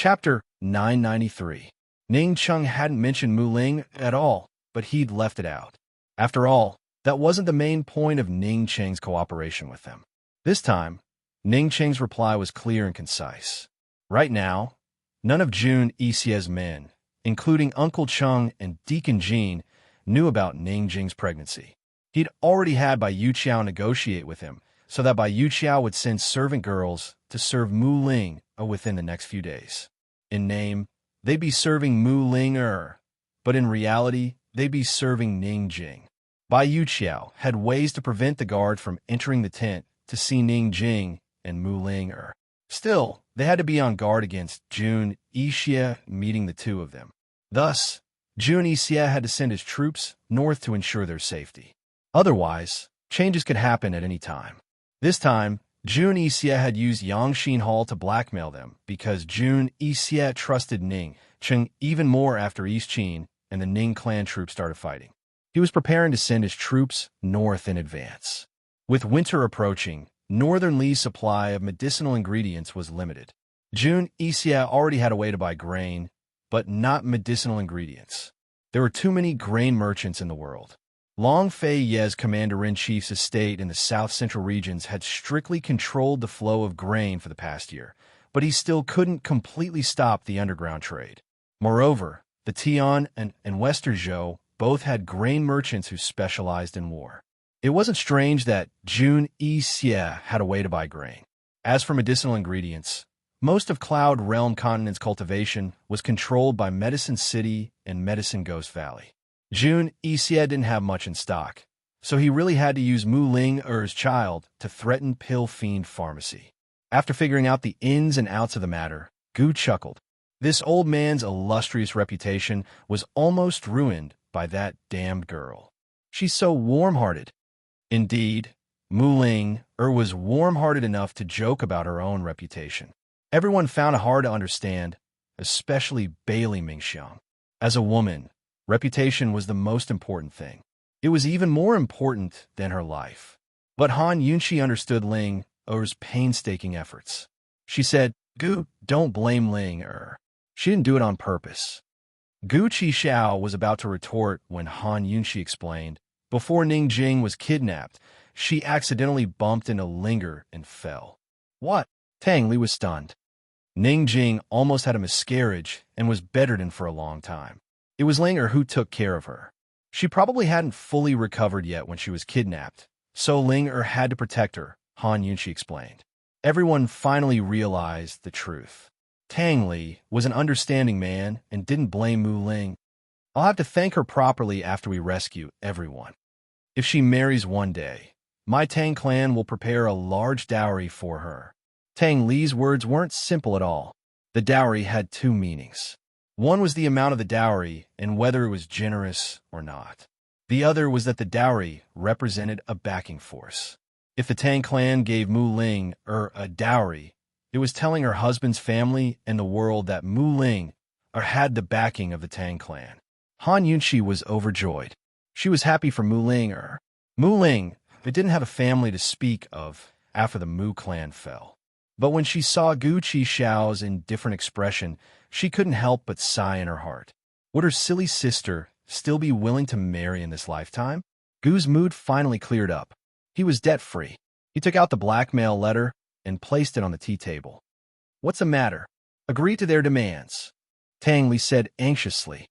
Chapter 993. Ning Chung hadn't mentioned Mu Ling at all, but he'd left it out. After all, that wasn't the main point of Ning Cheng's cooperation with them. This time, Ning Cheng's reply was clear and concise. Right now, none of Jun Yixie's men, including Uncle Chung and Deacon Jean, knew about Ning Jing's pregnancy. He'd already had Bai Yuqiao negotiate with him, so that Bai Yuqiao would send servant girls to serve Mu Ling within the next few days. In name, they'd be serving Mu Ling but in reality, they'd be serving Ning Jing. Bai Yuqiao had ways to prevent the guard from entering the tent to see Ning Jing and Mu Ling Still, they had to be on guard against Jun Yixie meeting the two of them. Thus, Jun Yixie had to send his troops north to ensure their safety. Otherwise, changes could happen at any time. This time, Jun Yixie had used Yangxin Hall to blackmail them because Jun Yixie trusted Ning Cheng even more after East Qin and the Ning clan troops started fighting. He was preparing to send his troops north in advance. With winter approaching, Northern Li's supply of medicinal ingredients was limited. Jun Yixie already had a way to buy grain, but not medicinal ingredients. There were too many grain merchants in the world. Long Fei Ye's commander-in-chief's estate in the south-central regions had strictly controlled the flow of grain for the past year, but he still couldn't completely stop the underground trade. Moreover, the Tian and Western Zhou both had grain merchants who specialized in war. It wasn't strange that Jun Yixie had a way to buy grain. As for medicinal ingredients, most of Cloud Realm Continent's cultivation was controlled by Medicine City and Medicine Ghost Valley. Jun Yixie didn't have much in stock, so he really had to use Mu Ling's child to threaten Pill Fiend Pharmacy. After figuring out the ins and outs of the matter, Gu chuckled. This old man's illustrious reputation was almost ruined by that damned girl. She's so warm-hearted. Indeed, Mu Ling was warm-hearted enough to joke about her own reputation. Everyone found it hard to understand, especially Bailey Mingxiang. As a woman, reputation was the most important thing. It was even more important than her life. But Han Yunqi understood Ling painstaking efforts. She said, "Gu, don't blame Ling She didn't do it on purpose." Gu Qixiao was about to retort when Han Yunqi explained, before Ning Jing was kidnapped, she accidentally bumped into Linger and fell. What? Tang Li was stunned. Ning Jing almost had a miscarriage and was bedridden for a long time. It was Linger who took care of her. She probably hadn't fully recovered yet when she was kidnapped, so Linger had to protect her, Han Yunqi explained. Everyone finally realized the truth. Tang Li was an understanding man and didn't blame Mu Ling. I'll have to thank her properly after we rescue everyone. If she marries one day, my Tang clan will prepare a large dowry for her. Tang Li's words weren't simple at all. The dowry had two meanings. One was the amount of the dowry and whether it was generous or not. The other was that the dowry represented a backing force. If the Tang clan gave Mu Ling a dowry, it was telling her husband's family and the world that Mu Ling had the backing of the Tang clan. Han Yunqi was overjoyed. She was happy for Mu Ling Mu Ling didn't have a family to speak of after the Mu clan fell. But when she saw Gu Qixiao's indifferent expression, she couldn't help but sigh in her heart. Would her silly sister still be willing to marry in this lifetime? Gu's mood finally cleared up. He was debt-free. He took out the blackmail letter and placed it on the tea table. What's the matter? Agree to their demands, Tang Li said anxiously.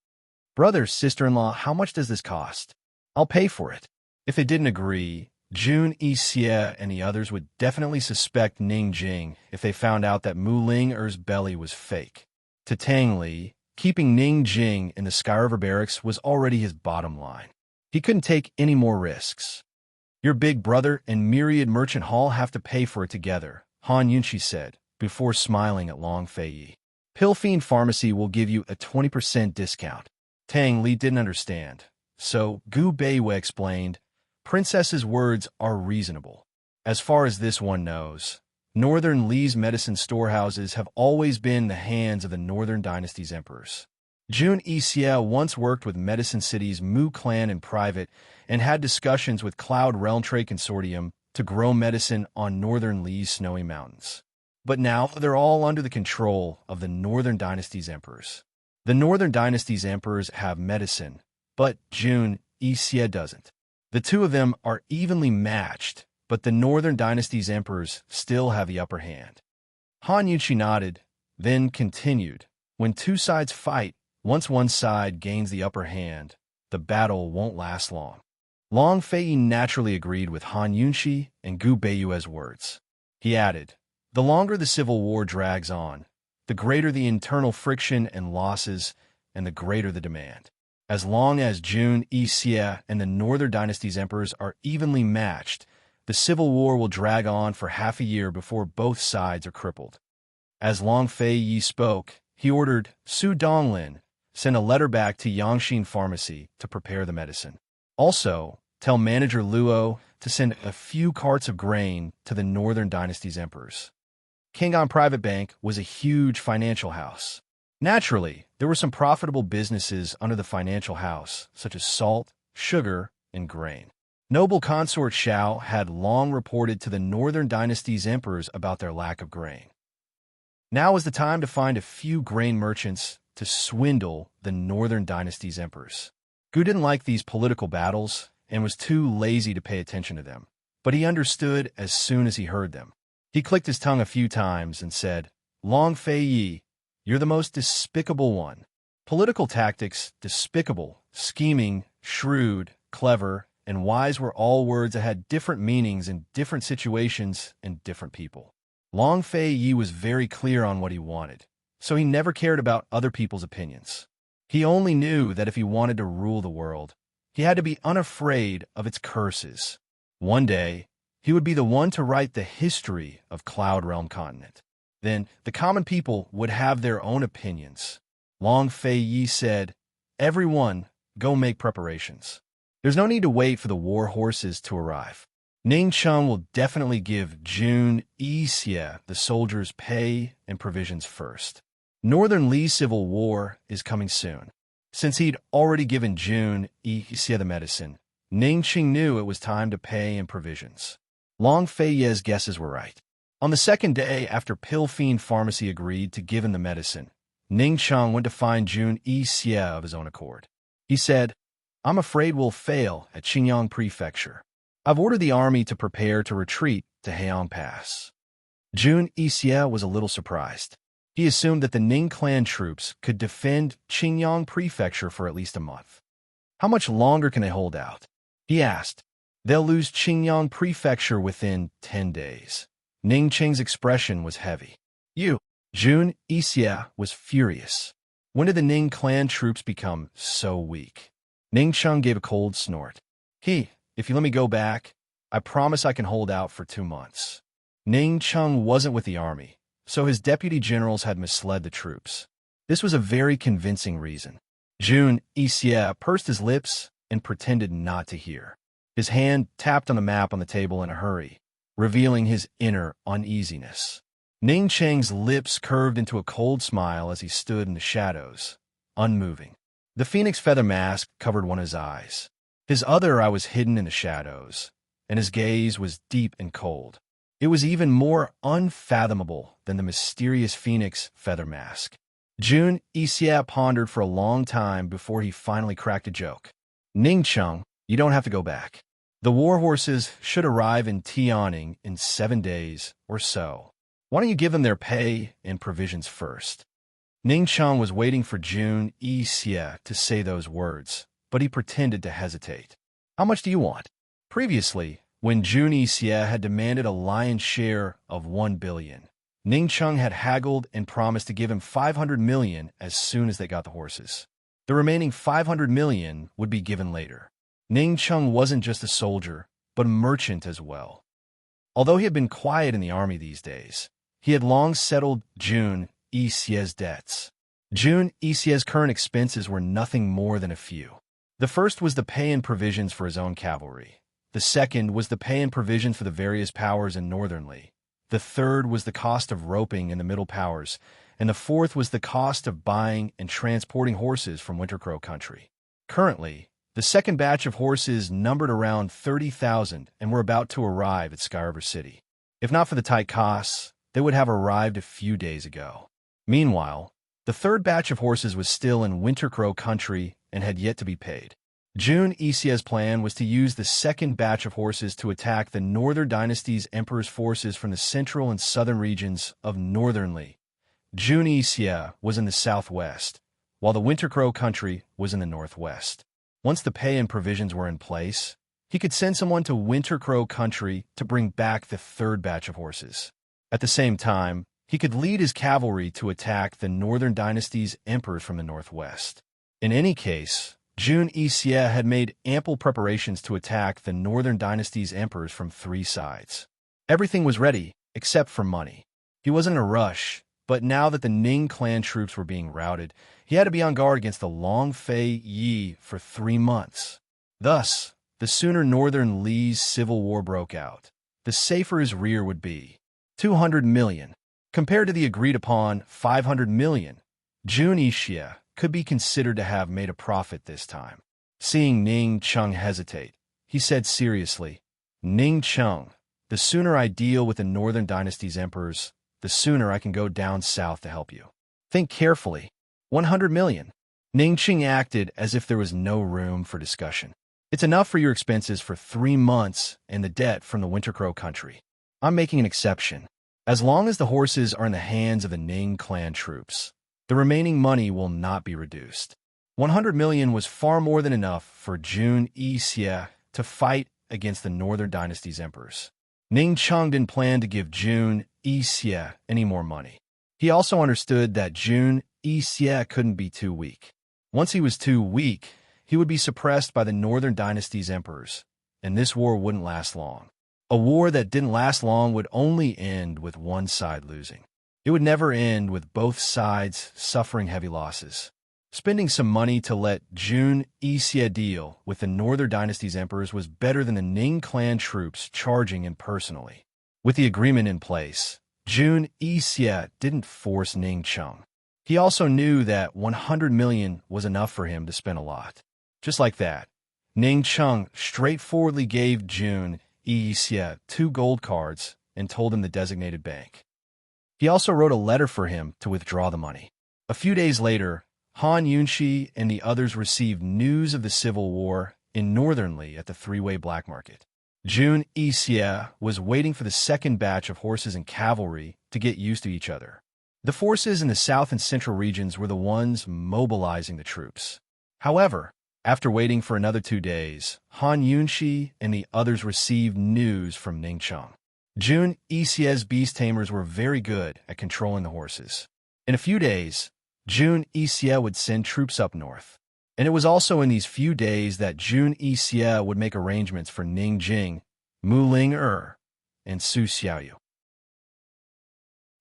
Brother, sister-in-law, how much does this cost? I'll pay for it. If they didn't agree, Jun Yixie and the others would definitely suspect Ning Jing if they found out that Mu Ling's belly was fake. To Tang Li, keeping Ning Jing in the Sky River barracks was already his bottom line. He couldn't take any more risks. Your big brother and Myriad Merchant Hall have to pay for it together, Han Yunqi said, before smiling at Long Fei Yi. Pill Fiend Pharmacy will give you a 20% discount. Tang Li didn't understand, so Gu Beiwei explained, Princess's words are reasonable. As far as this one knows, Northern Li's medicine storehouses have always been in the hands of the Northern Dynasty's emperors. Jun Yixie once worked with Medicine City's Mu clan in private and had discussions with Cloud Realm Trade Consortium to grow medicine on Northern Li's snowy mountains. But now they're all under the control of the Northern Dynasty's emperors. The Northern Dynasty's emperors have medicine, but Jun Yixie doesn't. The two of them are evenly matched, but the Northern Dynasty's emperors still have the upper hand. Han Yunxi nodded, then continued. When two sides fight, once one side gains the upper hand, the battle won't last long. Long Fei naturally agreed with Han Yunxi and Gu Beiyue's words. He added, the longer the civil war drags on, the greater the internal friction and losses, and the greater the demand. As long as Jun Yixie and the Northern Dynasty's emperors are evenly matched, the civil war will drag on for half a year before both sides are crippled. As Long Fei spoke, he ordered Su Donglin send a letter back to Yangxin Pharmacy to prepare the medicine. Also, tell manager Luo to send a few carts of grain to the Northern Dynasty's emperors. Kingon Private Bank was a huge financial house. Naturally, there were some profitable businesses under the financial house, such as salt, sugar, and grain. Noble Consort Xiao had long reported to the Northern Dynasty's emperors about their lack of grain. Now was the time to find a few grain merchants to swindle the Northern Dynasty's emperors. Gu didn't like these political battles and was too lazy to pay attention to them, but he understood as soon as he heard them. He clicked his tongue a few times and said, Long Fei, you're the most despicable one. Political tactics, despicable, scheming, shrewd, clever, and wise were all words that had different meanings in different situations and different people. Long Fei was very clear on what he wanted, so he never cared about other people's opinions. He only knew that if he wanted to rule the world, he had to be unafraid of its curses. One day, he would be the one to write the history of Cloud Realm Continent. Then, the common people would have their own opinions. Long Fei said, everyone, go make preparations. There's no need to wait for the war horses to arrive. Ning Cheng will definitely give Jun Yixie the soldiers' pay and provisions first. Northern Li's civil war is coming soon. Since he'd already given Jun Yixie the medicine, Ning Cheng knew it was time to pay and provisions. Long Fei's guesses were right. On the second day after Pill Fiend Pharmacy agreed to give him the medicine, Ning Cheng went to find Jun Yixie of his own accord. He said, I'm afraid we'll fail at Qingyang Prefecture. I've ordered the army to prepare to retreat to Heiyang Pass. Jun Yixie was a little surprised. He assumed that the Ning clan troops could defend Qingyang Prefecture for at least a month. How much longer can they hold out? He asked. They'll lose Qingyang Prefecture within 10 days. Ning Cheng's expression was heavy. Jun Yixie was furious. When did the Ning clan troops become so weak? Ning Cheng gave a cold snort. If you let me go back, I promise I can hold out for 2 months. Ning Cheng wasn't with the army, so his deputy generals had misled the troops. This was a very convincing reason. Jun Yixie pursed his lips and pretended not to hear. His hand tapped on the map on the table in a hurry, revealing his inner uneasiness. Ning Cheng's lips curved into a cold smile as he stood in the shadows, unmoving. The phoenix feather mask covered one of his eyes. His other eye was hidden in the shadows, and his gaze was deep and cold. It was even more unfathomable than the mysterious phoenix feather mask. Jun Yixie pondered for a long time before he finally cracked a joke. Ning Cheng, you don't have to go back. The war horses should arrive in Tianning in 7 days or so. Why don't you give them their pay and provisions first? Ning Cheng was waiting for Jun Yixie to say those words, but he pretended to hesitate. How much do you want? Previously, when Jun Yixie had demanded a lion's share of 1 billion, Ning Cheng had haggled and promised to give him 500 million as soon as they got the horses. The remaining 500 million would be given later. Ning Cheng wasn't just a soldier, but a merchant as well. Although he had been quiet in the army these days, he had long settled Jun Yixie's debts. Jun Yixie's current expenses were nothing more than a few. The first was the pay and provisions for his own cavalry. The second was the pay and provisions for the various powers in Northern Li. The third was the cost of roping in the Middle Powers, and the fourth was the cost of buying and transporting horses from Wintercrow country. Currently, the second batch of horses numbered around 30,000 and were about to arrive at Sky River City. If not for the tight costs, they would have arrived a few days ago. Meanwhile, the third batch of horses was still in Winter Crow country and had yet to be paid. Jun Isia's plan was to use the second batch of horses to attack the Northern Dynasty's emperor's forces from the central and southern regions of Northern Li. Jun Isia was in the southwest, while the Winter Crow country was in the northwest. Once the pay and provisions were in place, he could send someone to Winter Crow country to bring back the third batch of horses. At the same time, he could lead his cavalry to attack the Northern Dynasty's emperors from the northwest. In any case, Jun Isia had made ample preparations to attack the Northern Dynasty's emperors from 3 sides. Everything was ready, except for money. He wasn't in a rush, but now that the Ning clan troops were being routed, he had to be on guard against the Long Fei Yi for 3 months. Thus, the sooner Northern Li's civil war broke out, the safer his rear would be. 200 million. Compared to the agreed-upon 500 million, Jun Isia could be considered to have made a profit this time. Seeing Ning Chung hesitate, he said seriously, "Ning Chung, the sooner I deal with the Northern Dynasty's emperors, the sooner I can go down south to help you. Think carefully. 100 million. Ning Chung acted as if there was no room for discussion. It's enough for your expenses for 3 months and the debt from the Winter Crow country. I'm making an exception. As long as the horses are in the hands of the Ning clan troops, the remaining money will not be reduced." 100 million was far more than enough for Jun Isia to fight against the Northern Dynasty's emperors. Ning Chung didn't plan to give Jun Isia any more money. He also understood that Jun Isia couldn't be too weak. Once he was too weak, he would be suppressed by the Northern Dynasty's emperors, and this war wouldn't last long. A war that didn't last long would only end with one side losing. It would never end with both sides suffering heavy losses. Spending some money to let Jun Isia deal with the Northern Dynasty's emperors was better than the Ning clan troops charging in personally. With the agreement in place, Jun Isia didn't force Ning Chung. He also knew that 100 million was enough for him to spend a lot. Just like that, Ning Chung straightforwardly gave Jun Isia 2 gold cards and told him the designated bank. He also wrote a letter for him to withdraw the money. A few days later, Han Yunshi and the others received news of the civil war in Northern Li at the 3-way black market. Jun Isia was waiting for the second batch of horses and cavalry to get used to each other. The forces in the south and central regions were the ones mobilizing the troops. However, after waiting for another 2 days, Han Yunshi and the others received news from Ning Chung. Jun Isia's beast tamers were very good at controlling the horses. In a few days, Jun Isia would send troops up north. And it was also in these few days that Jun Isia would make arrangements for Ning Jing, Mu Ling and Su Xiaoyu.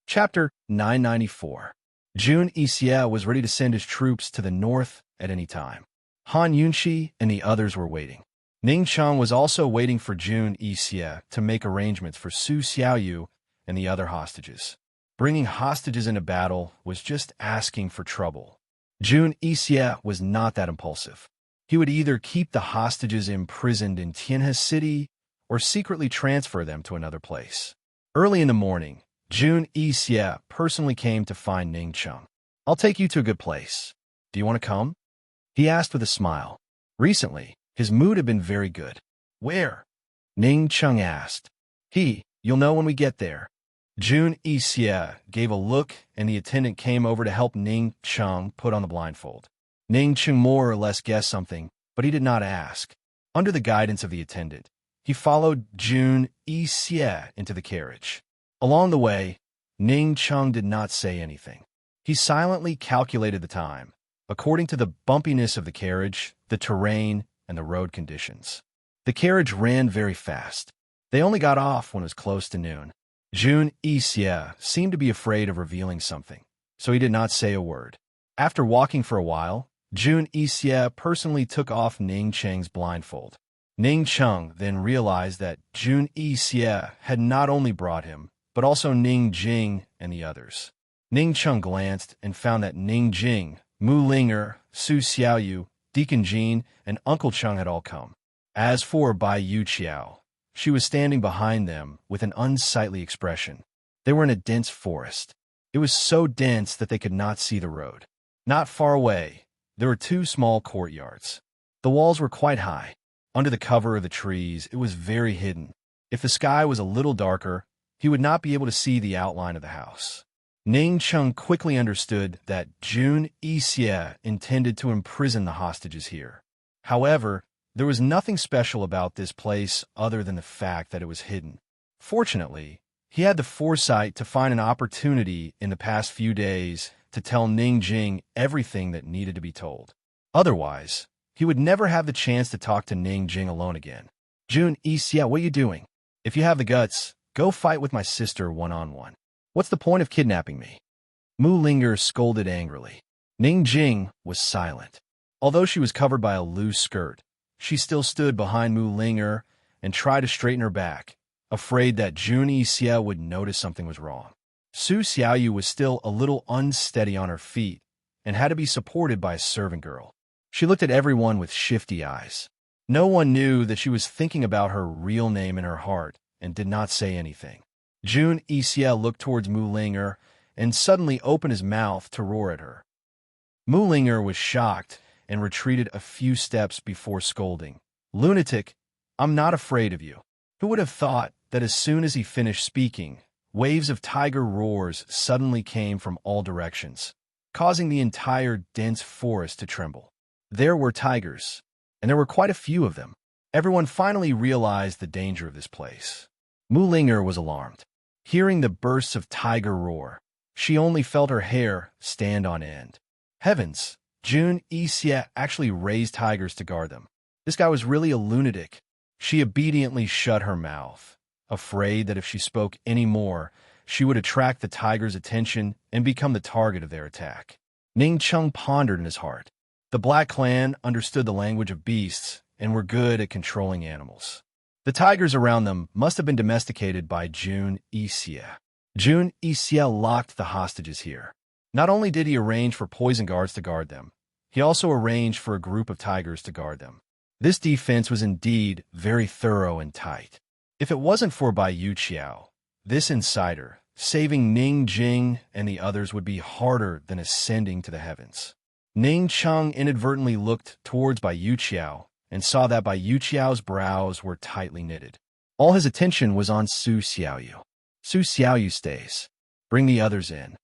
Chapter 994. Jun Isia was ready to send his troops to the north at any time. Han Yunshi and the others were waiting. Ning Chung was also waiting for Jun Isia to make arrangements for Su Xiaoyu and the other hostages. Bringing hostages into battle was just asking for trouble. Jun Isia was not that impulsive. He would either keep the hostages imprisoned in Tianhe City or secretly transfer them to another place. Early in the morning, Jun Isia personally came to find Ning Chung. "I'll take you to a good place. Do you want to come?" he asked with a smile. Recently, his mood had been very good. "Where?" Ning Chung asked. "You'll know when we get there." Jun Isia gave a look, and the attendant came over to help Ning Chung put on the blindfold. Ning Chung more or less guessed something, but he did not ask. Under the guidance of the attendant, he followed Jun Isia into the carriage. Along the way, Ning Chung did not say anything. He silently calculated the time, according to the bumpiness of the carriage, the terrain, and the road conditions. The carriage ran very fast. They only got off when it was close to noon. Jun Isia seemed to be afraid of revealing something, so he did not say a word. After walking for a while, Jun Isia personally took off Ning Cheng's blindfold. Ning Chung then realized that Jun Isia had not only brought him, but also Ning Jing and the others. Ning Chung glanced and found that Ning Jing, Mu Linger, Su Xiaoyu, Deacon Jean, and Uncle Chung had all come. As for Bai Yu Qiao, she was standing behind them with an unsightly expression. They were in a dense forest. It was so dense that they could not see the road. Not far away, there were two small courtyards. The walls were quite high. Under the cover of the trees, it was very hidden. If the sky was a little darker, he would not be able to see the outline of the house. Ning Chung quickly understood that Jun Yixie intended to imprison the hostages here. However, there was nothing special about this place other than the fact that it was hidden. Fortunately, he had the foresight to find an opportunity in the past few days to tell Ning Jing everything that needed to be told. Otherwise, he would never have the chance to talk to Ning Jing alone again. Jun Yixie, what are you doing? If you have the guts, go fight with my sister one-on-one. What's the point of kidnapping me? Mu Linger scolded angrily. Ning Jing was silent. Although she was covered by a loose skirt, she still stood behind Mu Linger and tried to straighten her back, afraid that Jun Yixie would notice something was wrong. Su Xiaoyu was still a little unsteady on her feet and had to be supported by a servant girl. She looked at everyone with shifty eyes. No one knew that she was thinking about her real name in her heart and did not say anything. Jun Yixie looked towards Mu Linger and suddenly opened his mouth to roar at her. Mu Linger was shocked and retreated a few steps before scolding. Lunatic, I'm not afraid of you. Who would have thought that as soon as he finished speaking, waves of tiger roars suddenly came from all directions, causing the entire dense forest to tremble. There were tigers, and there were quite a few of them. Everyone finally realized the danger of this place. Mu Linger was alarmed. Hearing the bursts of tiger roar, she only felt her hair stand on end. Heavens, Jun Yixie actually raised tigers to guard them. This guy was really a lunatic. She obediently shut her mouth, afraid that if she spoke any more, she would attract the tigers' attention and become the target of their attack. Ning Chung pondered in his heart. The Black Clan understood the language of beasts and were good at controlling animals. The tigers around them must have been domesticated by Jun Yixie. Jun Yixie locked the hostages here. Not only did he arrange for poison guards to guard them, he also arranged for a group of tigers to guard them. This defense was indeed very thorough and tight. If it wasn't for Bai Yuqiao, this insider, saving Ning Jing and the others would be harder than ascending to the heavens. Ning Chung inadvertently looked towards Bai Yuqiao and saw that Bai Yuqiao's brows were tightly knitted. All his attention was on Su Xiaoyu. Su Xiaoyu stays. Bring the others in.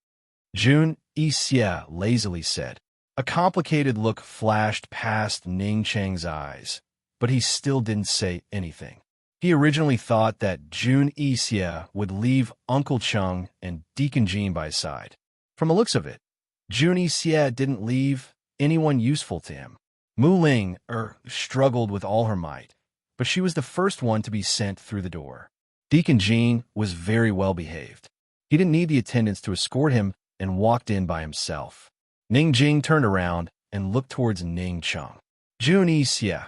Jun Yixie lazily said. A complicated look flashed past Ning Chang's eyes, but he still didn't say anything. He originally thought that Jun Yixie would leave Uncle Chung and Deacon Jean by his side. From the looks of it, Jun Yixie didn't leave anyone useful to him. Mu Ling struggled with all her might, but she was the first one to be sent through the door. Deacon Jean was very well behaved. He didn't need the attendants to escort him and walked in by himself. Ning Jing turned around and looked towards Ning Chung. Jun Yixie,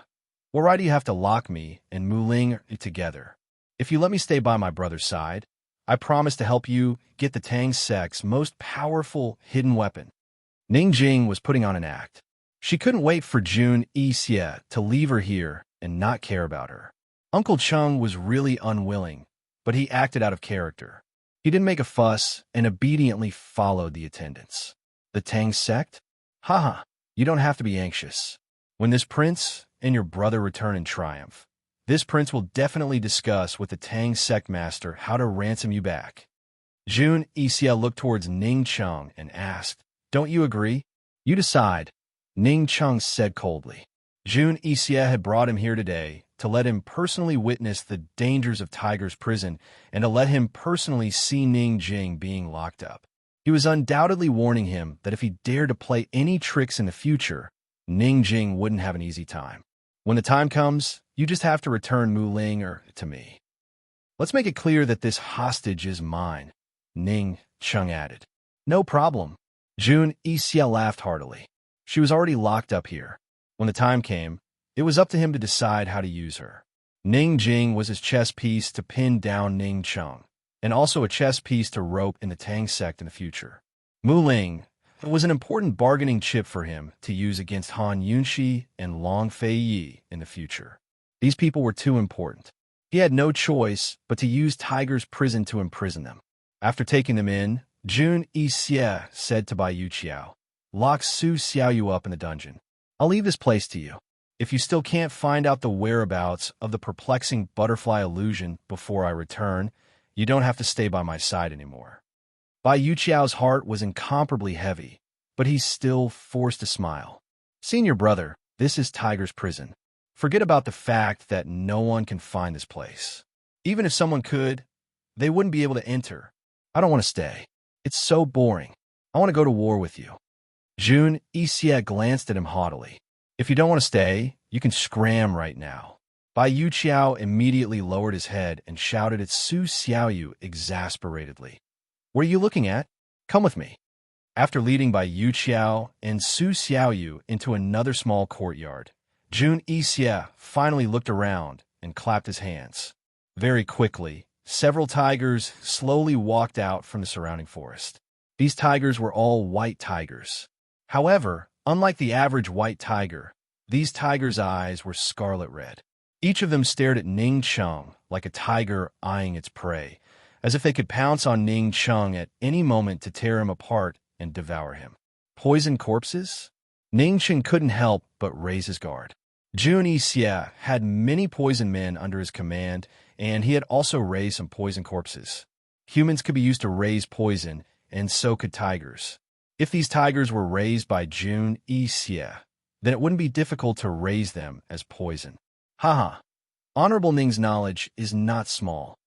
why do you have to lock me and Mu Ling together? If you let me stay by my brother's side, I promise to help you get the Tang sect's most powerful hidden weapon. Ning Jing was putting on an act. She couldn't wait for Jun Yixie to leave her here and not care about her. Uncle Chung was really unwilling, but he acted out of character. He didn't make a fuss and obediently followed the attendants. The Tang sect? Haha, you don't have to be anxious. When this prince and your brother return in triumph, this prince will definitely discuss with the Tang sect master how to ransom you back. Jun Yixie looked towards Ning Chung and asked, Don't you agree? You decide. Ning Chung said coldly. Jun Yixie had brought him here today to let him personally witness the dangers of Tiger's prison and to let him personally see Ning Jing being locked up. He was undoubtedly warning him that if he dared to play any tricks in the future, Ning Jing wouldn't have an easy time. When the time comes, you just have to return Mu Ling to me. Let's make it clear that this hostage is mine, Ning Chung added. No problem. Jun Yixie laughed heartily. She was already locked up here. When the time came, it was up to him to decide how to use her. Ning Jing was his chess piece to pin down Ning Chung, and also a chess piece to rope in the Tang sect in the future. Mu Ling was an important bargaining chip for him to use against Han Yunxi and Long Fei Yi in the future. These people were too important. He had no choice but to use Tiger's prison to imprison them. After taking them in, Jun Yixie said to Bai Yuqiao, "Lock Su Xiaoyu up in the dungeon. I'll leave this place to you. If you still can't find out the whereabouts of the perplexing butterfly illusion before I return, you don't have to stay by my side anymore." Bai Yuqiao's heart was incomparably heavy, but he still forced a smile. "Senior brother, this is Tiger's prison. Forget about the fact that no one can find this place. Even if someone could, they wouldn't be able to enter. I don't want to stay. It's so boring. I want to go to war with you." Jun Yixie glanced at him haughtily. "If you don't want to stay, you can scram right now." Bai Yuqiao immediately lowered his head and shouted at Su Xiaoyu exasperatedly. "What are you looking at? Come with me." After leading Bai Yuqiao and Su Xiaoyu into another small courtyard, Jun Yixie finally looked around and clapped his hands. Very quickly, several tigers slowly walked out from the surrounding forest. These tigers were all white tigers. However, unlike the average white tiger, these tigers' eyes were scarlet red. Each of them stared at Ning Cheng like a tiger eyeing its prey, as if they could pounce on Ning Cheng at any moment to tear him apart and devour him. Poison corpses? Ning Cheng couldn't help but raise his guard. Jun Yixie had many poison men under his command, and he had also raised some poison corpses. Humans could be used to raise poison, and so could tigers. If these tigers were raised by Jun Yixie, then it wouldn't be difficult to raise them as poison. Haha, Honorable Ning's knowledge is not small.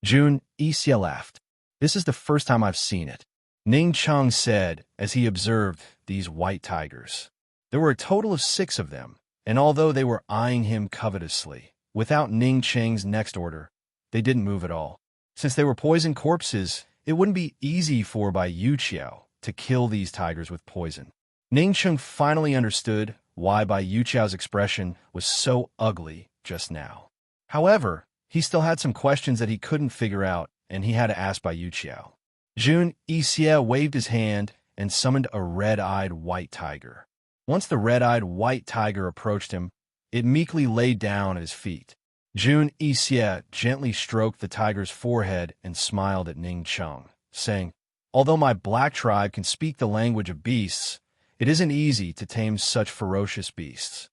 Jun Yixie laughed. "This is the first time I've seen it," Ning Cheng said as he observed these white tigers. There were a total of 6 of them, and although they were eyeing him covetously, without Ning Cheng's next order, they didn't move at all. Since they were poison corpses, it wouldn't be easy for Bai Yuqiao to kill these tigers with poison. Ning Cheng finally understood why Bai Yuqiao's expression was so ugly just now. However, he still had some questions that he couldn't figure out, and he had to ask Bai Yuqiao. Jun Yixie waved his hand and summoned a red-eyed white tiger. Once the red-eyed white tiger approached him, it meekly lay down at his feet. Jun Yixie gently stroked the tiger's forehead and smiled at Ning Cheng, saying, "Although my black tribe can speak the language of beasts, it isn't easy to tame such ferocious beasts.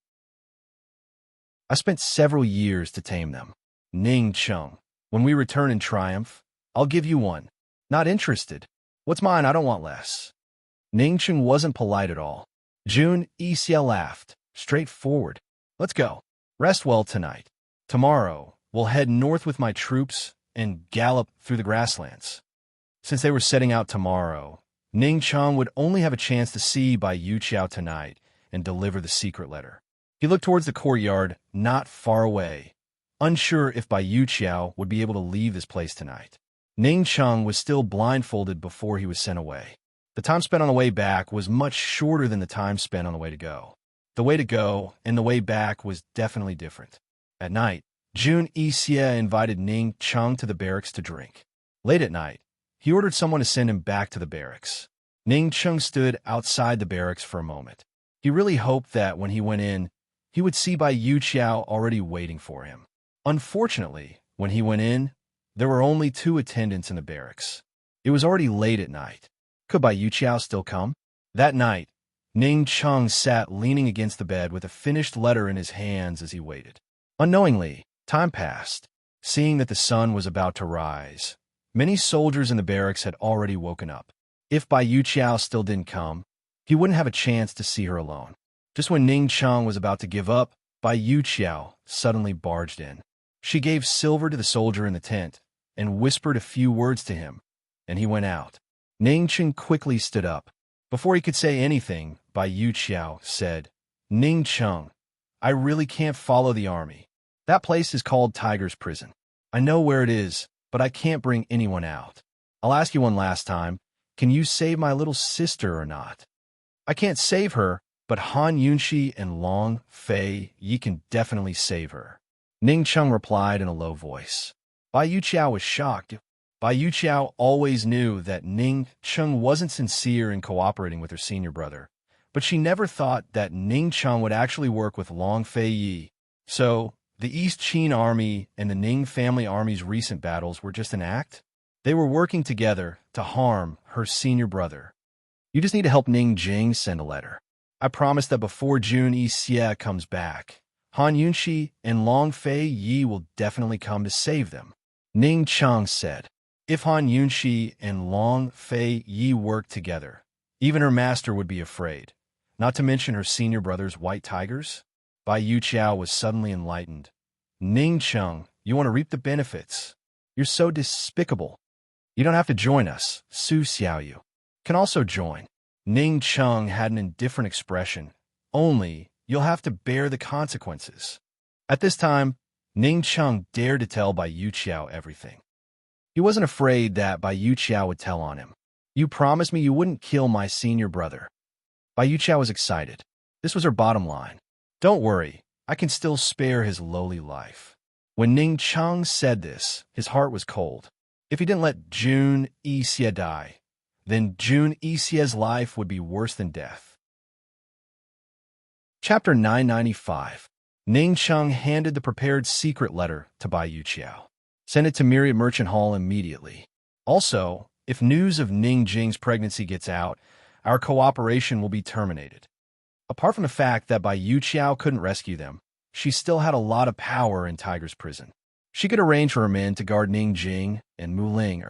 I spent several years to tame them. Ning Cheng, when we return in triumph, I'll give you one. Not interested. What's mine? I don't want less." Ning Cheng wasn't polite at all. Jun Yixie laughed, straightforward. "Let's go. Rest well tonight. Tomorrow, we'll head north with my troops and gallop through the grasslands." Since they were setting out tomorrow, Ning Cheng would only have a chance to see Bai Yuqiao tonight and deliver the secret letter. He looked towards the courtyard, not far away, unsure if Bai Yuqiao would be able to leave this place tonight. Ning Cheng was still blindfolded before he was sent away. The time spent on the way back was much shorter than the time spent on the way to go. The way to go and the way back was definitely different. At night, Jun Yixie invited Ning Cheng to the barracks to drink. Late at night, he ordered someone to send him back to the barracks. Ning Cheng stood outside the barracks for a moment. He really hoped that when he went in, he would see Bai Yuqiao already waiting for him. Unfortunately, when he went in, there were only 2 attendants in the barracks. It was already late at night. Could Bai Yuqiao still come? That night, Ning Cheng sat leaning against the bed with a finished letter in his hands as he waited. Unknowingly, time passed. Seeing that the sun was about to rise, many soldiers in the barracks had already woken up. If Bai Yuqiao still didn't come, he wouldn't have a chance to see her alone. Just when Ning Cheng was about to give up, Bai Yuqiao suddenly barged in. She gave silver to the soldier in the tent and whispered a few words to him, and he went out. Ning Cheng quickly stood up. Before he could say anything, Bai Yuqiao said, "Ning Cheng, I really can't follow the army. That place is called Tiger's Prison. I know where it is, but I can't bring anyone out. I'll ask you one last time. Can you save my little sister or not? I can't save her, but Han Yunxi and Long Fei Yi can definitely save her." Ning Cheng replied in a low voice. Bai Yuqiao was shocked. Bai Yuqiao always knew that Ning Cheng wasn't sincere in cooperating with her senior brother, but she never thought that Ning Cheng would actually work with Long Fei Yi. So, the East Qin Army and the Ning family army's recent battles were just an act? They were working together to harm her senior brother. You just need to help Ning Jing send a letter. I promise that before Jun Yixie comes back, Han Yunxi and Long Fei Yi will definitely come to save them. Ning Cheng said. If Han Yunxi and Long Fei Yi worked together, even her master would be afraid, not to mention her senior brother's white tigers. Bai Yuqiao was suddenly enlightened. Ning Cheng, you want to reap the benefits. You're so despicable. You don't have to join us. Su Xiaoyu can also join. Ning Cheng had an indifferent expression. Only, you'll have to bear the consequences. At this time, Ning Cheng dared to tell Bai Yuqiao everything. He wasn't afraid that Bai Yuqiao would tell on him. You promised me you wouldn't kill my senior brother. Bai Yuqiao was excited. This was her bottom line. Don't worry, I can still spare his lowly life. When Ning Cheng said this, his heart was cold. If he didn't let Jun Yixie die, then Jun Yixie's life would be worse than death. Chapter 995. Ning Cheng handed the prepared secret letter to Bai Yuqiao. Send it to Myriad Merchant Hall immediately. Also, if news of Ning Jing's pregnancy gets out, our cooperation will be terminated. Apart from the fact that Bai Yuqiao couldn't rescue them, she still had a lot of power in Tiger's prison. She could arrange for her men to guard Ning Jing and Mu Ling.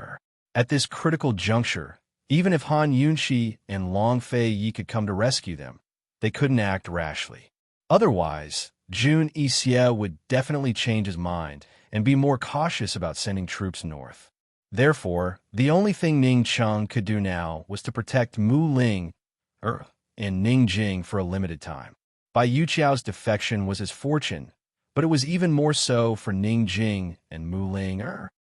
At this critical juncture, even if Han Yunxi and Long Fei Yi could come to rescue them, they couldn't act rashly. Otherwise, Jun Yixie would definitely change his mind and be more cautious about sending troops north. Therefore, the only thing Ning Cheng could do now was to protect Mu Ling and Ning Jing for a limited time. Bai Yuqiao's defection was his fortune, but it was even more so for Ning Jing and Mu Ling.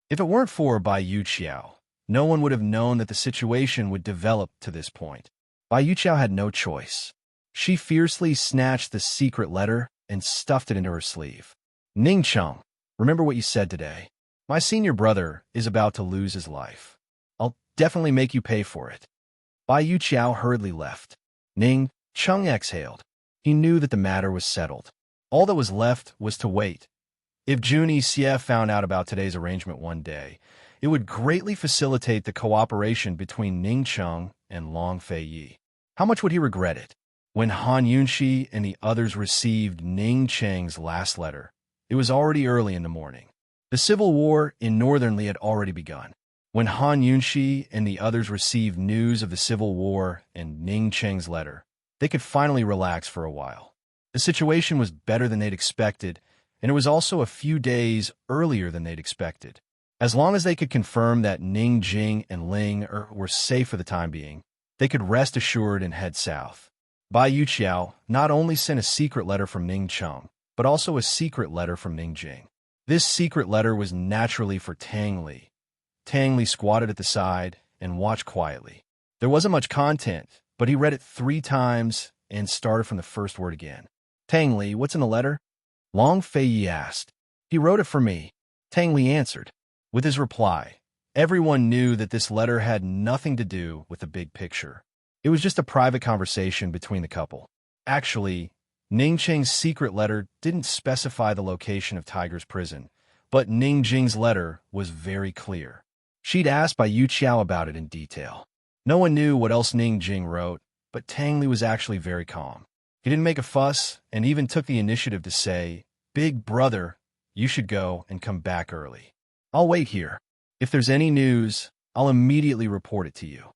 If it weren't for Bai Yuqiao, no one would have known that the situation would develop to this point. Bai Yuqiao had no choice. She fiercely snatched the secret letter and stuffed it into her sleeve. Ning Cheng, remember what you said today. My senior brother is about to lose his life. I'll definitely make you pay for it. Bai Yuqiao hurriedly left. Ning Cheng exhaled. He knew that the matter was settled. All that was left was to wait. If Jun Yixie found out about today's arrangement one day, it would greatly facilitate the cooperation between Ning Cheng and Long Fei Yi. How much would he regret it? When Han Yunxi and the others received Ning Cheng's last letter, it was already early in the morning. The civil war in Northern Li had already begun. When Han Yunxi and the others received news of the civil war and Ning Cheng's letter, they could finally relax for a while. The situation was better than they'd expected, and it was also a few days earlier than they'd expected. As long as they could confirm that Ning Jing and Ling were safe for the time being, they could rest assured and head south. Bai Yuqiao not only sent a secret letter from Ning Cheng, but also a secret letter from Ning Jing. This secret letter was naturally for Tang Li. Tang Li squatted at the side and watched quietly. There wasn't much content, but he read it 3 times and started from the first word again. Tang Li, what's in the letter? Long Fei Yi asked. He wrote it for me. Tang Li answered. With his reply, everyone knew that this letter had nothing to do with the big picture. It was just a private conversation between the couple. Actually, Ning Cheng's secret letter didn't specify the location of Tiger's prison, but Ning Jing's letter was very clear. She'd asked Bai Yuqiao about it in detail. No one knew what else Ning Jing wrote, but Tang Li was actually very calm. He didn't make a fuss and even took the initiative to say, Big brother, you should go and come back early. I'll wait here. If there's any news, I'll immediately report it to you.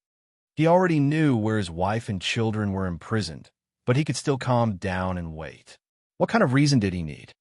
He already knew where his wife and children were imprisoned, but he could still calm down and wait. What kind of reason did he need?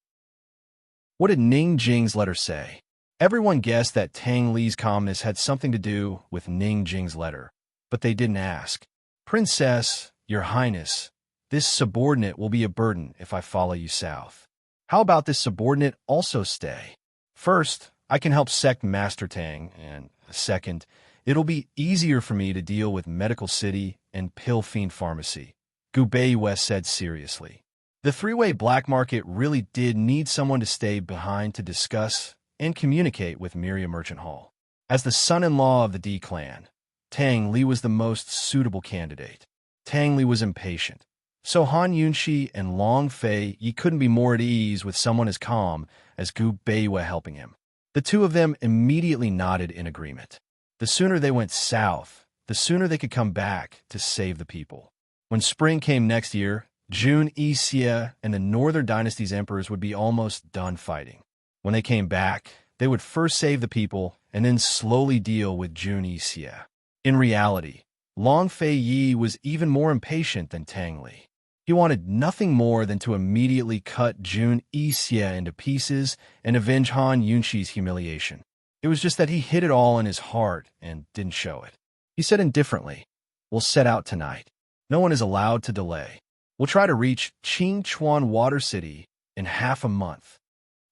What did Ning Jing's letter say? Everyone guessed that Tang Li's calmness had something to do with Ning Jing's letter, but they didn't ask. Princess, Your Highness, this subordinate will be a burden if I follow you south. How about this subordinate also stay? First, I can help sect Master Tang, and second, it'll be easier for me to deal with Medical City and Pill Fiend Pharmacy, Gu Beiyue said seriously. The three-way black market really did need someone to stay behind to discuss and communicate with Myriad Merchant Hall. As the son-in-law of the D clan, Tang Li was the most suitable candidate. Tang Li was impatient, so Han Yunxi and Long Fei Yi couldn't be more at ease with someone as calm as Gu Beiyue helping him. The two of them immediately nodded in agreement. The sooner they went south, the sooner they could come back to save the people. When spring came next year, Jun Xie and the Northern Dynasty's emperors would be almost done fighting. When they came back, they would first save the people and then slowly deal with Jun Xie. In reality, Long Fei Yi was even more impatient than Tang Li. He wanted nothing more than to immediately cut Jun Xie into pieces and avenge Han Yunxi's humiliation. It was just that he hid it all in his heart and didn't show it. He said indifferently, "We'll set out tonight. No one is allowed to delay. We'll try to reach Qingchuan Water City in half a month."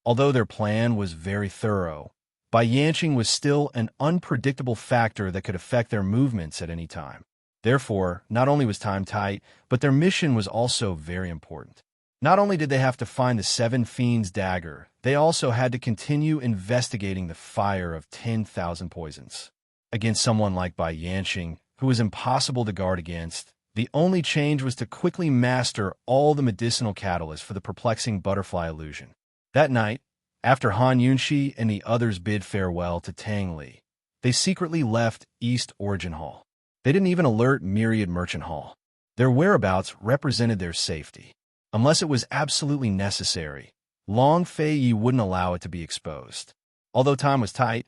Although their plan was very thorough, Bai Yanqing was still an unpredictable factor that could affect their movements at any time. Therefore, not only was time tight, but their mission was also very important. Not only did they have to find the Seven Fiends' dagger, they also had to continue investigating the fire of 10,000 poisons. Against someone like Bai Yanqing, who was impossible to guard against, the only change was to quickly master all the medicinal catalysts for the perplexing butterfly illusion. That night, after Han Yunxi and the others bid farewell to Tang Li, they secretly left East Origin Hall. They didn't even alert Myriad Merchant Hall. Their whereabouts represented their safety. Unless it was absolutely necessary, Long Fei Yi wouldn't allow it to be exposed. Although time was tight,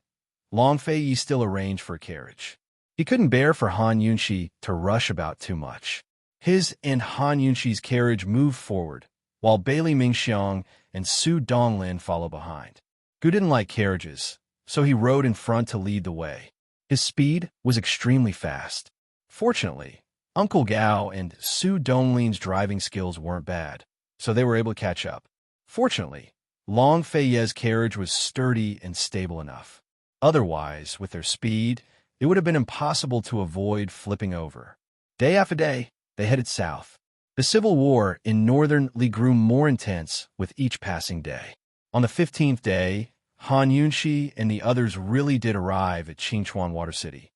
Long Fei Yi still arranged for a carriage. He couldn't bear for Han Yunxi to rush about too much. His and Han Yunxi's carriage moved forward, while Bailey Mingxiang and Su Donglin followed behind. Gu didn't like carriages, so he rode in front to lead the way. His speed was extremely fast. Fortunately, Uncle Gao and Su Donglin's driving skills weren't bad, so they were able to catch up. Fortunately, Long Fei Ye's carriage was sturdy and stable enough. Otherwise, with their speed, it would have been impossible to avoid flipping over. Day after day, they headed south. The civil war in northern Li grew more intense with each passing day. On the 15th day, Han Yunxi and the others really did arrive at Qingchuan Water City.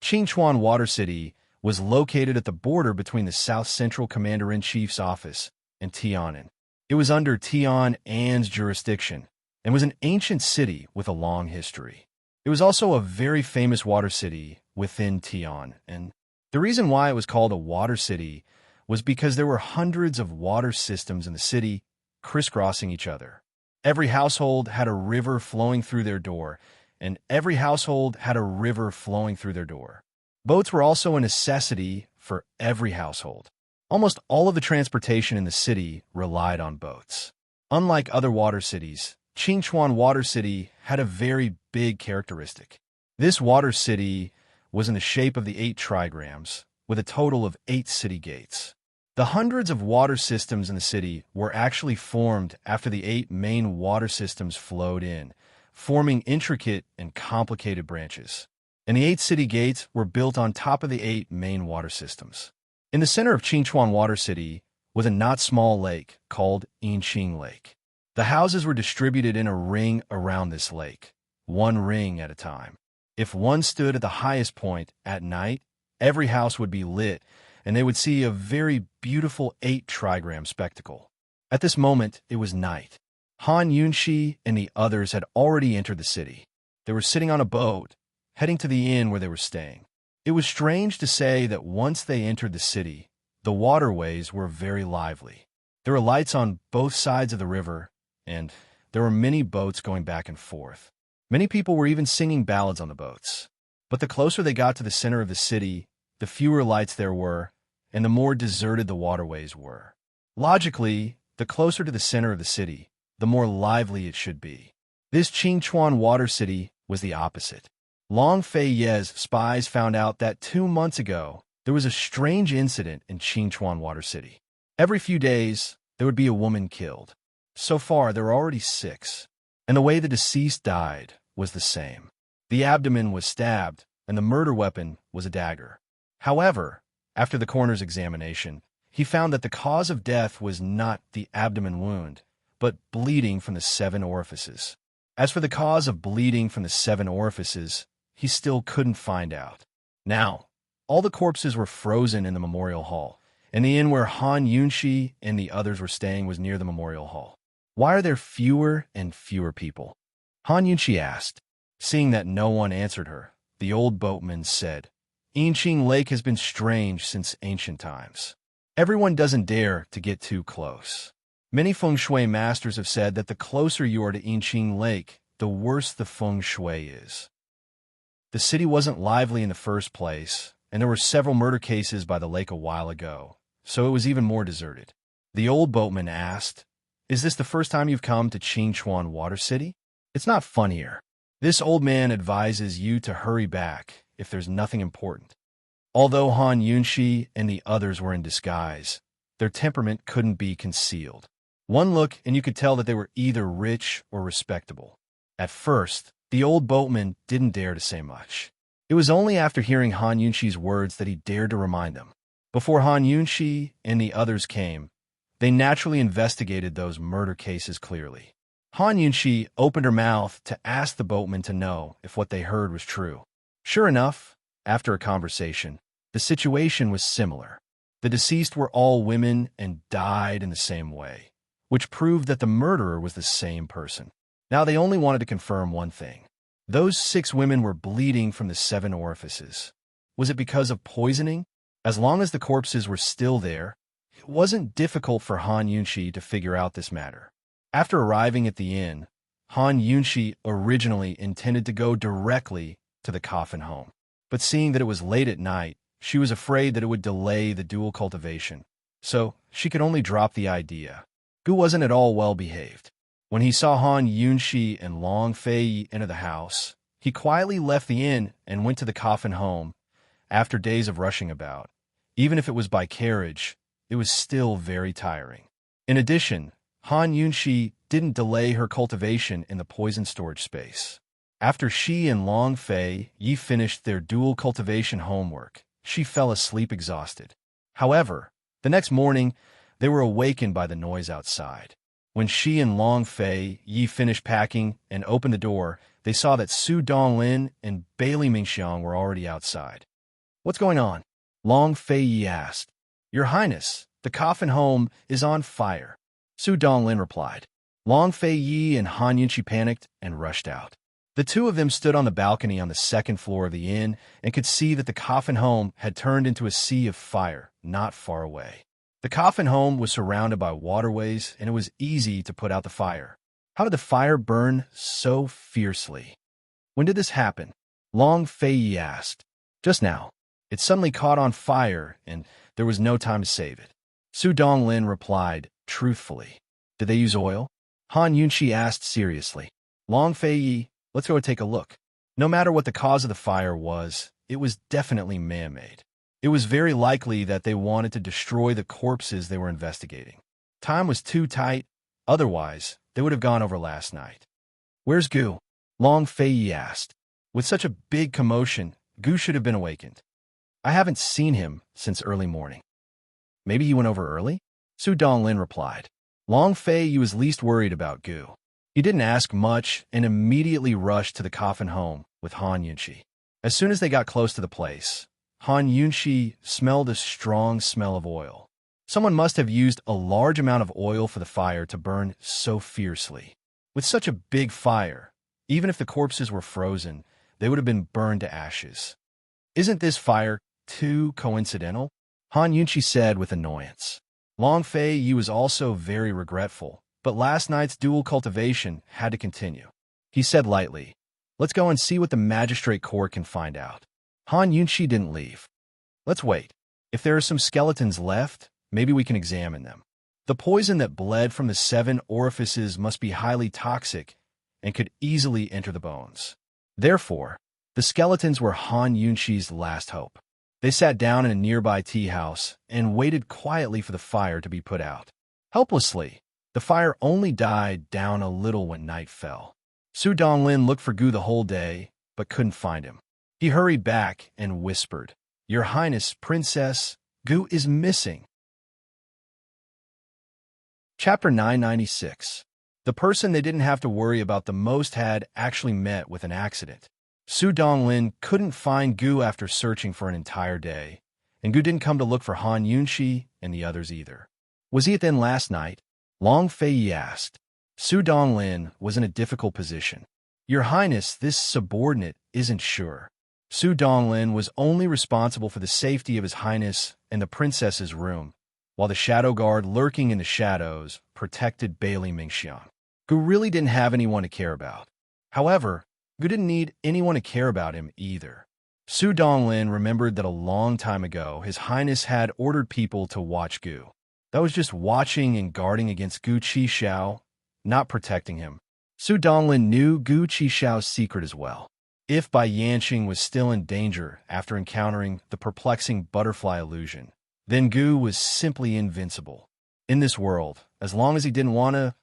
Qingchuan Water City was located at the border between the South Central Commander-in-Chief's office and Tianan. It was under Tian An's jurisdiction and was an ancient city with a long history. It was also a very famous water city within Tian, and the reason why it was called a water city was because there were hundreds of water systems in the city crisscrossing each other. Every household had a river flowing through their door, and every household had a river flowing through their door. Boats were also a necessity for every household. Almost all of the transportation in the city relied on boats. Unlike other water cities, Qingchuan Water City had a very big characteristic. This water city was in the shape of the 8 trigrams, with a total of 8 city gates. The hundreds of water systems in the city were actually formed after the 8 main water systems flowed in, forming intricate and complicated branches. And the 8 city gates were built on top of the 8 main water systems. In the center of Qingchuan Water City was a not small lake called Yinqing Lake. The houses were distributed in a ring around this lake, one ring at a time. If one stood at the highest point at night, every house would be lit, and they would see a very beautiful 8 trigram spectacle. At this moment, it was night. Han Yunxi and the others had already entered the city. They were sitting on a boat, heading to the inn where they were staying. It was strange to say that once they entered the city, the waterways were very lively. There were lights on both sides of the river, and there were many boats going back and forth. Many people were even singing ballads on the boats. But the closer they got to the center of the city, the fewer lights there were, and the more deserted the waterways were. Logically, the closer to the center of the city, the more lively it should be. This Qingchuan Water City was the opposite. Long Fei Ye's spies found out that 2 months ago, there was a strange incident in Qingchuan Water City. Every few days, there would be a woman killed. So far, there were already 6, and the way the deceased died was the same. The abdomen was stabbed, and the murder weapon was a dagger. However, after the coroner's examination, he found that the cause of death was not the abdomen wound, but bleeding from the 7 orifices. As for the cause of bleeding from the 7 orifices, he still couldn't find out. Now, all the corpses were frozen in the memorial hall, and the inn where Han Yunxi and the others were staying was near the memorial hall. Why are there fewer and fewer people? Han Yunxi asked. Seeing that no one answered her, the old boatman said. Enching Lake has been strange since ancient times. Everyone doesn't dare to get too close. Many feng shui masters have said that the closer you are to Enching Lake, the worse the feng shui is. The city wasn't lively in the first place, and there were several murder cases by the lake a while ago, so it was even more deserted. The old boatman asked, "Is this the first time you've come to Qingchuan Water City? It's not fun here. This old man advises you to hurry back if there's nothing important." Although Han Yunshi and the others were in disguise, their temperament couldn't be concealed. One look and you could tell that they were either rich or respectable. At first, the old boatman didn't dare to say much. It was only after hearing Han Yunshi's words that he dared to remind them. Before Han Yunshi and the others came, they naturally investigated those murder cases clearly. Han Yunshi opened her mouth to ask the boatman to know if what they heard was true. Sure enough, after a conversation, the situation was similar. The deceased were all women and died in the same way, which proved that the murderer was the same person. Now they only wanted to confirm one thing. Those 6 women were bleeding from the 7 orifices. Was it because of poisoning? As long as the corpses were still there, it wasn't difficult for Han Yunshi to figure out this matter. After arriving at the inn, Han Yunshi originally intended to go directly to the coffin home. But seeing that it was late at night, she was afraid that it would delay the dual cultivation, so she could only drop the idea. Gu wasn't at all well behaved. When he saw Han Yunshi and Long Fei enter the house, he quietly left the inn and went to the coffin home. After days of rushing about, even if it was by carriage, it was still very tiring. In addition, Han Yunshi didn't delay her cultivation in the poison storage space. After she and Long Fei Yi finished their dual cultivation homework, she fell asleep exhausted. However, the next morning, they were awakened by the noise outside. When she and Long Fei Yi finished packing and opened the door, they saw that Su Donglin and Bailey Mingxiang were already outside. "What's going on?" Long Fei Yi asked. "Your Highness, the coffin home is on fire," Su Donglin replied. Long Fei Yi and Han Yunshi panicked and rushed out. The two of them stood on the balcony on the 2nd floor of the inn and could see that the coffin home had turned into a sea of fire not far away. The coffin home was surrounded by waterways, and it was easy to put out the fire. How did the fire burn so fiercely? When did this happen? Long Fei Yi asked. Just now. It suddenly caught on fire, and there was no time to save it. Su Donglin replied truthfully. Did they use oil? Han Yunshi asked seriously. Long Fei Yi, let's go take a look. No matter what the cause of the fire was, it was definitely man-made. It was very likely that they wanted to destroy the corpses they were investigating. Time was too tight, otherwise they would have gone over last night. Where's Gu? Long Fei Yi asked. With such a big commotion, Gu should have been awakened. I haven't seen him since early morning. Maybe he went over early? Su Donglin replied. Long Fei Yi was least worried about Gu. He didn't ask much and immediately rushed to the coffin home with Han Yunshi. As soon as they got close to the place, Han Yunshi smelled a strong smell of oil. Someone must have used a large amount of oil for the fire to burn so fiercely. With such a big fire, even if the corpses were frozen, they would have been burned to ashes. Isn't this fire too coincidental? Han Yunshi said with annoyance. Long Fei Yi was also very regretful, but last night's dual cultivation had to continue. He said lightly, let's go and see what the magistrate court can find out. Han Yunshi didn't leave. Let's wait. If there are some skeletons left, maybe we can examine them. The poison that bled from the 7 orifices must be highly toxic and could easily enter the bones. Therefore, the skeletons were Han Yunshi's last hope. They sat down in a nearby tea house and waited quietly for the fire to be put out. Helplessly, the fire only died down a little when night fell. Su Donglin looked for Gu the whole day, but couldn't find him. He hurried back and whispered, Your Highness, Princess, Gu is missing. Chapter 996. The person they didn't have to worry about the most had actually met with an accident. Su Donglin couldn't find Gu after searching for an entire day, and Gu didn't come to look for Han Yunshi and the others either. Was he at the inn last night? Long Fei Yi asked. Su Donglin was in a difficult position. Your Highness, this subordinate isn't sure. Su Donglin was only responsible for the safety of His Highness and the princess's room, while the shadow guard lurking in the shadows protected Bailey Mingxiang. Gu really didn't have anyone to care about. However, Gu didn't need anyone to care about him either. Su Donglin remembered that a long time ago, His Highness had ordered people to watch Gu. That was just watching and guarding against Gu Qixiao, not protecting him. Su Donglin knew Gu Qixiao's secret as well. If Bai Yanqing was still in danger after encountering the perplexing butterfly illusion, then Gu was simply invincible. In this world, as long as he didn't want to,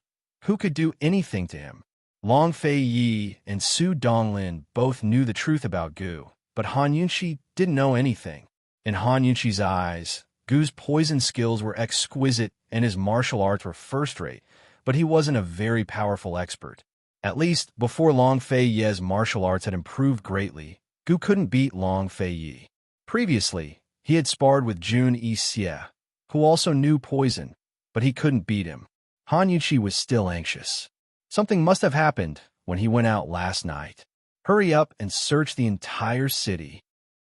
who could do anything to him? Long Fei Yi and Su Donglin both knew the truth about Gu, but Han Yunxi didn't know anything. In Han Yunxi's eyes, Gu's poison skills were exquisite and his martial arts were first-rate, but he wasn't a very powerful expert. At least, before Long Fei Ye's martial arts had improved greatly, Gu couldn't beat Long Fei Yi. Previously, he had sparred with Jun Yi Xie, who also knew poison, but he couldn't beat him. Han Yunxi was still anxious. Something must have happened when he went out last night. Hurry up and search the entire city.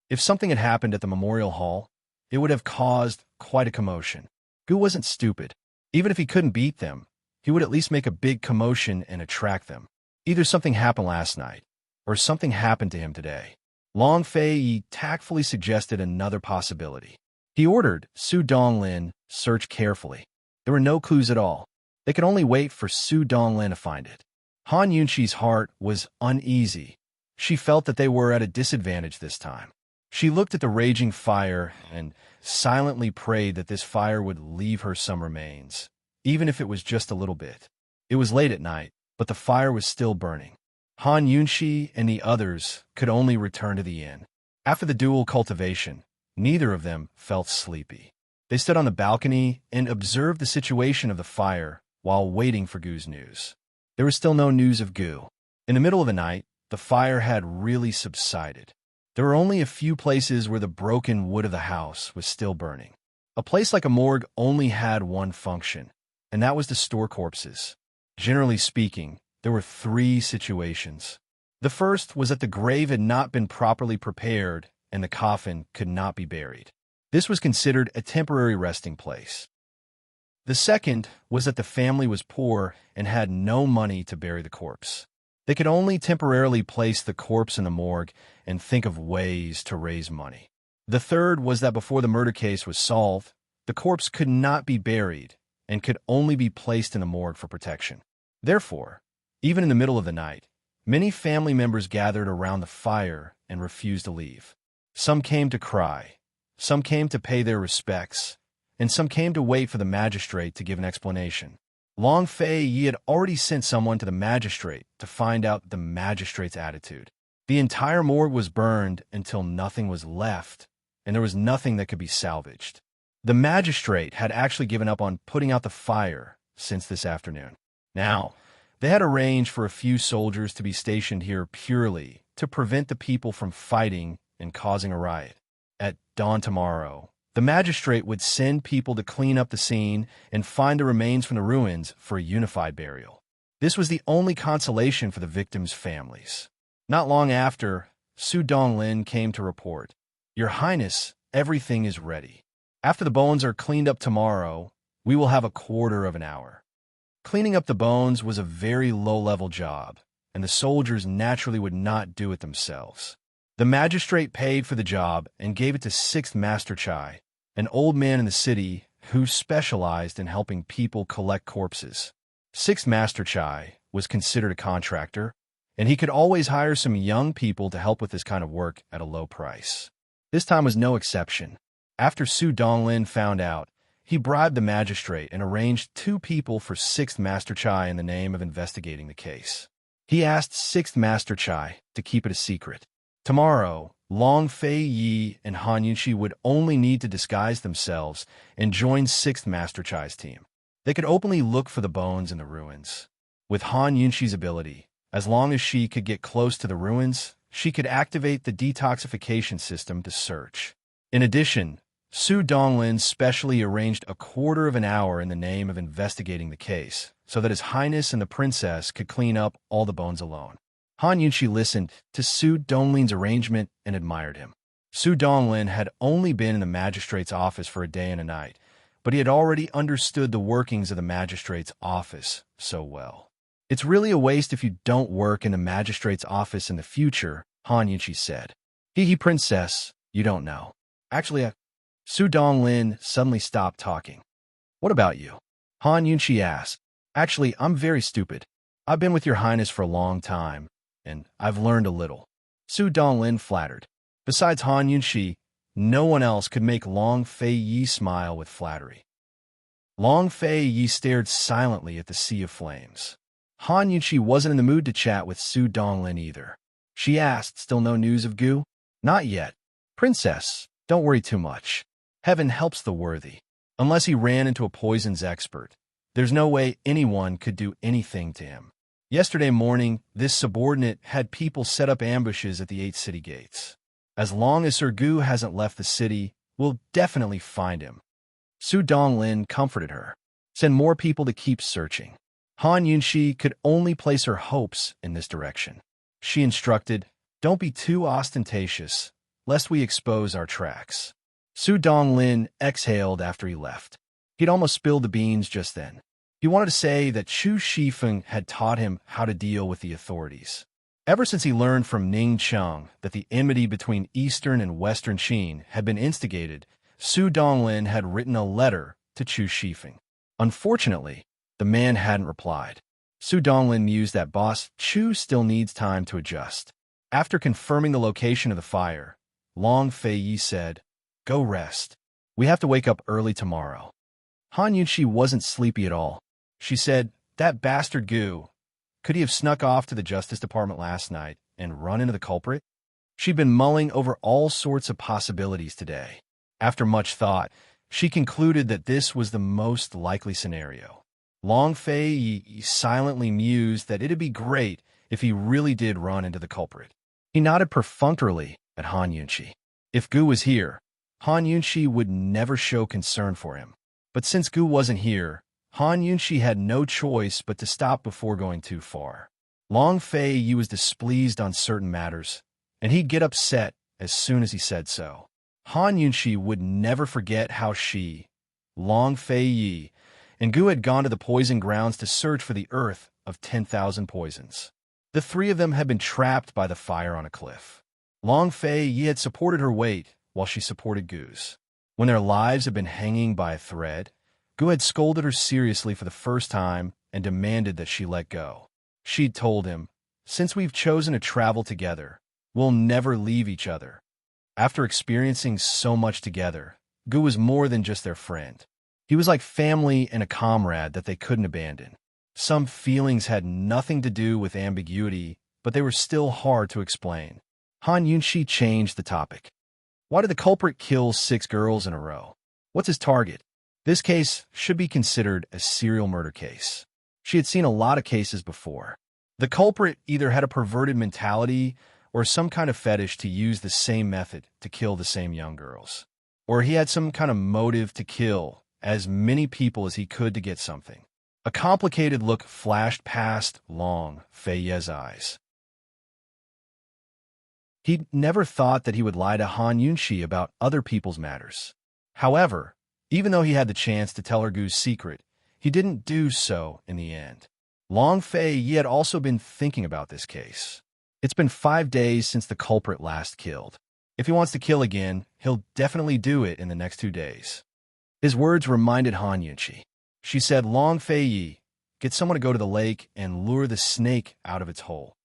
If something had happened at the memorial hall, it would have caused quite a commotion. Gu wasn't stupid. Even if he couldn't beat them, he would at least make a big commotion and attract them. Either something happened last night, or something happened to him today. Long Fei Yi tactfully suggested another possibility. He ordered Su Donglin search carefully. There were no clues at all. They could only wait for Su Donglin to find it. Han Yunxi's heart was uneasy. She felt that they were at a disadvantage this time. She looked at the raging fire and silently prayed that this fire would leave her some remains, even if it was just a little bit. It was late at night, but the fire was still burning. Han Yunxi and the others could only return to the inn. After the dual cultivation, neither of them felt sleepy. They stood on the balcony and observed the situation of the fire while waiting for Gu's news. There was still no news of Gu. In the middle of the night, the fire had really subsided. There were only a few places where the broken wood of the house was still burning. A place like a morgue only had one function, and that was to store corpses. Generally speaking, there were 3 situations. The first was that the grave had not been properly prepared and the coffin could not be buried. This was considered a temporary resting place. The second was that the family was poor and had no money to bury the corpse. They could only temporarily place the corpse in the morgue and think of ways to raise money. The third was that before the murder case was solved, the corpse could not be buried and could only be placed in the morgue for protection. Therefore, even in the middle of the night, many family members gathered around the fire and refused to leave. Some came to cry, some came to pay their respects, and some came to wait for the magistrate to give an explanation. Long Fei Yi had already sent someone to the magistrate to find out the magistrate's attitude. The entire morgue was burned until nothing was left, and there was nothing that could be salvaged. The magistrate had actually given up on putting out the fire since this afternoon. Now, they had arranged for a few soldiers to be stationed here purely to prevent the people from fighting and causing a riot. At dawn tomorrow, the magistrate would send people to clean up the scene and find the remains from the ruins for a unified burial. This was the only consolation for the victims' families. Not long after, Su Donglin came to report, "Your Highness, everything is ready. After the bones are cleaned up tomorrow, we will have a quarter of an hour." Cleaning up the bones was a very low-level job, and the soldiers naturally would not do it themselves. The magistrate paid for the job and gave it to 6th Master Chai, an old man in the city who specialized in helping people collect corpses. 6th Master Chai was considered a contractor, and he could always hire some young people to help with this kind of work at a low price. This time was no exception. After Su Donglin found out, he bribed the magistrate and arranged 2 people for 6th Master Chai in the name of investigating the case. He asked 6th Master Chai to keep it a secret. Tomorrow, Long Fei Yi and Han Yunxi would only need to disguise themselves and join 6th Master Chai's team. They could openly look for the bones in the ruins. With Han Yunxi's ability, as long as she could get close to the ruins, she could activate the detoxification system to search. In addition, Su Donglin specially arranged a quarter of an hour in the name of investigating the case, so that His Highness and the princess could clean up all the bones alone. Han Yunqi listened to Su Donglin's arrangement and admired him. Su Donglin had only been in the magistrate's office for a day and a night, but he had already understood the workings of the magistrate's office so well. It's really a waste if you don't work in the magistrate's office in the future, Han Yunqi said. Princess, you don't know. Actually, Su Donglin suddenly stopped talking. What about you? Han Yunqi asked. Actually, I'm very stupid. I've been with your highness for a long time, and I've learned a little. Su Donglin flattered. Besides Han Yunqi, no one else could make Long Fei Yi smile with flattery. Long Fei Yi stared silently at the sea of flames. Han Yunqi wasn't in the mood to chat with Su Donglin either. She asked, still no news of Gu? Not yet. Princess, don't worry too much. Heaven helps the worthy. Unless he ran into a poisons expert, there's no way anyone could do anything to him. Yesterday morning, this subordinate had people set up ambushes at the 8 city gates. As long as Sir Gu hasn't left the city, we'll definitely find him. Su Donglin comforted her. Send more people to keep searching. Han Yunqi could only place her hopes in this direction. She instructed, don't be too ostentatious, lest we expose our tracks. Su Donglin exhaled after he left. He'd almost spilled the beans just then. He wanted to say that Chu Shifeng had taught him how to deal with the authorities. Ever since he learned from Ning Cheng that the enmity between Eastern and Western Qin had been instigated, Su Donglin had written a letter to Chu Shifeng. Unfortunately, the man hadn't replied. Su Donglin mused that boss Chu still needs time to adjust. After confirming the location of the fire, Long Fei Yi said, "Go rest. We have to wake up early tomorrow." Han Yunqi wasn't sleepy at all. She said, "That bastard Gu. Could he have snuck off to the Justice Department last night and run into the culprit?" She'd been mulling over all sorts of possibilities today. After much thought, she concluded that this was the most likely scenario. Long Fei Yi silently mused that it'd be great if he really did run into the culprit. He nodded perfunctorily at Han Yunqi. If Gu was here, Han Yunqi would never show concern for him. But since Gu wasn't here, Han Yunqi had no choice but to stop before going too far. Long Fei Yi was displeased on certain matters, and he'd get upset as soon as he said so. Han Yunqi would never forget how she, Long Fei Yi, and Gu had gone to the poison grounds to search for the earth of 10,000 poisons. The three of them had been trapped by the fire on a cliff. Long Fei Yi had supported her weight while she supported Gu's. When their lives had been hanging by a thread, Gu had scolded her seriously for the first time and demanded that she let go. She'd told him, "Since we've chosen to travel together, we'll never leave each other." After experiencing so much together, Gu was more than just their friend. He was like family and a comrade that they couldn't abandon. Some feelings had nothing to do with ambiguity, but they were still hard to explain. Han Yunqi changed the topic. Why did the culprit kill 6 girls in a row? What's his target? This case should be considered a serial murder case. She had seen a lot of cases before. The culprit either had a perverted mentality or some kind of fetish to use the same method to kill the same young girls. Or he had some kind of motive to kill as many people as he could to get something. A complicated look flashed past Long Fei Yi's eyes. He'd never thought that he would lie to Han Yunqi about other people's matters. However, even though he had the chance to tell her Gu's secret, he didn't do so in the end. Long Fei Yi had also been thinking about this case. It's been 5 days since the culprit last killed. If he wants to kill again, he'll definitely do it in the next 2 days. His words reminded Han Yunqi. She said, "Long Fei Yi, get someone to go to the lake and lure the snake out of its hole."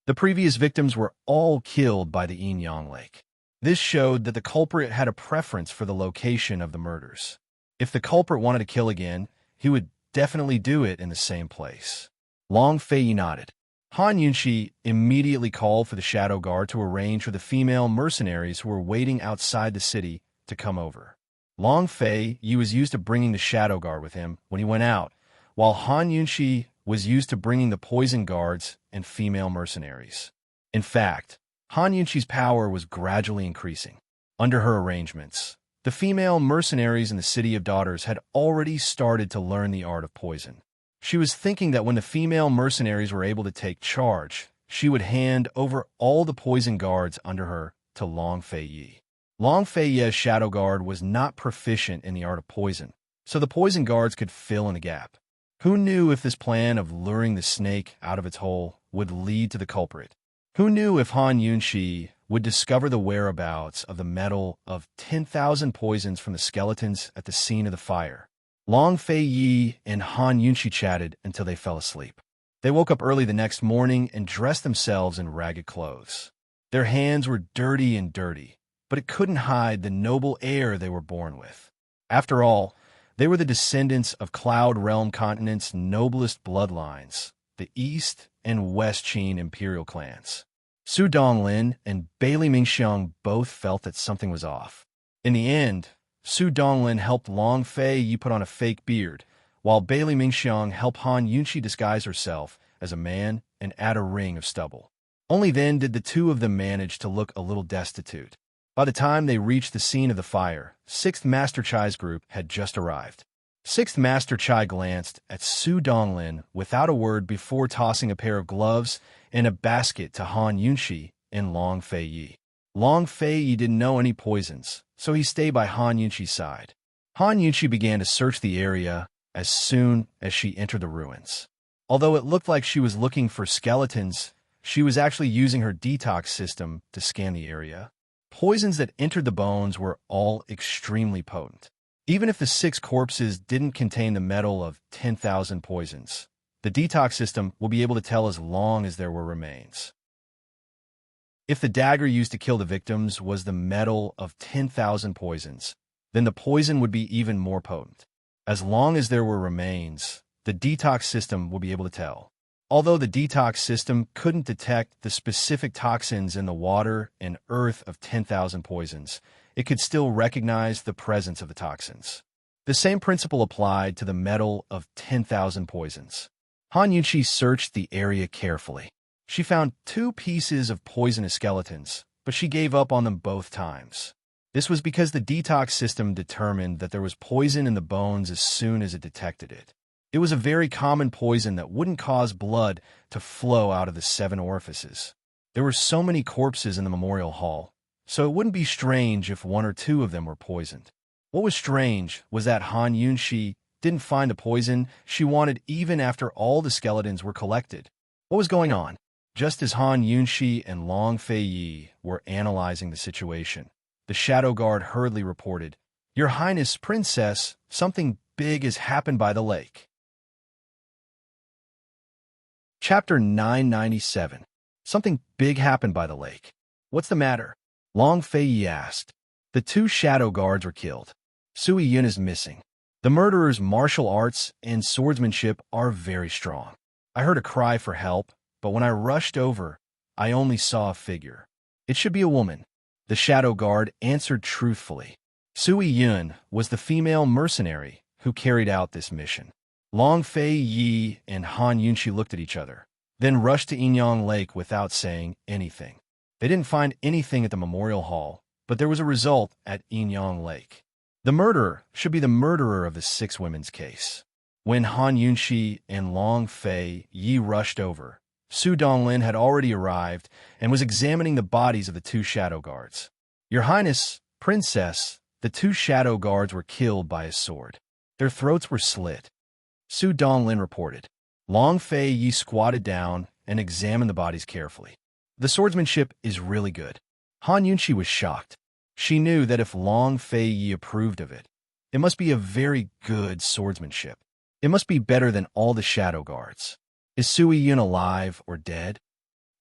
The previous victims were all killed by the Yin Yang Lake. This showed that the culprit had a preference for the location of the murders. If the culprit wanted to kill again, he would definitely do it in the same place. Long Fei Yi nodded. Han Yunqi immediately called for the Shadow Guard to arrange for the female mercenaries who were waiting outside the city to come over. Long Fei Yi was used to bringing the Shadow Guard with him when he went out, while Han Yunqi was used to bringing the poison guards and female mercenaries. In fact, Han Yunqi's power was gradually increasing. Under her arrangements, the female mercenaries in the City of Daughters had already started to learn the art of poison. She was thinking that when the female mercenaries were able to take charge, she would hand over all the poison guards under her to Long Fei Yi. Long Fei Yi's shadow guard was not proficient in the art of poison, so the poison guards could fill in the gap. Who knew if this plan of luring the snake out of its hole would lead to the culprit? Who knew if Han Yunxi would discover the whereabouts of the metal of 10,000 poisons from the skeletons at the scene of the fire? Long Fei Yi and Han Yunxi chatted until they fell asleep. They woke up early the next morning and dressed themselves in ragged clothes. Their hands were dirty, but it couldn't hide the noble air they were born with. After all, they were the descendants of Cloud Realm Continent's noblest bloodlines, the East and West Qin imperial clans. Su Donglin and Bailey Mingxiang both felt that something was off. In the end, Su Donglin helped Long Fei Yi put on a fake beard, while Bailey Mingxiang helped Han Yunxi disguise herself as a man and add a ring of stubble. Only then did the two of them manage to look a little destitute. By the time they reached the scene of the fire, 6th Master Chai's group had just arrived. 6th Master Chai glanced at Su Donglin without a word before tossing a pair of gloves and a basket to Han Yunxi and Long Fei Yi. Long Fei Yi didn't know any poisons, so he stayed by Han Yunxi's side. Han Yunxi began to search the area as soon as she entered the ruins. Although it looked like she was looking for skeletons, she was actually using her detox system to scan the area. Poisons that entered the bones were all extremely potent. Even if the 6 corpses didn't contain the metal of 10,000 poisons, the detox system will be able to tell as long as there were remains. If the dagger used to kill the victims was the metal of 10,000 poisons, then the poison would be even more potent. As long as there were remains, the detox system will be able to tell. Although the detox system couldn't detect the specific toxins in the water and earth of 10,000 poisons, it could still recognize the presence of the toxins. The same principle applied to the metal of 10,000 poisons. Han Yunxi searched the area carefully. She found 2 pieces of poisonous skeletons, but she gave up on them both times. This was because the detox system determined that there was poison in the bones as soon as it detected it. It was a very common poison that wouldn't cause blood to flow out of the 7 orifices. There were so many corpses in the memorial hall, so it wouldn't be strange if 1 or 2 of them were poisoned. What was strange was that Han Yunxi didn't find the poison she wanted even after all the skeletons were collected. What was going on? Just as Han Yunxi and Long Fei Yi were analyzing the situation, the Shadow Guard hurriedly reported, "Your Highness, Princess, something big has happened by the lake." Chapter 997. Something big happened by the lake. What's the matter? Long Fei Yi asked. The 2 shadow guards were killed. Sui Yun is missing. The murderer's martial arts and swordsmanship are very strong. I heard a cry for help, but when I rushed over, I only saw a figure. It should be a woman. The shadow guard answered truthfully. Sui Yun was the female mercenary who carried out this mission. Long Fei Yi and Han Yunxi looked at each other, then rushed to Yinyang Lake without saying anything. They didn't find anything at the memorial hall, but there was a result at Yinyang Lake. The murderer should be the murderer of the 6 women's case. When Han Yunxi and Long Fei Yi rushed over, Su Donglin had already arrived and was examining the bodies of the 2 shadow guards. "Your Highness, Princess, the 2 shadow guards were killed by a sword. Their throats were slit," Su Donglin reported. Long Fei Yi squatted down and examined the bodies carefully. "The swordsmanship is really good." Han Yunxi was shocked. She knew that if Long Fei Yi approved of it, it must be a very good swordsmanship. It must be better than all the shadow guards. "Is Sui Yun alive or dead?"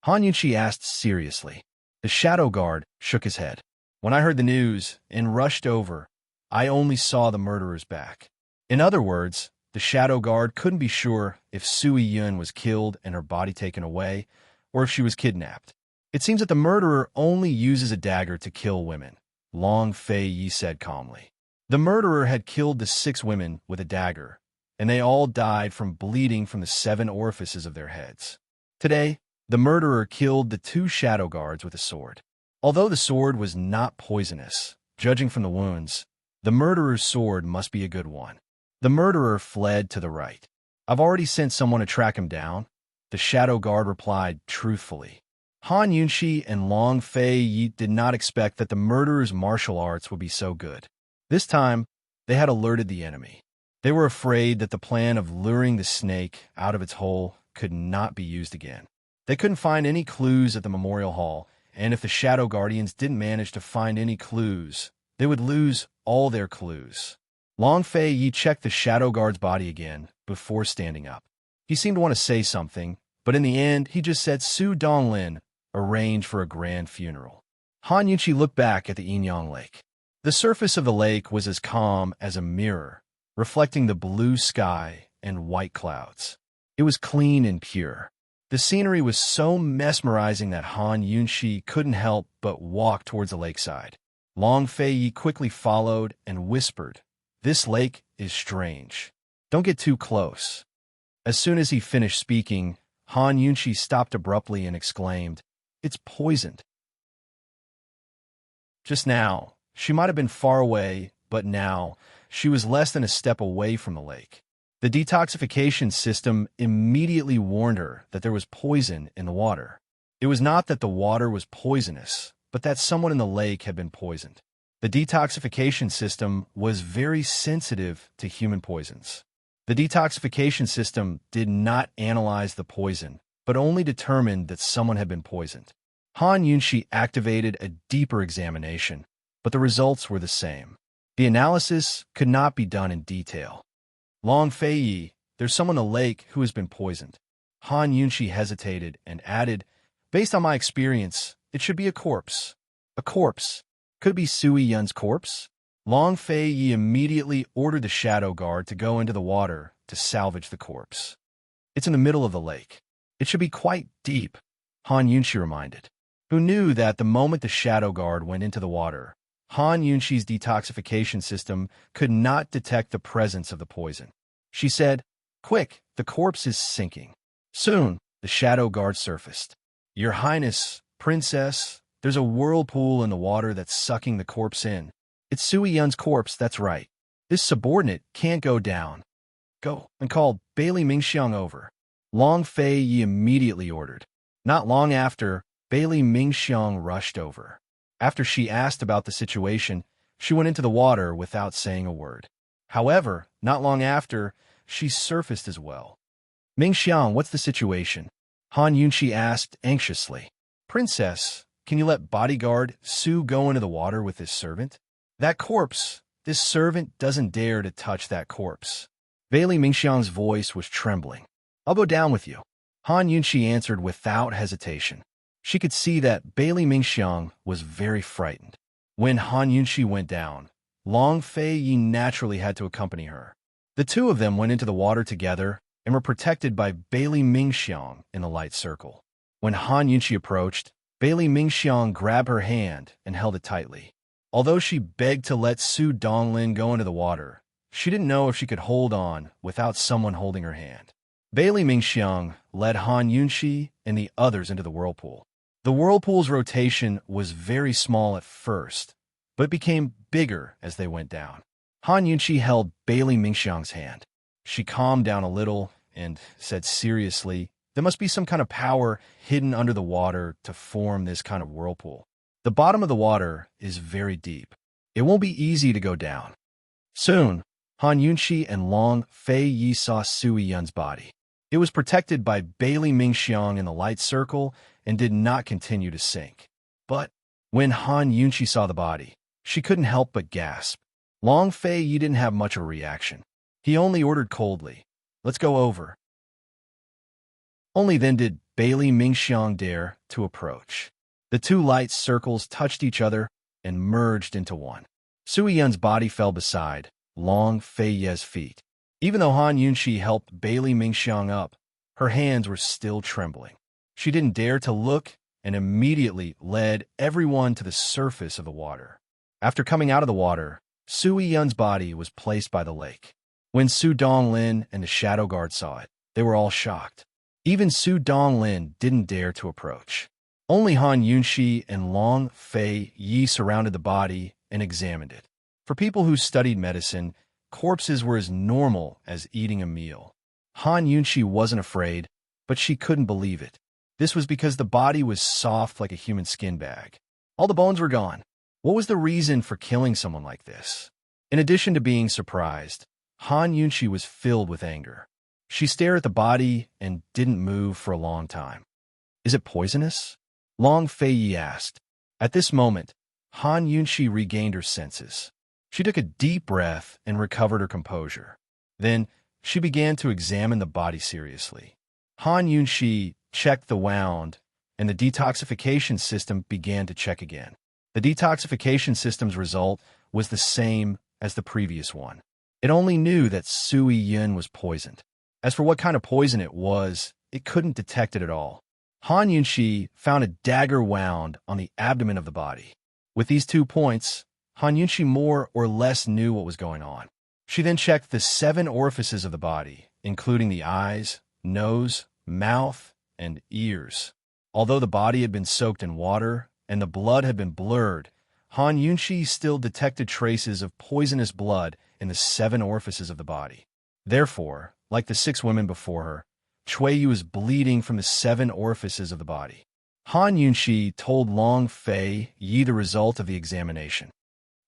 Han Yunxi asked seriously. The shadow guard shook his head. "When I heard the news and rushed over, I only saw the murderer's back." In other words, the shadow guard couldn't be sure if Sui Yun was killed and her body taken away, or if she was kidnapped. "It seems that the murderer only uses a dagger to kill women," Long Fei Yi said calmly. The murderer had killed the 6 women with a dagger, and they all died from bleeding from the 7 orifices of their heads. Today, the murderer killed the 2 shadow guards with a sword. Although the sword was not poisonous, judging from the wounds, the murderer's sword must be a good one. The murderer fled to the right. "I've already sent someone to track him down," The shadow guard replied truthfully. Han Yunshi and Long Fei Yi did not expect that the murderer's martial arts would be so good. This time, they had alerted the enemy. They were afraid that the plan of luring the snake out of its hole could not be used again. They couldn't find any clues at the memorial hall, and if the Shadow Guardians didn't manage to find any clues, they would lose all their clues. Long Fei Yi checked the Shadow Guard's body again before standing up. He seemed to want to say something, but in the end, he just said Su Donglin arranged for a grand funeral. Han Yunchi looked back at the Yinyang Lake. The surface of the lake was as calm as a mirror, reflecting the blue sky and white clouds. It was clean and pure. The scenery was so mesmerizing that Han Yunshi couldn't help but walk towards the lakeside. Long Fei Yi quickly followed and whispered, "This lake is strange. Don't get too close." As soon as he finished speaking, Han Yunshi stopped abruptly and exclaimed, "It's poisoned." Just now, she might have been far away, but now, she was less than a step away from the lake. The detoxification system immediately warned her that there was poison in the water. It was not that the water was poisonous, but that someone in the lake had been poisoned. The detoxification system was very sensitive to human poisons. The detoxification system did not analyze the poison, but only determined that someone had been poisoned. Han Yunshi activated a deeper examination, but the results were the same. The analysis could not be done in detail. "Long Fei Yi, there's someone in the lake who has been poisoned." Han Yunshi hesitated and added, "Based on my experience, it should be a corpse." "A corpse? Could it be Sui Yun's corpse?" Long Fei Yi immediately ordered the shadow guard to go into the water to salvage the corpse. "It's in the middle of the lake. It should be quite deep," Han Yunshi reminded, who knew that the moment the shadow guard went into the water, Han Yunshi's detoxification system could not detect the presence of the poison. She said, "Quick, the corpse is sinking." Soon, the shadow guard surfaced. "Your Highness, Princess, there's a whirlpool in the water that's sucking the corpse in. It's Sui Yun's corpse, that's right. This subordinate can't go down. Go and call Bailey Mingxiang over." Long Fei Yi immediately ordered. Not long after, Bailey Mingxiang rushed over. After she asked about the situation, she went into the water without saying a word. However, not long after, she surfaced as well. "Mingxiang, what's the situation?" Han Yunshi asked anxiously. "Princess, can you let bodyguard Su go into the water with his servant?" "That corpse, this servant doesn't dare to touch that corpse." Bailey Mingxiang's voice was trembling. "I'll go down with you," Han Yunshi answered without hesitation. She could see that Bailey Mingxiang was very frightened. When Han Yunshi went down, Long Fei Yi naturally had to accompany her. The two of them went into the water together and were protected by Bailey Mingxiang in the light circle. When Han Yunshi approached, Bailey Mingxiang grabbed her hand and held it tightly. Although she begged to let Su Donglin go into the water, she didn't know if she could hold on without someone holding her hand. Bailey Mingxiang led Han Yunshi and the others into the whirlpool. The whirlpool's rotation was very small at first, but it became bigger as they went down. Han Yunshi held Bailey Mingxiang's hand. She calmed down a little and said seriously, "There must be some kind of power hidden under the water to form this kind of whirlpool. The bottom of the water is very deep. It won't be easy to go down." Soon, Han Yunshi and Long Fei Yi saw Sui Yun's body. It was protected by Bailey Mingxiang in the light circle and did not continue to sink. But when Han Yunshi saw the body, she couldn't help but gasp. Long Fei Yi didn't have much of a reaction. He only ordered coldly, "Let's go over." Only then did Bailey Mingxiang dare to approach. The two light circles touched each other and merged into one. Sui Yun's body fell beside Long Fei Yi's feet. Even though Han Yunshi helped Bailey Mingxiang up, her hands were still trembling. She didn't dare to look and immediately led everyone to the surface of the water. After coming out of the water, Sui Yun's body was placed by the lake. When Su Donglin and the shadow guard saw it, they were all shocked. Even Su Donglin didn't dare to approach. Only Han Yunshi and Long Fei Yi surrounded the body and examined it. For people who studied medicine, corpses were as normal as eating a meal. Han Yunshi wasn't afraid, but she couldn't believe it. This was because the body was soft like a human skin bag. All the bones were gone. What was the reason for killing someone like this? In addition to being surprised, Han Yunshi was filled with anger. She stared at the body and didn't move for a long time. Is it poisonous? Long Fei asked. At this moment, Han Yunshi regained her senses. She took a deep breath and recovered her composure. Then, she began to examine the body seriously. Han Yunshi checked the wound, and the detoxification system began to check again. The detoxification system's result was the same as the previous one. It only knew that Sui Yun was poisoned. As for what kind of poison it was, it couldn't detect it at all. Han Yunshi found a dagger wound on the abdomen of the body. With these 2 points, Han Yunshi more or less knew what was going on. She then checked the 7 orifices of the body, including the eyes, nose, mouth, and ears. Although the body had been soaked in water and the blood had been blurred, Han Yunshi still detected traces of poisonous blood in the 7 orifices of the body. Therefore, like the 6 women before her, Cui Yu was bleeding from the 7 orifices of the body. Han Yunshi told Long Fei Yi the result of the examination.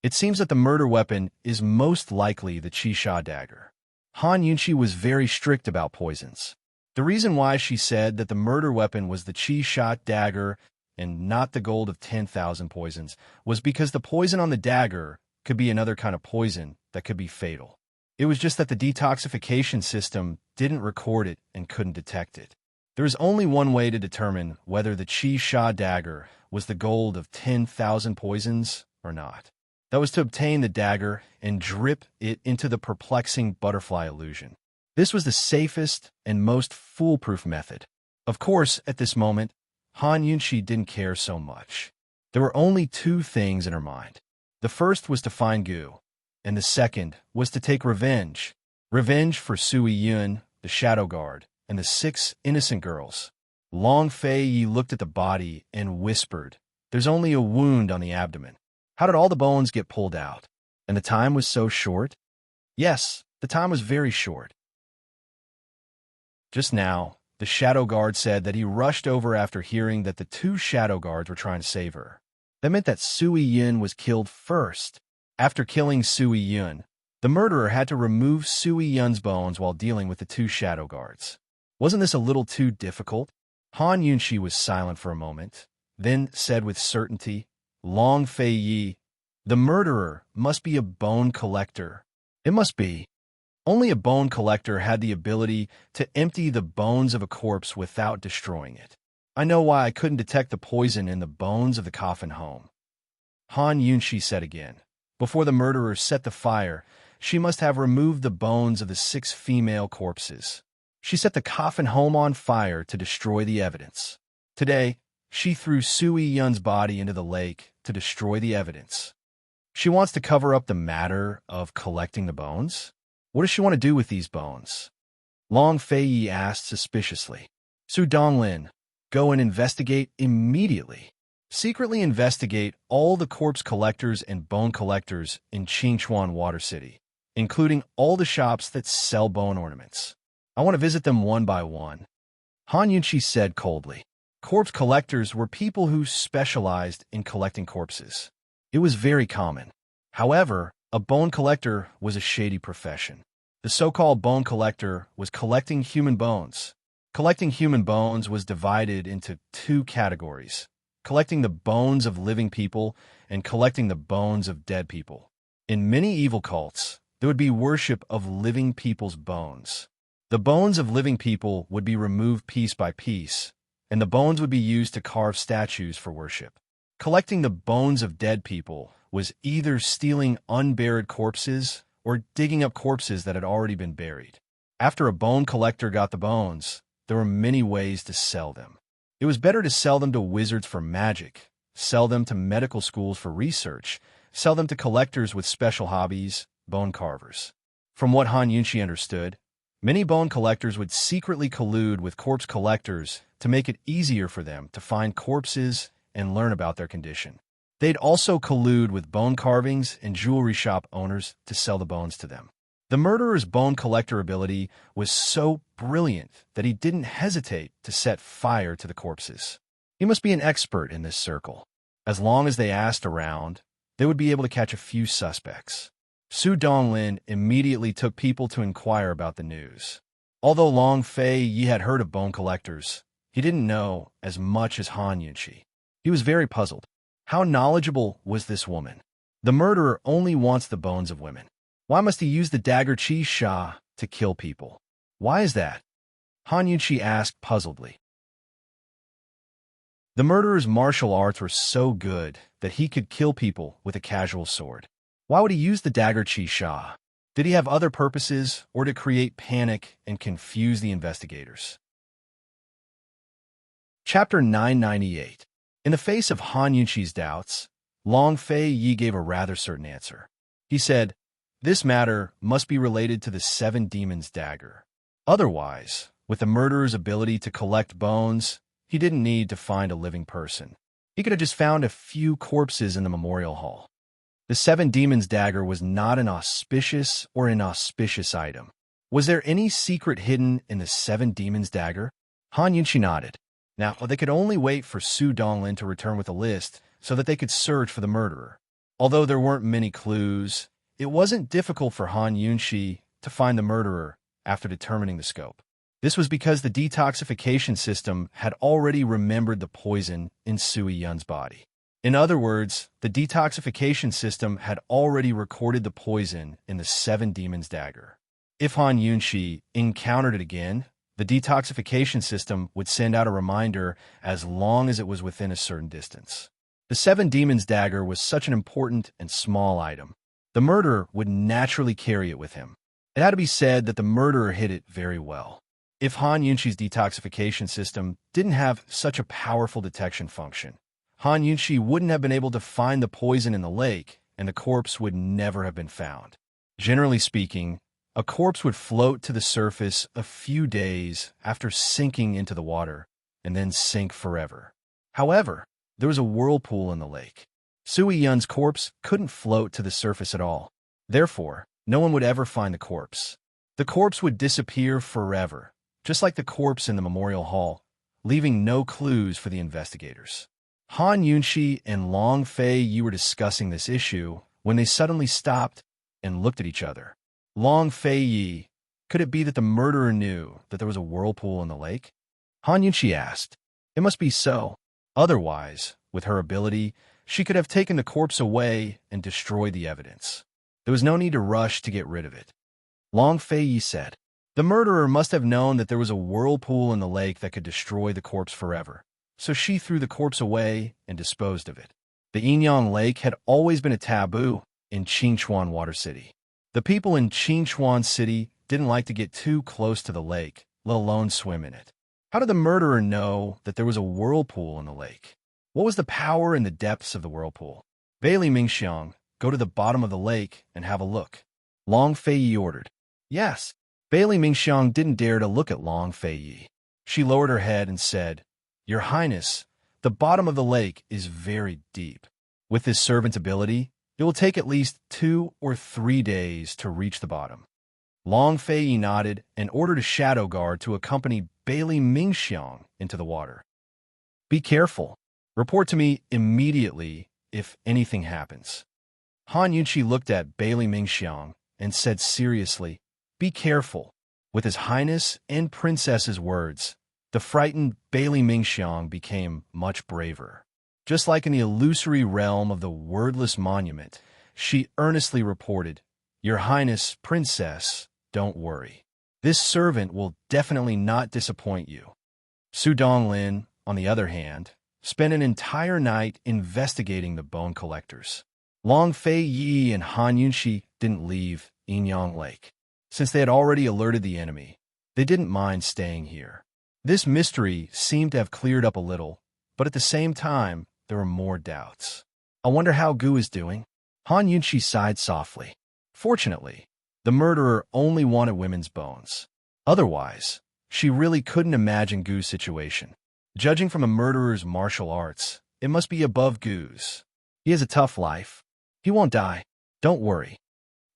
It seems that the murder weapon is most likely the Qisha dagger. Han Yunshi was very strict about poisons. The reason why she said that the murder weapon was the Qisha dagger and not the gold of 10,000 poisons was because the poison on the dagger could be another kind of poison that could be fatal. It was just that the detoxification system didn't record it and couldn't detect it. There is only one way to determine whether the Qisha dagger was the gold of 10,000 poisons or not. That was to obtain the dagger and drip it into the perplexing butterfly illusion. This was the safest and most foolproof method. Of course, at this moment, Han Yunshi didn't care so much. There were only 2 things in her mind. The first was to find Gu, and the second was to take revenge. Revenge for Sui Yun, the Shadow Guard, and the 6 innocent girls. Long Fei Yi looked at the body and whispered, "There's only a wound on the abdomen. How did all the bones get pulled out? And the time was so short?" "Yes, the time was very short." Just now, the Shadow Guard said that he rushed over after hearing that the 2 Shadow Guards were trying to save her. That meant that Sui Yun was killed first. After killing Sui Yun, the murderer had to remove Sui Yun's bones while dealing with the 2 Shadow Guards. Wasn't this a little too difficult? Han Yunshi was silent for a moment, then said with certainty, "Long Fei Yi, the murderer must be a bone collector." "It must be." Only a bone collector had the ability to empty the bones of a corpse without destroying it. "I know why I couldn't detect the poison in the bones of the coffin home," Han Yunshi said again. Before the murderer set the fire, she must have removed the bones of the 6 female corpses. She set the coffin home on fire to destroy the evidence. Today, she threw Sui Yun's body into the lake to destroy the evidence. She wants to cover up the matter of collecting the bones? What does she want to do with these bones? Long Fei Yi asked suspiciously. "Su Donglin, go and investigate immediately. Secretly investigate all the corpse collectors and bone collectors in Qingchuan Water City, including all the shops that sell bone ornaments. I want to visit them one by one." Han Yunshi said coldly. Corpse collectors were people who specialized in collecting corpses. It was very common. However, a bone collector was a shady profession. The so-called bone collector was collecting human bones. Collecting human bones was divided into 2 categories: collecting the bones of living people and collecting the bones of dead people. In many evil cults, there would be worship of living people's bones. The bones of living people would be removed piece by piece, and the bones would be used to carve statues for worship. Collecting the bones of dead people was either stealing unburied corpses or digging up corpses that had already been buried. After a bone collector got the bones, there were many ways to sell them. It was better to sell them to wizards for magic, sell them to medical schools for research, sell them to collectors with special hobbies, bone carvers. From what Han Yunshi understood, many bone collectors would secretly collude with corpse collectors to make it easier for them to find corpses and learn about their condition. They'd also collude with bone carvings and jewelry shop owners to sell the bones to them. The murderer's bone collector ability was so brilliant that he didn't hesitate to set fire to the corpses. He must be an expert in this circle. As long as they asked around, they would be able to catch a few suspects. Su Donglin immediately took people to inquire about the news. Although Long Fei Yi had heard of bone collectors, he didn't know as much as Han Yunqi. He was very puzzled. How knowledgeable was this woman? The murderer only wants the bones of women. Why must he use the dagger Qi Sha to kill people? Why is that? Han Yunqi asked puzzledly. The murderer's martial arts were so good that he could kill people with a casual sword. Why would he use the dagger Qi Sha? Did he have other purposes or to create panic and confuse the investigators? Chapter 998. In the face of Han Yunqi's doubts, Long Fei Yi gave a rather certain answer. He said, "This matter must be related to the Seven Demons' dagger. Otherwise, with the murderer's ability to collect bones, he didn't need to find a living person. He could have just found a few corpses in the memorial hall." The Seven Demons' dagger was not an auspicious or inauspicious item. Was there any secret hidden in the Seven Demons' dagger? Han Yunqi nodded. Now, they could only wait for Su Donglin to return with a list so that they could search for the murderer. Although there weren't many clues, it wasn't difficult for Han Yunqi to find the murderer after determining the scope. This was because the detoxification system had already remembered the poison in Sui Yun's body. In other words, the detoxification system had already recorded the poison in the Seven Demons' dagger. If Han Yunqi encountered it again, the detoxification system would send out a reminder as long as it was within a certain distance. The Seven Demons' dagger was such an important and small item. The murderer would naturally carry it with him. It had to be said that the murderer hid it very well. If Han Yunqi's detoxification system didn't have such a powerful detection function, Han Yunqi wouldn't have been able to find the poison in the lake, and the corpse would never have been found. Generally speaking, a corpse would float to the surface a few days after sinking into the water, and then sink forever. However, there was a whirlpool in the lake. Sui Yun's corpse couldn't float to the surface at all. Therefore, no one would ever find the corpse. The corpse would disappear forever, just like the corpse in the memorial hall, leaving no clues for the investigators. Han Yunqi and Long Fei Yi were discussing this issue when they suddenly stopped and looked at each other. Long Fei Yi, could it be that the murderer knew that there was a whirlpool in the lake? Han Yunqi asked. It must be so. Otherwise, with her ability, she could have taken the corpse away and destroyed the evidence. There was no need to rush to get rid of it. Long Fei Yi said, the murderer must have known that there was a whirlpool in the lake that could destroy the corpse forever. So she threw the corpse away and disposed of it. The Yinyang Lake had always been a taboo in Qingchuan Water City. The people in Qingchuan City didn't like to get too close to the lake, let alone swim in it. How did the murderer know that there was a whirlpool in the lake? What was the power in the depths of the whirlpool? Bailey Mingxiang, go to the bottom of the lake and have a look. Long Fei Yi ordered. Yes. Bailey Mingxiang didn't dare to look at Long Fei Yi. She lowered her head and said, Your Highness, the bottom of the lake is very deep. With this servant's ability, it will take at least 2 or 3 days to reach the bottom. Long Fei Yi nodded and ordered a shadow guard to accompany Bailey Mingxiang into the water. Be careful. Report to me immediately if anything happens. Han Yunqi looked at Bailey Mingxiang and said seriously, Be careful. With His Highness and Princess's words, the frightened Bailey Mingxiang became much braver. Just like in the illusory realm of the wordless monument, she earnestly reported, Your Highness, Princess, don't worry. This servant will definitely not disappoint you. Su Donglin, on the other hand, spent an entire night investigating the bone collectors. Long Fei Yi and Han Yunqi didn't leave Yinyang Lake. Since they had already alerted the enemy, they didn't mind staying here. This mystery seemed to have cleared up a little, but at the same time, there were more doubts. I wonder how Gu is doing? Han Yunqi sighed softly. Fortunately, the murderer only wanted women's bones. Otherwise, she really couldn't imagine Gu's situation. Judging from a murderer's martial arts, it must be above Gu's. He has a tough life. He won't die. Don't worry.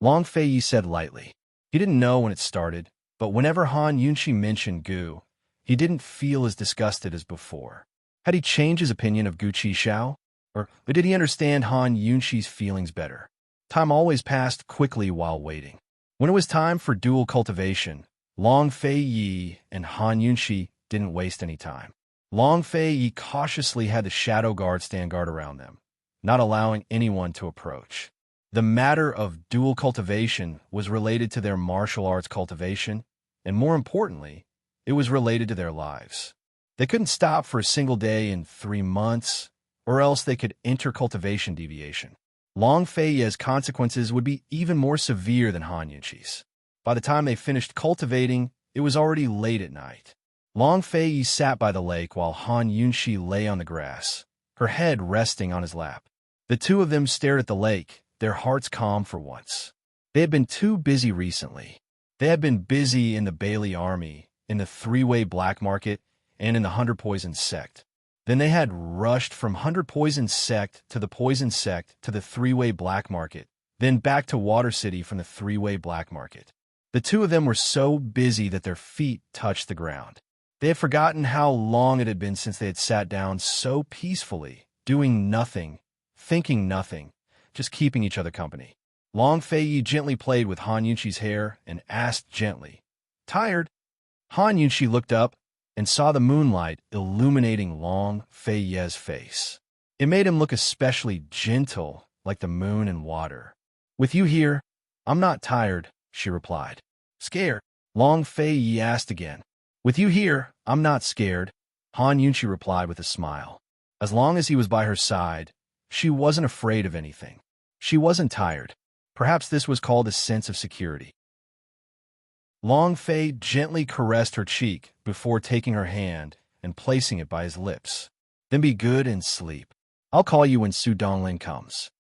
Long Fei Yi said lightly. He didn't know when it started, But whenever Han Yunxi mentioned Gu, he didn't feel as disgusted as before. Had he changed his opinion of Gu Qixiao? Or did he understand Han Yunxi's feelings better? Time always passed quickly while waiting. When it was time for dual cultivation, Long Fei Yi and Han Yunxi didn't waste any time. Long Fei Yi cautiously had the shadow guard stand guard around them, not allowing anyone to approach. The matter of dual cultivation was related to their martial arts cultivation, and more importantly, it was related to their lives. They couldn't stop for a single day in 3 months, or else they could enter cultivation deviation. Long Fei Yi's consequences would be even more severe than Han Yunxi's. By the time they finished cultivating, it was already late at night. Long Fei Yi sat by the lake while Han Yunxi lay on the grass, her head resting on his lap. The two of them stared at the lake, their hearts calm for once. They had been too busy recently. They had been busy in the Bailey Army, in the three-way black market, and in the 100 Poison sect. Then they had rushed from 100 Poison sect to the Poison sect to the three-way black market, then back to Water City from the three-way black market. The two of them were so busy that their feet touched the ground. They had forgotten how long it had been since they had sat down so peacefully, doing nothing, thinking nothing, just keeping each other company. Long Fei Yi gently played with Han Yunxi's hair and asked gently, "Tired?" Han Yunxi looked up and saw the moonlight illuminating Long Fei Yi's face. It made him look especially gentle, like the moon and water. "With you here, I'm not tired," she replied. "Scared?" Long Fei Yi asked again. "With you here, I'm not scared," Han Yunxi replied with a smile. As long as he was by her side, she wasn't afraid of anything. She wasn't tired. Perhaps this was called a sense of security. Long Fei gently caressed her cheek before taking her hand and placing it by his lips. "Then be good and sleep. I'll call you when Su Donglin comes."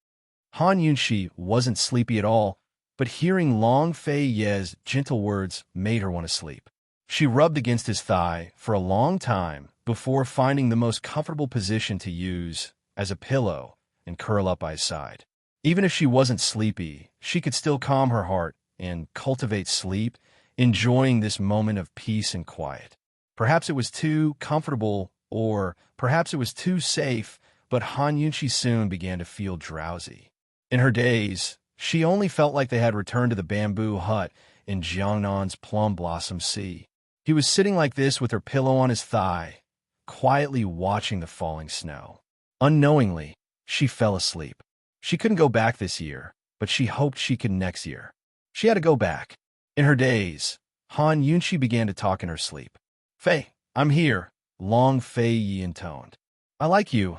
Han Yunxi wasn't sleepy at all, but hearing Long Fei Yi's gentle words made her want to sleep. She rubbed against his thigh for a long time before finding the most comfortable position to use as a pillow and curl up by his side. Even if she wasn't sleepy, she could still calm her heart and cultivate sleep, enjoying this moment of peace and quiet. Perhaps it was too comfortable, or perhaps it was too safe, but Han Yunxi soon began to feel drowsy. In her days, she only felt like they had returned to the bamboo hut in Jiangnan's plum blossom sea. He was sitting like this with her pillow on his thigh, quietly watching the falling snow. Unknowingly, she fell asleep. She couldn't go back this year, but she hoped she could next year. She had to go back. In her days, Han Yunxi began to talk in her sleep. "Fei, I'm here," Long Fei Yi intoned. I like you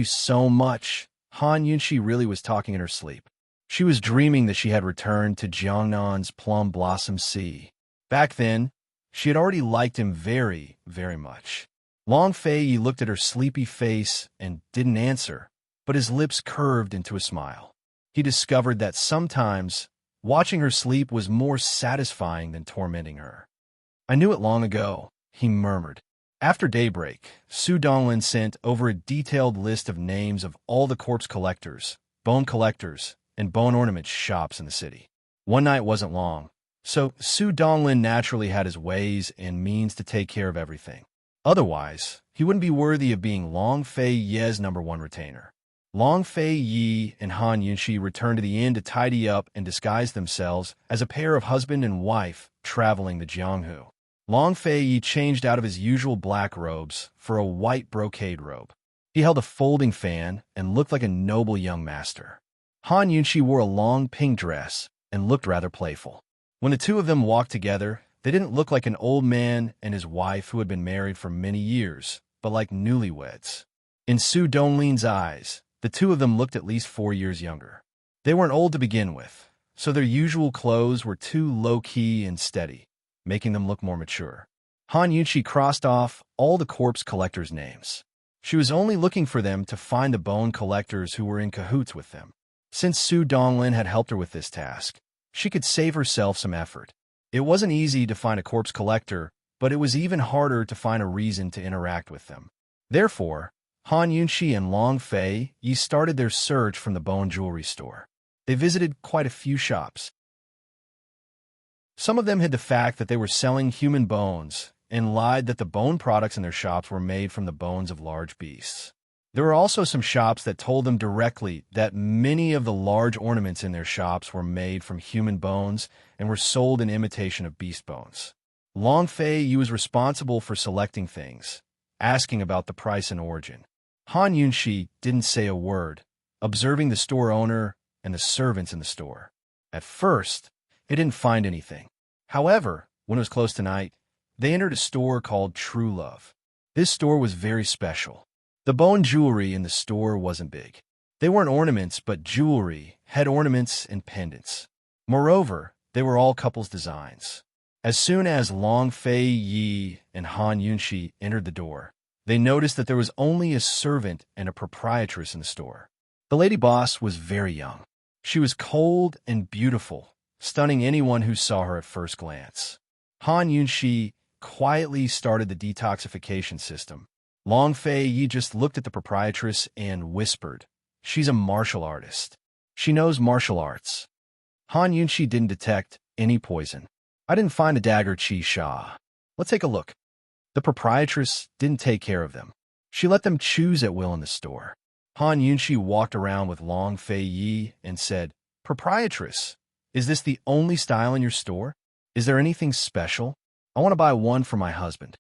so much." Han Yunxi really was talking in her sleep. She was dreaming that she had returned to Jiangnan's plum blossom sea. Back then, she had already liked him very, very much. Long Fei Yi looked at her sleepy face and didn't answer, but his lips curved into a smile. He discovered that sometimes watching her sleep was more satisfying than tormenting her. "I knew it long ago," he murmured. After daybreak, Su Donglin sent over a detailed list of names of all the corpse collectors, and bone ornament shops in the city. One night wasn't long, so Su Donglin naturally had his ways and means to take care of everything. Otherwise, he wouldn't be worthy of being Long Fei Yi's #1 retainer. Long Fei Yi and Han Yunxi returned to the inn to tidy up and disguise themselves as a pair of husband and wife traveling to Jianghu. Long Fei Yi changed out of his usual black robes for a white brocade robe. He held a folding fan and looked like a noble young master. Han Yunxi wore a long pink dress and looked rather playful. When the two of them walked together, they didn't look like an old man and his wife who had been married for many years, but like newlyweds. In Su Donglin's eyes, the two of them looked at least 4 years younger. They weren't old to begin with, so their usual clothes were too low-key and steady, making them look more mature. Han Yunxi crossed off all the corpse collectors' names. She was only looking for them to find the bone collectors who were in cahoots with them. Since Su Donglin had helped her with this task, she could save herself some effort. It wasn't easy to find a corpse collector, but it was even harder to find a reason to interact with them. Therefore, Han Yunxi and Long Fei Yi started their search from the bone jewelry store. They visited quite a few shops. Some of them hid the fact that they were selling human bones and lied that the bone products in their shops were made from the bones of large beasts. There were also some shops that told them directly that many of the large ornaments in their shops were made from human bones and were sold in imitation of beast bones. Long Fei Yi was responsible for selecting things, asking about the price and origin. Han Yunxi didn't say a word, observing the store owner and the servants in the store. At first, he didn't find anything. However, when it was close to night, they entered a store called True Love. This store was very special. The bone jewelry in the store wasn't big. They weren't ornaments, but jewelry, head ornaments, and pendants. Moreover, they were all couples' designs. As soon as Long Fei Yi and Han Yunxi entered the door, they noticed that there was only a servant and a proprietress in the store. The lady boss was very young. She was cold and beautiful, stunning anyone who saw her at first glance. Han Yunxi quietly started the detoxification system. Long Fei Yi just looked at the proprietress and whispered, "She's a martial artist. She knows martial arts." Han Yunxi didn't detect any poison. "I didn't find a dagger, Qi Sha. Let's take a look." The proprietress didn't take care of them. She let them choose at will in the store. Han Yunxi walked around with Long Fei Yi and said, "Proprietress, is this the only style in your store? Is there anything special? I want to buy one for my husband."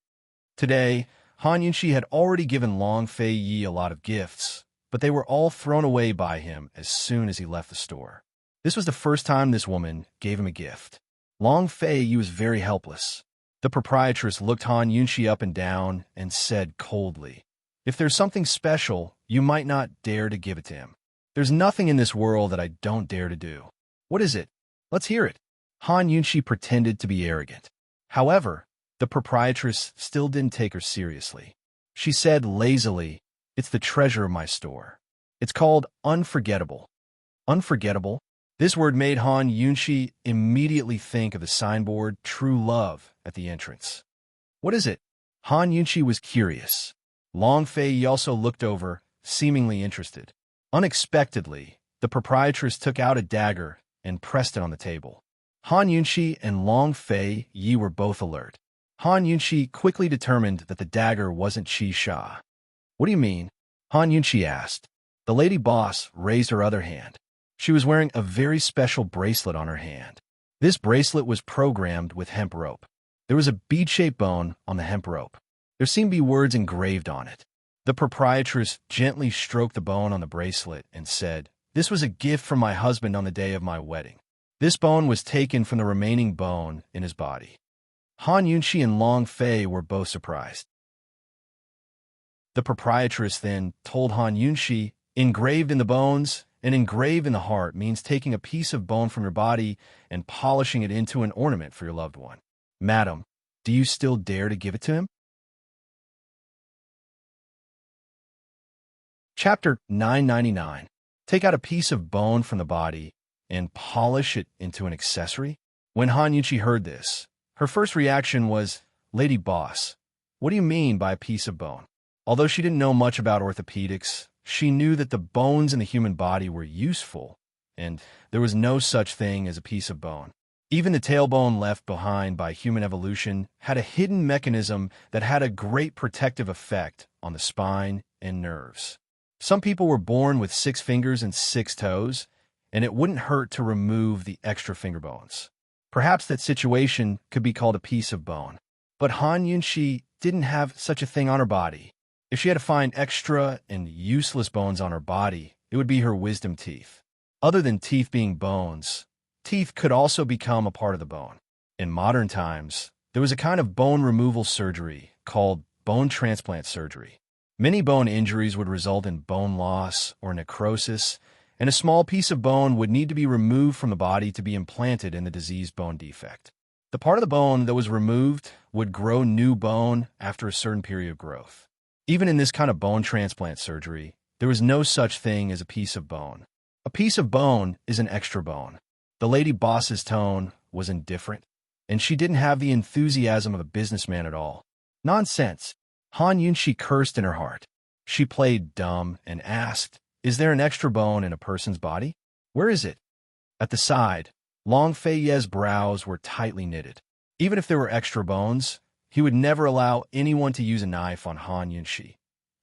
Today, Han Yunxi had already given Long Fei Yi a lot of gifts, but they were all thrown away by him as soon as he left the store. This was the first time this woman gave him a gift. Long Fei Yi was very helpless. The proprietress looked Han Yunxi up and down and said coldly, "If there's something special, you might not dare to give it to him. There's nothing in this world that I don't dare to do." "What is it? Let's hear it." Han Yunxi pretended to be arrogant. However, the proprietress still didn't take her seriously. She said lazily, "It's the treasure of my store. It's called unforgettable." Unforgettable? This word made Han Yunxi immediately think of the signboard True Love at the entrance. "What is it?" Han Yunxi was curious. Long Fei Yi also looked over, seemingly interested. Unexpectedly, the proprietress took out a dagger and pressed it on the table. Han Yunxi and Long Fei Yi were both alert. Han Yunxi quickly determined that the dagger wasn't Qi Sha. "What do you mean?" Han Yunxi asked. The lady boss raised her other hand. She was wearing a very special bracelet on her hand. This bracelet was programmed with hemp rope. There was a bead-shaped bone on the hemp rope. There seemed to be words engraved on it. The proprietress gently stroked the bone on the bracelet and said, "This was a gift from my husband on the day of my wedding. This bone was taken from the remaining bone in his body." Han Yunxi and Long Fei were both surprised. The proprietress then told Han Yunxi, "Engraved in the bones and engraved in the heart means taking a piece of bone from your body and polishing it into an ornament for your loved one. Madam, do you still dare to give it to him?" Chapter 999. Take out a piece of bone from the body and polish it into an accessory? When Han Yunxi heard this, her first reaction was, "Lady boss, what do you mean by a piece of bone?" Although she didn't know much about orthopedics, she knew that the bones in the human body were useful, and there was no such thing as a piece of bone. Even the tailbone left behind by human evolution had a hidden mechanism that had a great protective effect on the spine and nerves. Some people were born with 6 fingers and 6 toes, and it wouldn't hurt to remove the extra finger bones. Perhaps that situation could be called a piece of bone. But Han Yunxi didn't have such a thing on her body. If she had to find extra and useless bones on her body, it would be her wisdom teeth. Other than teeth being bones, teeth could also become a part of the bone. In modern times, there was a kind of bone removal surgery called bone transplant surgery. Many bone injuries would result in bone loss or necrosis, and a small piece of bone would need to be removed from the body to be implanted in the diseased bone defect. The part of the bone that was removed would grow new bone after a certain period of growth. Even in this kind of bone transplant surgery, there was no such thing as a piece of bone. A piece of bone is an extra bone. The lady boss's tone was indifferent, and she didn't have the enthusiasm of a businessman at all. "Nonsense!" Han Yunxi cursed in her heart. She played dumb and asked, "Is there an extra bone in a person's body? Where is it?" At the side, Long Fei Ye's brows were tightly knitted. Even if there were extra bones, he would never allow anyone to use a knife on Han Yunxi.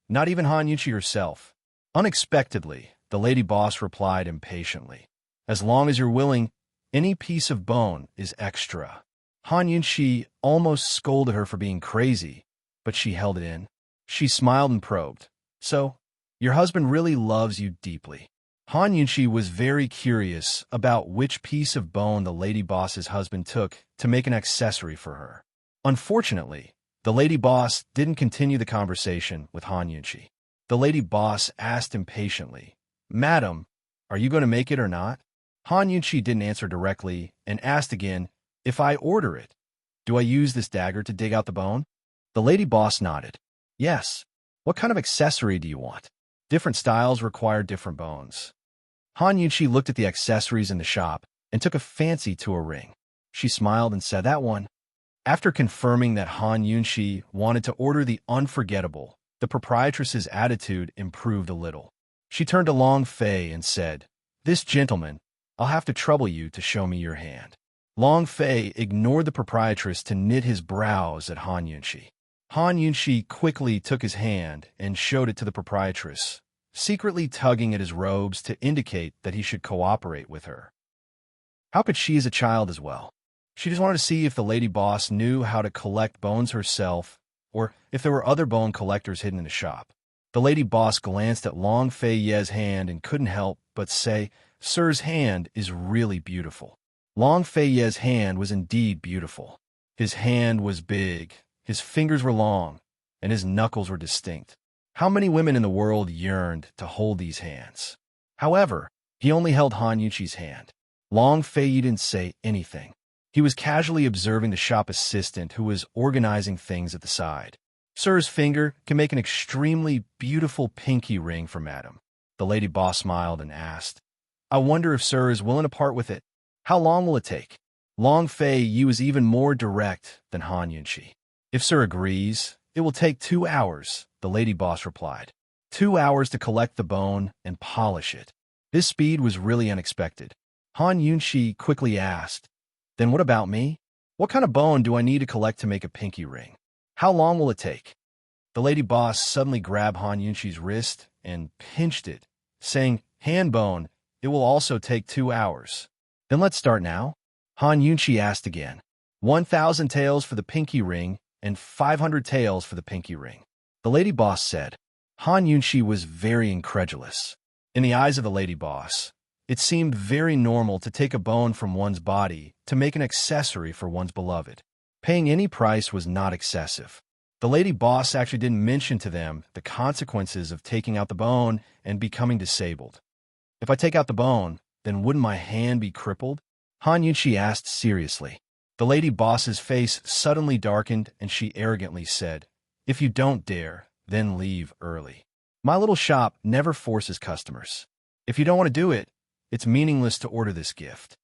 Not even Han Yunxi herself. Unexpectedly, the lady boss replied impatiently. As long as you're willing, any piece of bone is extra. Han Yunxi almost scolded her for being crazy, but she held it in. She smiled and probed. So, your husband really loves you deeply. Han Yunxi was very curious about which piece of bone the lady boss's husband took to make an accessory for her. Unfortunately, the lady boss didn't continue the conversation with Han Yunxi. The lady boss asked impatiently, "Madam, are you going to make it or not?" Han Yunxi didn't answer directly and asked again, "If I order it, do I use this dagger to dig out the bone?" The lady boss nodded. "Yes. What kind of accessory do you want? Different styles require different bones." Han Yunxi looked at the accessories in the shop and took a fancy to a ring. She smiled and said, "That one." After confirming that Han Yunxi wanted to order the unforgettable, the proprietress's attitude improved a little. She turned to Long Fei and said, "This gentleman, I'll have to trouble you to show me your hand." Long Fei ignored the proprietress to knit his brows at Han Yunxi. Han Yunxi quickly took his hand and showed it to the proprietress, secretly tugging at his robes to indicate that he should cooperate with her. How could she as a child as well? She just wanted to see if the lady boss knew how to collect bones herself, or if there were other bone collectors hidden in the shop. The lady boss glanced at Long Fei Ye's hand and couldn't help but say, "Sir's hand is really beautiful." Long Fei Ye's hand was indeed beautiful. His hand was big, his fingers were long, and his knuckles were distinct. How many women in the world yearned to hold these hands? However, he only held Han Yunxi's hand. Long Fei didn't say anything. He was casually observing the shop assistant who was organizing things at the side. "Sir's finger can make an extremely beautiful pinky ring for madam." The lady boss smiled and asked, "I wonder if Sir is willing to part with it. How long will it take?" Long Fei was even more direct than Han Yunxi. "If Sir agrees, it will take 2 hours," the lady boss replied. 2 hours to collect the bone and polish it. This speed was really unexpected. Han Yunxi quickly asked, "Then what about me? What kind of bone do I need to collect to make a pinky ring? How long will it take?" The lady boss suddenly grabbed Han Yunxi's wrist and pinched it, saying, "Hand bone, it will also take 2 hours." "Then let's start now?" Han Yunxi asked again. 1,000 taels for the pinky ring and 500 taels for the pinky ring, the lady boss said. Han Yunxi was very incredulous. In the eyes of the lady boss, it seemed very normal to take a bone from one's body to make an accessory for one's beloved. Paying any price was not excessive. The lady boss actually didn't mention to them the consequences of taking out the bone and becoming disabled. "If I take out the bone, then wouldn't my hand be crippled?" Han Yunxi asked seriously. The lady boss's face suddenly darkened and she arrogantly said, "If you don't dare, then leave early. My little shop never forces customers. If you don't want to do it, it's meaningless to order this gift."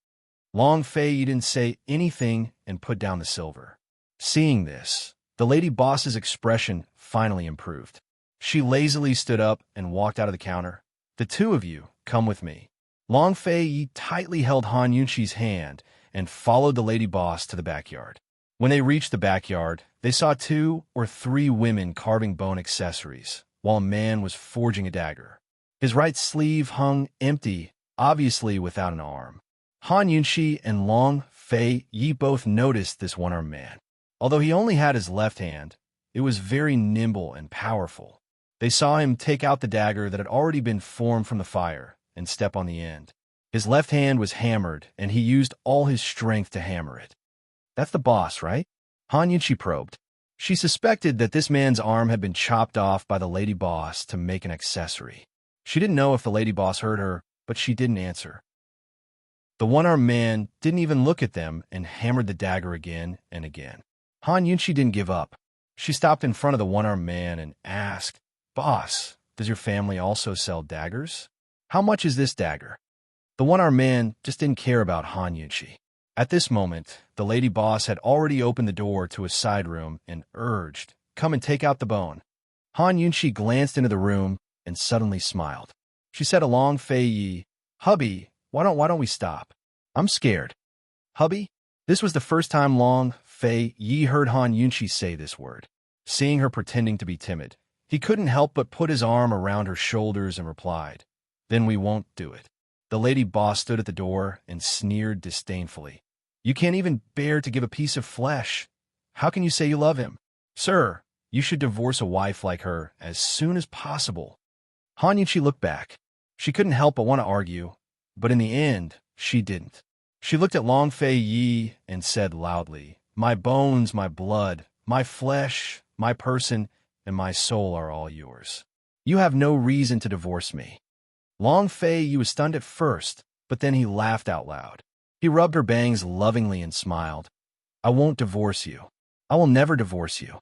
Long Fei didn't say anything and put down the silver. Seeing this, the lady boss's expression finally improved. She lazily stood up and walked out of the counter. "The two of you, come with me." Long Fei tightly held Han Yunxi's hand and followed the lady boss to the backyard. When they reached the backyard, they saw 2 or 3 women carving bone accessories, while a man was forging a dagger. His right sleeve hung empty, obviously without an arm. Han Yunxi and Long Fei both noticed this one-armed man. Although he only had his left hand, it was very nimble and powerful. They saw him take out the dagger that had already been formed from the fire and step on the end. His left hand was hammered, and he used all his strength to hammer it. "That's the boss, right?" Han Yunxi probed. She suspected that this man's arm had been chopped off by the lady boss to make an accessory. She didn't know if the lady boss heard her, but she didn't answer. The one-armed man didn't even look at them and hammered the dagger again and again. Han Yunxi didn't give up. She stopped in front of the one-armed man and asked, "Boss, does your family also sell daggers? How much is this dagger?" The one-armed man just didn't care about Han Yunxi. At this moment, the lady boss had already opened the door to a side room and urged, "Come and take out the bone." Han Yunxi glanced into the room and suddenly smiled. She said to Long Fei, "Hubby, why don't we stop? I'm scared." Hubby? This was the first time Long Fei Yi heard Han Yunqi say this word. Seeing her pretending to be timid, he couldn't help but put his arm around her shoulders and replied, "Then we won't do it." The lady boss stood at the door and sneered disdainfully. "You can't even bear to give a piece of flesh. How can you say you love him? Sir, you should divorce a wife like her as soon as possible." Han Yunqi looked back. She couldn't help but want to argue, but in the end, she didn't. She looked at Long Fei Yi and said loudly, "My bones, my blood, my flesh, my person, and my soul are all yours. You have no reason to divorce me." Long Fei Yi was stunned at first, but then he laughed out loud. He rubbed her bangs lovingly and smiled. "I won't divorce you. I will never divorce you."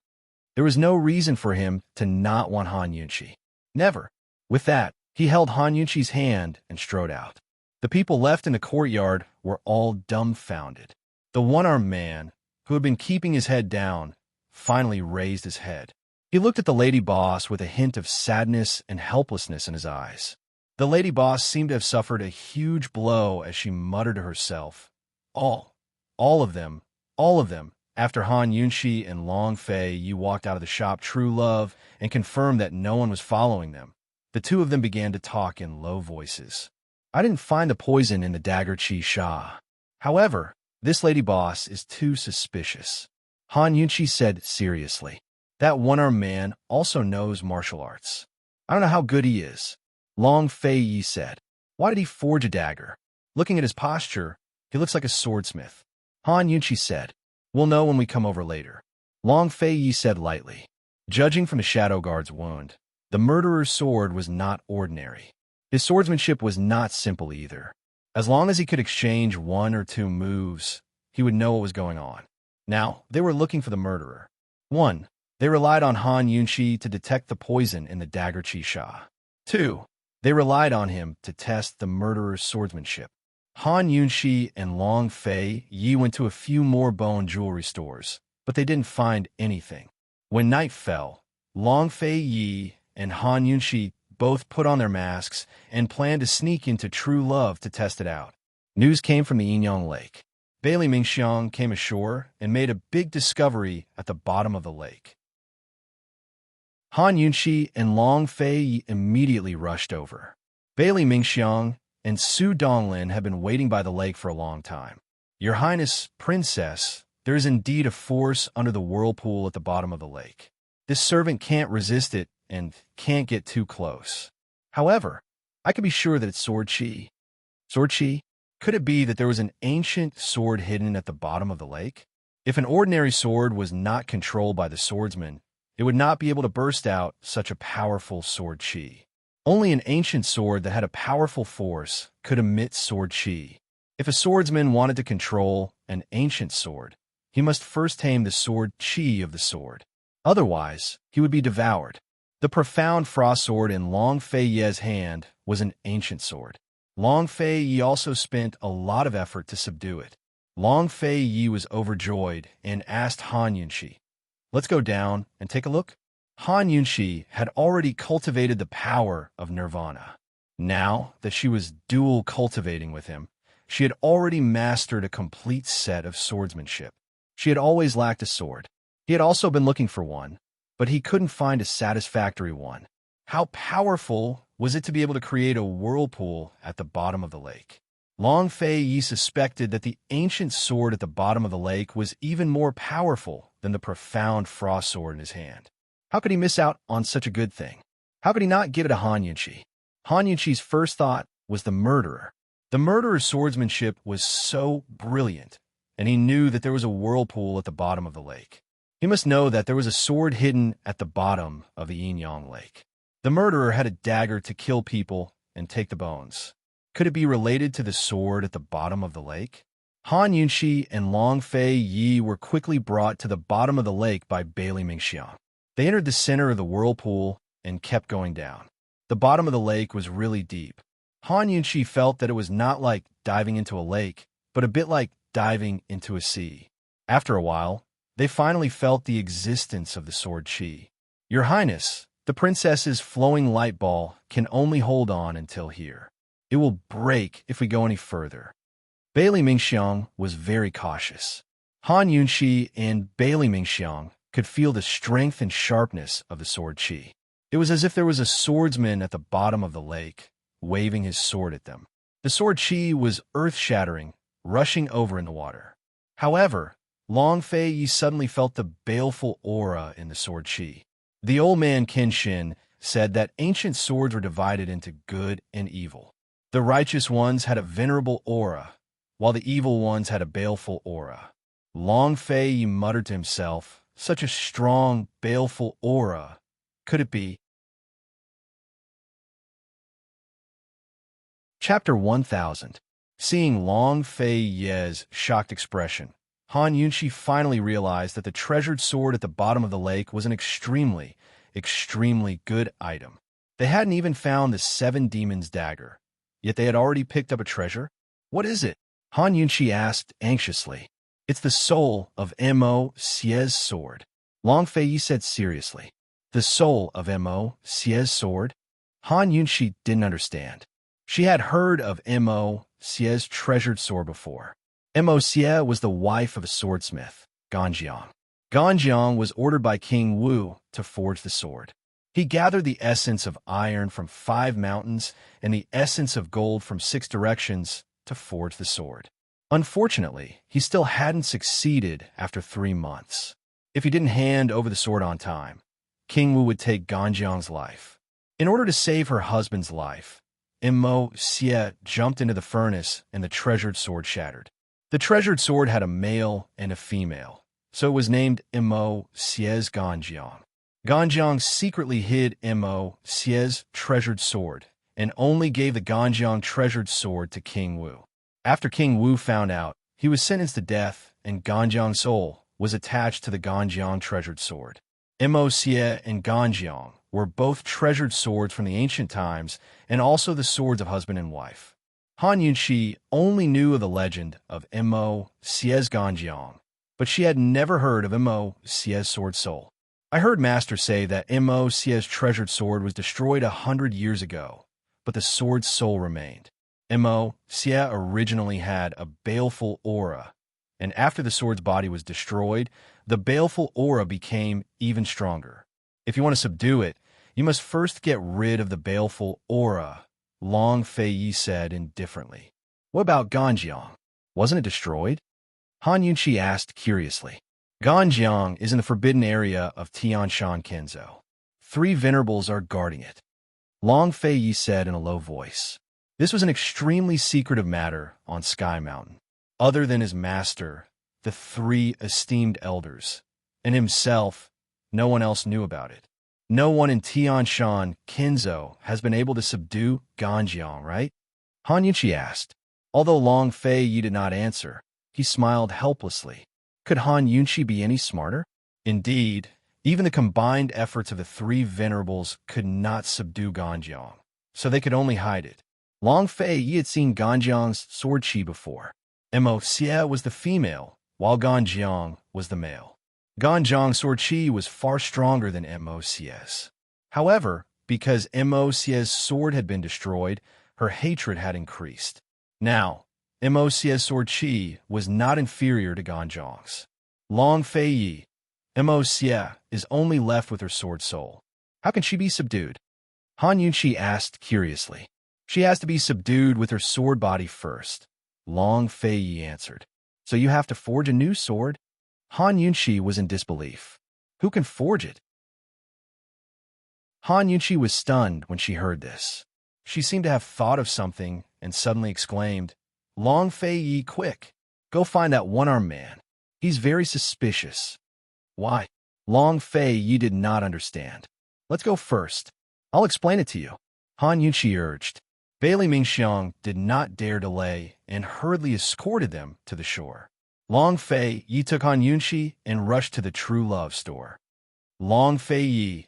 There was no reason for him to not want Han Yunqi. Never. With that, he held Han Yunqi's hand and strode out. The people left in the courtyard were all dumbfounded. The one-armed man, who had been keeping his head down, finally raised his head. He looked at the lady boss with a hint of sadness and helplessness in his eyes. The lady boss seemed to have suffered a huge blow as she muttered to herself, All of them, all of them." After Han Yunqi and Long Fei Yi walked out of the shop True Love and confirmed that no one was following them, the two of them began to talk in low voices. "I didn't find the poison in the dagger Chi Sha. However, this lady boss is too suspicious," Han Yunqi said seriously. "That one-armed man also knows martial arts. I don't know how good he is." Long Fei Yi said, "Why did he forge a dagger? Looking at his posture, he looks like a swordsmith." Han Yunqi said, "We'll know when we come over later." Long Fei Yi said lightly, "Judging from the Shadow Guard's wound, the murderer's sword was not ordinary. His swordsmanship was not simple either. As long as he could exchange one or two moves, he would know what was going on." Now, they were looking for the murderer. 1. They relied on Han Yunqi to detect the poison in the dagger Chi Sha. 2. They relied on him to test the murderer's swordsmanship. Han Yunqi and Long Fei Yi went to a few more bone jewelry stores, but they didn't find anything. When night fell, Long Fei Yi and Han Yunqi both put on their masks and planned to sneak into True Love to test it out. News came from the Yinyang Lake. Bailey Mingxiang came ashore and made a big discovery at the bottom of the lake. Han Yunqi and Long Fei Yi immediately rushed over. Bailey Mingxiang and Su Donglin had been waiting by the lake for a long time. "Your Highness, Princess, there is indeed a force under the whirlpool at the bottom of the lake. This servant can't resist it and can't get too close. However, I can be sure that it's sword chi." Sword chi? Could it be that there was an ancient sword hidden at the bottom of the lake? If an ordinary sword was not controlled by the swordsman, it would not be able to burst out such a powerful sword chi. Only an ancient sword that had a powerful force could emit sword chi. If a swordsman wanted to control an ancient sword, he must first tame the sword chi of the sword. Otherwise, he would be devoured. The profound frost sword in Long Fei Yi's hand was an ancient sword. Long Fei Yi also spent a lot of effort to subdue it. Long Fei Yi was overjoyed and asked Han Yunqi, "Let's go down and take a look?" Han Yunqi had already cultivated the power of nirvana. Now that she was dual cultivating with him, she had already mastered a complete set of swordsmanship. She had always lacked a sword. He had also been looking for one, but he couldn't find a satisfactory one. How powerful was it to be able to create a whirlpool at the bottom of the lake? Long Fei Yi suspected that the ancient sword at the bottom of the lake was even more powerful than the profound frost sword in his hand. How could he miss out on such a good thing? How could he not give it to Han Yunqi? Han Yunqi's first thought was the murderer. The murderer's swordsmanship was so brilliant, and he knew that there was a whirlpool at the bottom of the lake. He must know that there was a sword hidden at the bottom of the Yinyang Lake. The murderer had a dagger to kill people and take the bones. Could it be related to the sword at the bottom of the lake? Han Yunqi and Long Fei Yi were quickly brought to the bottom of the lake by Bailey Mingxiang. They entered the center of the whirlpool and kept going down. The bottom of the lake was really deep. Han Yunqi felt that it was not like diving into a lake, but a bit like diving into a sea. After a while, they finally felt the existence of the sword chi. "Your Highness, the princess's flowing light ball can only hold on until here. It will break if we go any further." Bailey Mingxiang was very cautious. Han Yunxi and Bailey Mingxiang could feel the strength and sharpness of the sword qi. It was as if there was a swordsman at the bottom of the lake, waving his sword at them. The sword qi was earth-shattering, rushing over in the water. However, Long Fei Yi suddenly felt the baleful aura in the sword qi. The old man Kenshin said that ancient swords were divided into good and evil. The righteous ones had a venerable aura, while the evil ones had a baleful aura. Long Fei Yi muttered to himself, such a strong, baleful aura. Could it be? Chapter 1000. Seeing Long Fei Yi's shocked expression, Han Yunxi finally realized that the treasured sword at the bottom of the lake was an extremely good item. They hadn't even found the 7 Demons' dagger, yet they had already picked up a treasure. What is it? Han Yunxi asked anxiously. It's the soul of Mo Xie's sword. Long Fei Yi said seriously. The soul of Mo Xie's sword? Han Yunxi didn't understand. She had heard of Mo Xie's treasured sword before. Mo Xie was the wife of a swordsmith, Ganjiang. Ganjiang was ordered by King Wu to forge the sword. He gathered the essence of iron from 5 mountains and the essence of gold from 6 directions to forge the sword. Unfortunately, he still hadn't succeeded after 3 months. If he didn't hand over the sword on time, King Wu would take Ganjiang's life. In order to save her husband's life, Mo Xie jumped into the furnace and the treasured sword shattered. The treasured sword had a male and a female, so it was named Mo Xie's Ganjiang. Ganjiang secretly hid Mo Xie's treasured sword and only gave the Ganjiang treasured sword to King Wu. After King Wu found out, he was sentenced to death and Ganjiang's soul was attached to the Ganjiang treasured sword. Mo Xie and Ganjiang were both treasured swords from the ancient times and also the swords of husband and wife. Han Yunxi only knew of the legend of Mo Xie's Ganjiang, but she had never heard of Mo Xie's sword soul. I heard Master say that Mo Xie's treasured sword was destroyed 100 years ago, but the sword's soul remained. Mo Xie originally had a baleful aura, and after the sword's body was destroyed, the baleful aura became even stronger. If you want to subdue it, you must first get rid of the baleful aura, Long Fei Yi said indifferently. What about Ganjiang? Wasn't it destroyed? Han Yunxi asked curiously. Ganjiang is in the forbidden area of Tianshan Kenzo. 3 venerables are guarding it. Long Fei Yi said in a low voice. This was an extremely secretive matter on Sky Mountain. Other than his master, the 3 esteemed elders, and himself, no one else knew about it. No one in Tianshan Kenzo has been able to subdue Ganjiang, right? Han Yunxi asked. Although Long Fei Yi did not answer, he smiled helplessly. Could Han Yunxi be any smarter? Indeed, even the combined efforts of the 3 venerables could not subdue Ganjiang, so they could only hide it. Long Fei Yi had seen Ganjiang's sword qi before. Mo Xie was the female, while Ganjiang was the male. Ganjiang's sword qi was far stronger than Mo Xie's. However, because Mo Xie's sword had been destroyed, her hatred had increased. Now, Mo Xie's sword qi was not inferior to Ganjiang's. Long Fei Yi, Mo Xie is only left with her sword soul. How can she be subdued? Han Yunxi asked curiously. She has to be subdued with her sword body first. Long Fei Yi answered. So you have to forge a new sword? Han Yunxi was in disbelief. Who can forge it? Han Yunxi was stunned when she heard this. She seemed to have thought of something and suddenly exclaimed, Long Fei Yi, quick! Go find that one-armed man. He's very suspicious. Why? Long Fei Yi did not understand. Let's go first. I'll explain it to you. Han Yunxi urged. Bailey Mingxiang did not dare delay and hurriedly escorted them to the shore. Long Fei Yi took Han Yunxi and rushed to the True Love store. Long Fei Yi,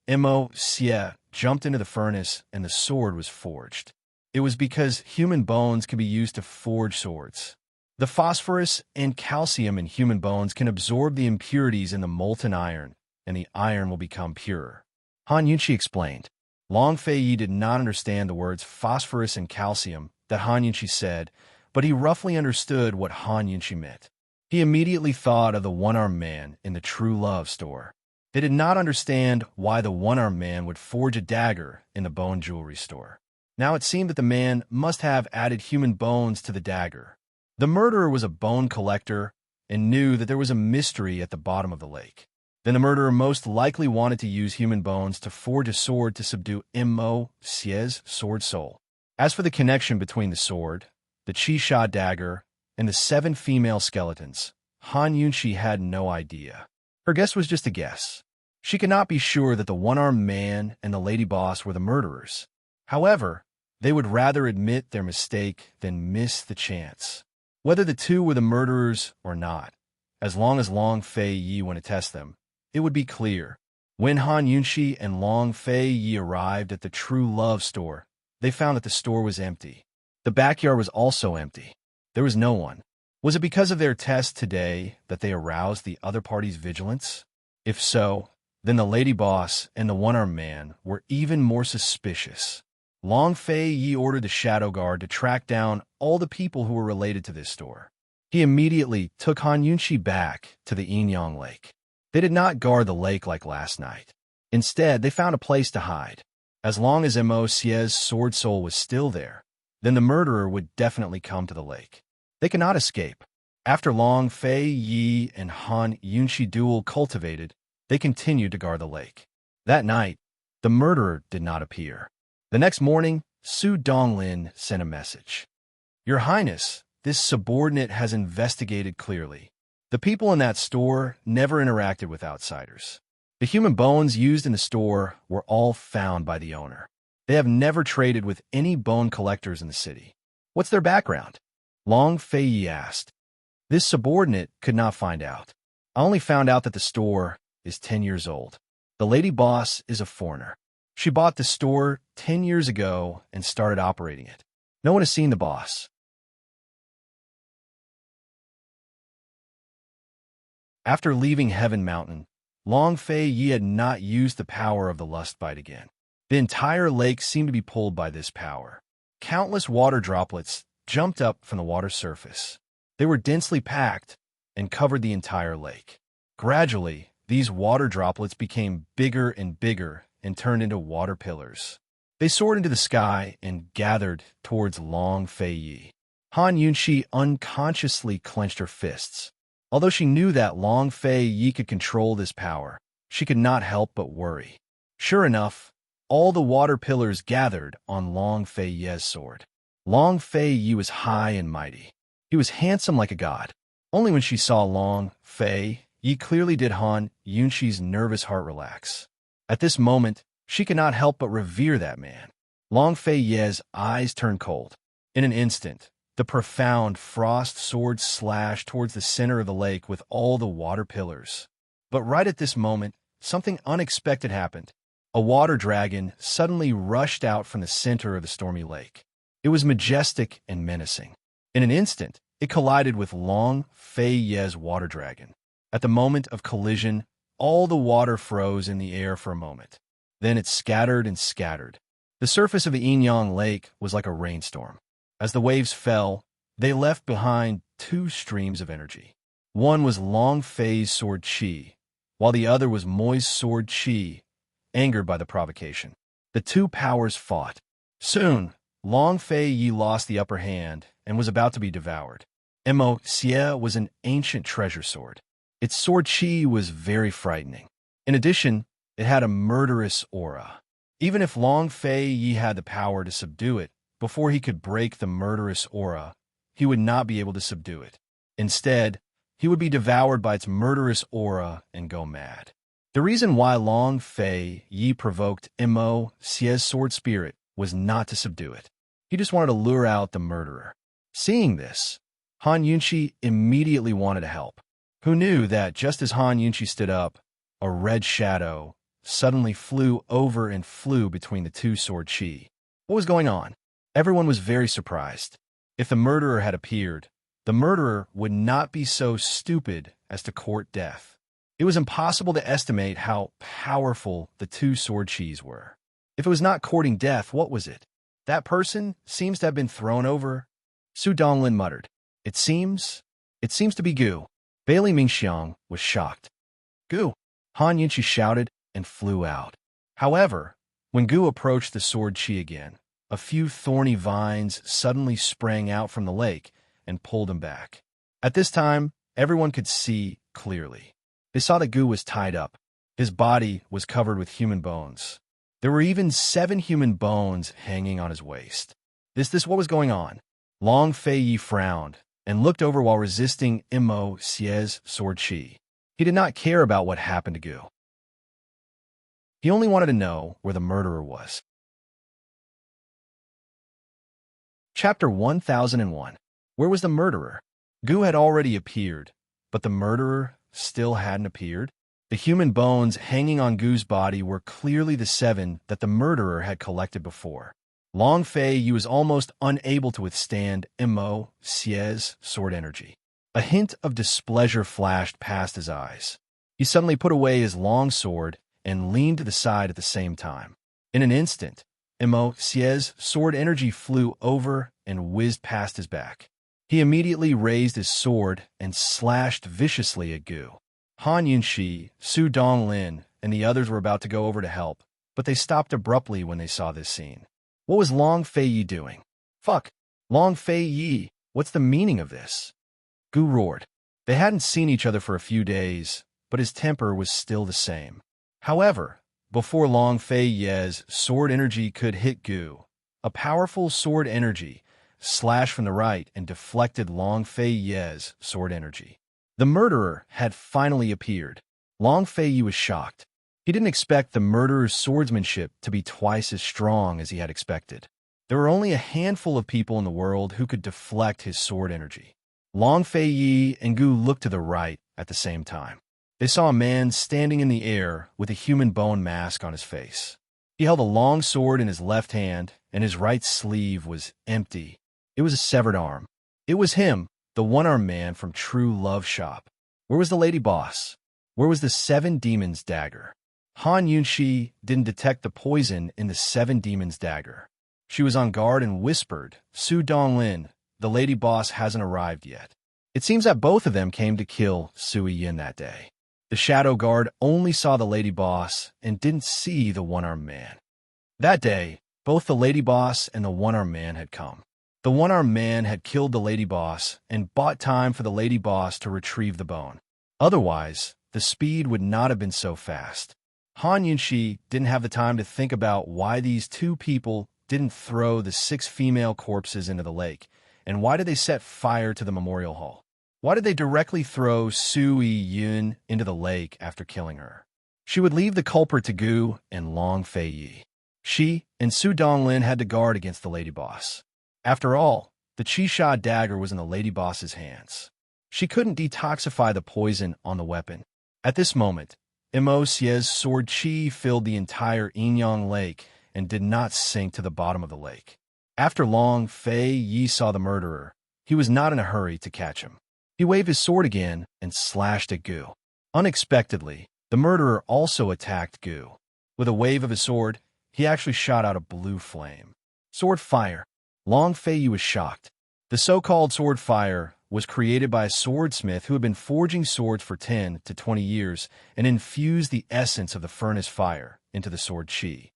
Mo Xie jumped into the furnace and the sword was forged. It was because human bones can be used to forge swords. The phosphorus and calcium in human bones can absorb the impurities in the molten iron, and the iron will become pure. Han Yunxi explained. Long Fei Yi did not understand the words phosphorus and calcium that Han Yunxi said, but he roughly understood what Han Yunqi meant. He immediately thought of the one-armed man in the True Love store. They did not understand why the one-armed man would forge a dagger in the bone jewelry store. Now it seemed that the man must have added human bones to the dagger. The murderer was a bone collector and knew that there was a mystery at the bottom of the lake. Then the murderer most likely wanted to use human bones to forge a sword to subdue Immerse's sword soul. As for the connection between the sword, the Qisha dagger, and the 7 female skeletons, Han Yunqi had no idea. Her guess was just a guess. She could not be sure that the one-armed man and the lady boss were the murderers. However, they would rather admit their mistake than miss the chance. Whether the two were the murderers or not, as long as Long Fei Yi went to test them, it would be clear. When Han Yunqi and Long Fei Yi arrived at the True Love store, they found that the store was empty. The backyard was also empty. There was no one. Was it because of their test today that they aroused the other party's vigilance? If so, then the lady boss and the one-armed man were even more suspicious. Long Fei Yi ordered the shadow guard to track down all the people who were related to this store. He immediately took Han Yunqi back to the Enyang Lake. They did not guard the lake like last night. Instead, they found a place to hide. As long as Immerse's sword soul was still there, then the murderer would definitely come to the lake. They could not escape. After Long Fei Yi and Han Yunqi duel cultivated, they continued to guard the lake. That night, the murderer did not appear. The next morning, Su Donglin sent a message. Your Highness, this subordinate has investigated clearly. The people in that store never interacted with outsiders. The human bones used in the store were all found by the owner. They have never traded with any bone collectors in the city. What's their background? Long Fei Yi asked. This subordinate could not find out. I only found out that the store is 10 years old. The lady boss is a foreigner. She bought the store 10 years ago and started operating it. No one has seen the boss. After leaving Heaven Mountain, Long Fei Yi had not used the power of the lust bite again. The entire lake seemed to be pulled by this power. Countless water droplets jumped up from the water's surface. They were densely packed and covered the entire lake. Gradually, these water droplets became bigger and bigger and turned into water pillars. They soared into the sky and gathered towards Long Fei Yi. Han Yunqi unconsciously clenched her fists. Although she knew that Long Fei Yi could control this power, she could not help but worry. Sure enough, all the water pillars gathered on Long Fei Yi's sword. Long Fei Yi was high and mighty. He was handsome like a god. Only when she saw Long Fei Yi clearly did Han Yunqi's nervous heart relax. At this moment, she could not help but revere that man. Long Fei Yi's eyes turned cold. In an instant, the profound frost sword slashed towards the center of the lake with all the water pillars. But right at this moment, something unexpected happened. A water dragon suddenly rushed out from the center of the stormy lake. It was majestic and menacing. In an instant, it collided with Long Fei Yi's water dragon. At the moment of collision, all the water froze in the air for a moment. Then it scattered and scattered. The surface of the Enyang Lake was like a rainstorm. As the waves fell, they left behind 2 streams of energy. One was Long Fei's sword Qi, while the other was Moi's sword Qi, angered by the provocation. The 2 powers fought. Soon, Long Fei Yi lost the upper hand and was about to be devoured. Immerse was an ancient treasure sword. Its sword Qi was very frightening. In addition, it had a murderous aura. Even if Long Fei Yi had the power to subdue it, before he could break the murderous aura, he would not be able to subdue it. Instead, he would be devoured by its murderous aura and go mad. The reason why Long Fei Yi provoked Immerse's sword spirit was not to subdue it. He just wanted to lure out the murderer. Seeing this, Han Yunqi immediately wanted to help. Who knew that just as Han Yunqi stood up, a red shadow suddenly flew over and flew between the 2 sword Qi. What was going on? Everyone was very surprised. If the murderer had appeared, the murderer would not be so stupid as to court death. It was impossible to estimate how powerful the 2 sword Qis were. If it was not courting death, what was it? That person seems to have been thrown over. Su Donglin muttered. It seems to be Gu. Bailey Mingxiang was shocked. Gu! Han Yunqi shouted and flew out. However, when Gu approached the sword chi again, a few thorny vines suddenly sprang out from the lake and pulled him back. At this time, everyone could see clearly. They saw that Gu was tied up. His body was covered with human bones. There were even 7 human bones hanging on his waist. This what was going on? Long Fei Yi frowned and looked over while resisting Immerse's sword chi. He did not care about what happened to Gu. He only wanted to know where the murderer was. Chapter 1001. Where was the murderer? Gu had already appeared, but the murderer still hadn't appeared. The human bones hanging on Gu's body were clearly the 7 that the murderer had collected before. Long Fei Yi was almost unable to withstand Immerse's sword energy. A hint of displeasure flashed past his eyes. He suddenly put away his long sword and leaned to the side at the same time. In an instant, Immerse's sword energy flew over and whizzed past his back. He immediately raised his sword and slashed viciously at Gu. Han Yunqi, Su Donglin, and the others were about to go over to help, but they stopped abruptly when they saw this scene. What was Long Fei Yi doing? Fuck! Long Fei Yi, what's the meaning of this? Gu roared. They hadn't seen each other for a few days, but his temper was still the same. However, before Long Fei Yi's sword energy could hit Gu, a powerful sword energy slashed from the right and deflected Long Fei Yi's sword energy. The murderer had finally appeared. Long Fei Yi was shocked. He didn't expect the murderer's swordsmanship to be twice as strong as he had expected. There were only a handful of people in the world who could deflect his sword energy. Long Fei Yi and Gu looked to the right at the same time. They saw a man standing in the air with a human bone mask on his face. He held a long sword in his left hand, and his right sleeve was empty. It was a severed arm. It was him, the one-armed man from True Love Shop. Where was the lady boss? Where was the 7 demons' dagger? Han Yunqi didn't detect the poison in the 7 demons' dagger. She was on guard and whispered, Su Donglin, the lady boss hasn't arrived yet. It seems that both of them came to kill Sui Yin that day. The shadow guard only saw the lady boss and didn't see the one-armed man. That day, both the lady boss and the one-armed man had come. The one-armed man had killed the lady boss and bought time for the lady boss to retrieve the bone. Otherwise, the speed would not have been so fast. Han Yunqi didn't have the time to think about why these 2 people didn't throw the 6 female corpses into the lake, and why did they set fire to the memorial hall? Why did they directly throw Sui Yun into the lake after killing her? She would leave the culprit to Gu and Long Fei Yi. She and Su Donglin had to guard against the lady boss. After all, the Qisha dagger was in the lady boss's hands. She couldn't detoxify the poison on the weapon. At this moment, Immerse's sword chi filled the entire Inyang Lake and did not sink to the bottom of the lake. After Long Fei Yi saw the murderer, he was not in a hurry to catch him. He waved his sword again and slashed at Gu. Unexpectedly, the murderer also attacked Gu. With a wave of his sword, he actually shot out a blue flame. Sword fire. Long Fei Yi was shocked. The so-called sword fire was created by a swordsmith who had been forging swords for 10 to 20 years and infused the essence of the furnace fire into the sword chi.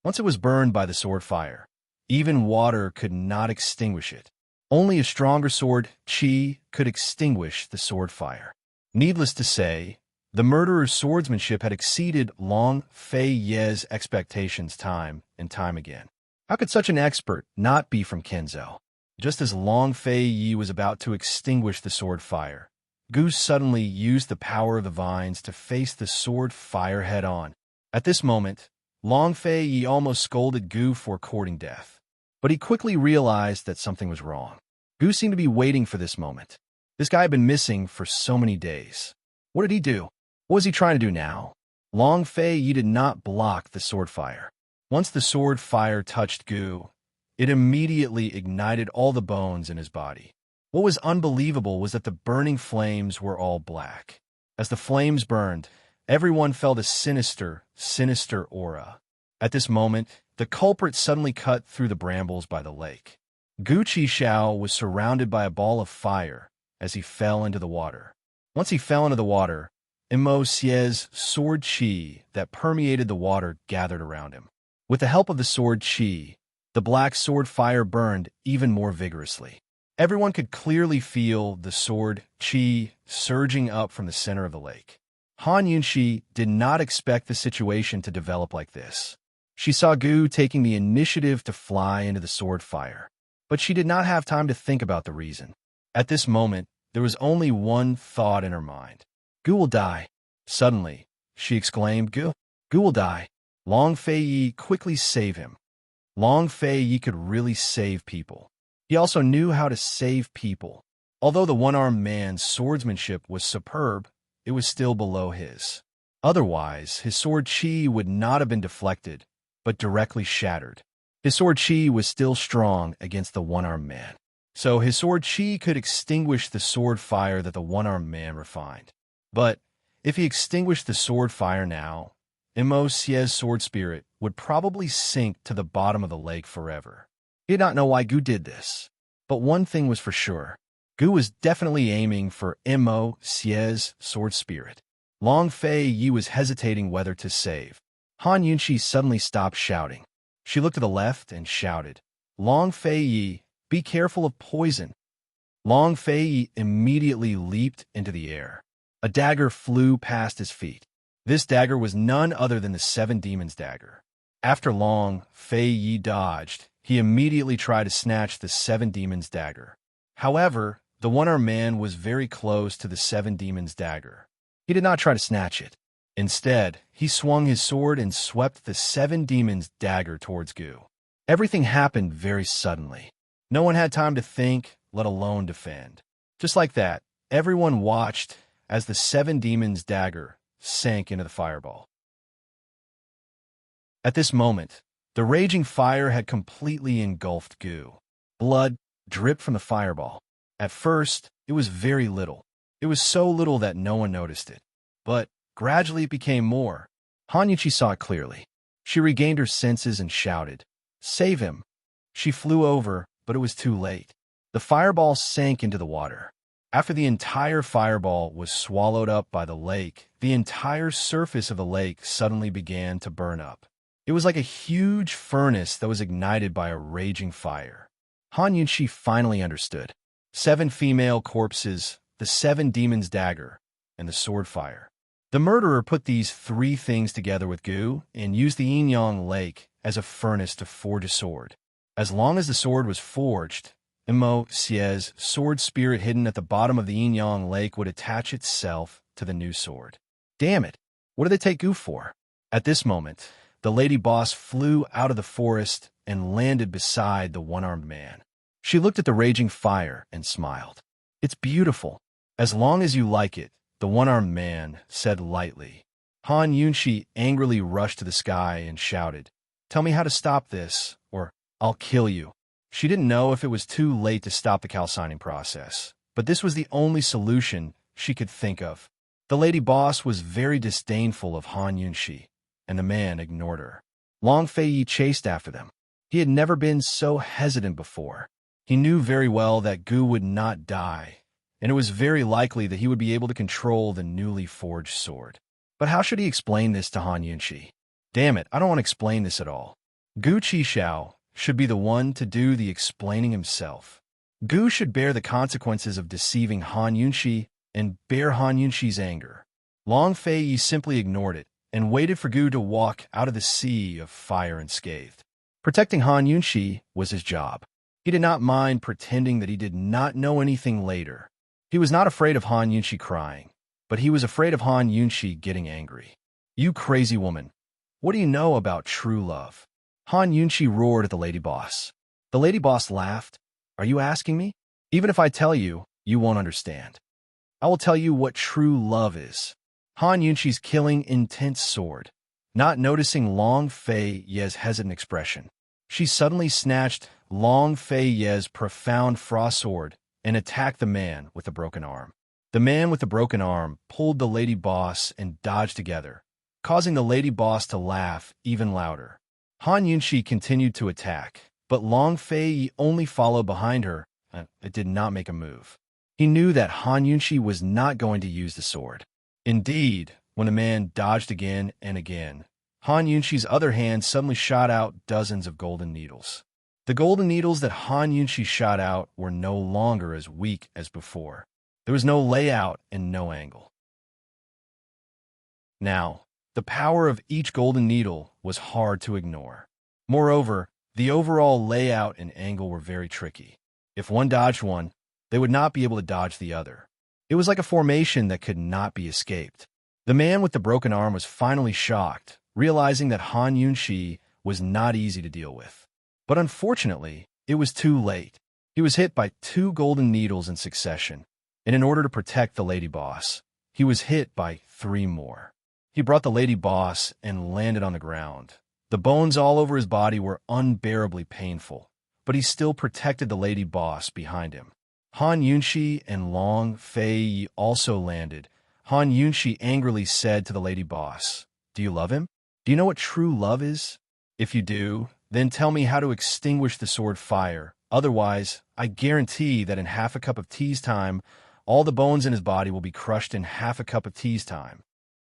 Once it was burned by the sword fire, even water could not extinguish it. Only a stronger sword chi could extinguish the sword fire. Needless to say, the murderer's swordsmanship had exceeded Long Fei Yi's expectations time and time again. How could such an expert not be from Kenzhou? Just as Long Fei Yi was about to extinguish the sword fire, Gu suddenly used the power of the vines to face the sword fire head-on. At this moment, Long Fei Yi almost scolded Gu for courting death. But he quickly realized that something was wrong. Gu seemed to be waiting for this moment. This guy had been missing for so many days. What did he do? What was he trying to do now? Long Fei Yi did not block the sword fire. Once the sword fire touched Gu, it immediately ignited all the bones in his body. What was unbelievable was that the burning flames were all black. As the flames burned, everyone felt a sinister, sinister aura. At this moment, the culprit suddenly cut through the brambles by the lake. Gu Qixiao was surrounded by a ball of fire as he fell into the water. Once he fell into the water, Immerse's sword qi that permeated the water gathered around him. With the help of the sword qi, the black sword fire burned even more vigorously. Everyone could clearly feel the sword qi surging up from the center of the lake. Han Yunxi did not expect the situation to develop like this. She saw Gu taking the initiative to fly into the sword fire, but she did not have time to think about the reason. At this moment, there was only one thought in her mind. Gu will die. Suddenly, she exclaimed, Gu will die. Long Fei Yi, quickly save him. Long Fei Yi could really save people. He also knew how to save people. Although the one-armed man's swordsmanship was superb, it was still below his. Otherwise, his sword qi would not have been deflected, but directly shattered. His sword qi was still strong against the one-armed man, so his sword qi could extinguish the sword fire that the one-armed man refined. But if he extinguished the sword fire now, Immerse's sword spirit would probably sink to the bottom of the lake forever. He did not know why Gu did this, but one thing was for sure. Gu was definitely aiming for Immerse's sword spirit. Long Fei Yi was hesitating whether to save. Han Yunxi suddenly stopped shouting. She looked to the left and shouted, Long Fei Yi, be careful of poison. Long Fei Yi immediately leaped into the air. A dagger flew past his feet. This dagger was none other than the Seven Demons dagger. After Long Fei Yi dodged, he immediately tried to snatch the Seven Demons dagger. However, the one-armed man was very close to the Seven Demons dagger. He did not try to snatch it. Instead, he swung his sword and swept the Seven Demons dagger towards Gu. Everything happened very suddenly. No one had time to think, let alone defend. Just like that, everyone watched as the Seven Demons dagger sank into the fireball. At this moment, the raging fire had completely engulfed Gu. Blood dripped from the fireball. At first, it was very little. It was so little that no one noticed it. But gradually it became more. Han Yunxi saw it clearly. She regained her senses and shouted, Save him! She flew over, but it was too late. The fireball sank into the water. After the entire fireball was swallowed up by the lake, the entire surface of the lake suddenly began to burn up. It was like a huge furnace that was ignited by a raging fire. Han Yunxi finally understood. 7 female corpses, the 7 demons' dagger, and the sword fire. The murderer put these 3 things together with Gu and used the Yinyang Lake as a furnace to forge a sword. As long as the sword was forged, Immerse's sword spirit hidden at the bottom of the Yinyang Lake would attach itself to the new sword. Damn it! What did they take Gu for? At this moment, the lady boss flew out of the forest and landed beside the one-armed man. She looked at the raging fire and smiled. It's beautiful. As long as you like it, the one-armed man said lightly. Han Yunxi angrily rushed to the sky and shouted, Tell me how to stop this, or I'll kill you. She didn't know if it was too late to stop the calcining process, but this was the only solution she could think of. The lady boss was very disdainful of Han Yunxi, and the man ignored her. Long Fei Yi chased after them. He had never been so hesitant before. He knew very well that Gu would not die, and it was very likely that he would be able to control the newly forged sword. But how should he explain this to Han Yunxi? Damn it, I don't want to explain this at all. Gu Qixiao should be the one to do the explaining himself. Gu should bear the consequences of deceiving Han Yunxi and bear Han Yunxi's anger. Long Fei Yi simply ignored it and waited for Gu to walk out of the sea of fire unscathed. Protecting Han Yunxi was his job. He did not mind pretending that he did not know anything later. He was not afraid of Han Yunxi crying, but he was afraid of Han Yunxi getting angry. You crazy woman, what do you know about true love? Han Yunxi roared at the lady boss. The lady boss laughed. Are you asking me? Even if I tell you, you won't understand. I will tell you what true love is. Han Yunxi's killing intense sword. Not noticing Long Fei Yi's hesitant expression, she suddenly snatched Long Fei Yi's profound frost sword and attacked the man with the broken arm. The man with the broken arm pulled the lady boss and dodged together, causing the lady boss to laugh even louder. Han Yunxi continued to attack, but Long Fei only followed behind her. It did not make a move. He knew that Han Yunshi was not going to use the sword. Indeed, when the man dodged again and again, Han Yunshi's other hand suddenly shot out dozens of golden needles. The golden needles that Han Yunshi shot out were no longer as weak as before. There was no layout and no angle. Now, the power of each golden needle was hard to ignore. Moreover, the overall layout and angle were very tricky. If one dodged one, they would not be able to dodge the other. It was like a formation that could not be escaped. The man with the broken arm was finally shocked, realizing that Han Yunshi was not easy to deal with. But unfortunately, it was too late. He was hit by 2 golden needles in succession, and in order to protect the lady boss, he was hit by 3 more. He brought the lady boss and landed on the ground. The bones all over his body were unbearably painful, but he still protected the lady boss behind him. Han Yunshi and Long Fei also landed. Han Yunshi angrily said to the lady boss, "Do you love him? Do you know what true love is? If you do, then tell me how to extinguish the sword fire. Otherwise, I guarantee that in half a cup of tea's time, all the bones in his body will be crushed in half a cup of tea's time."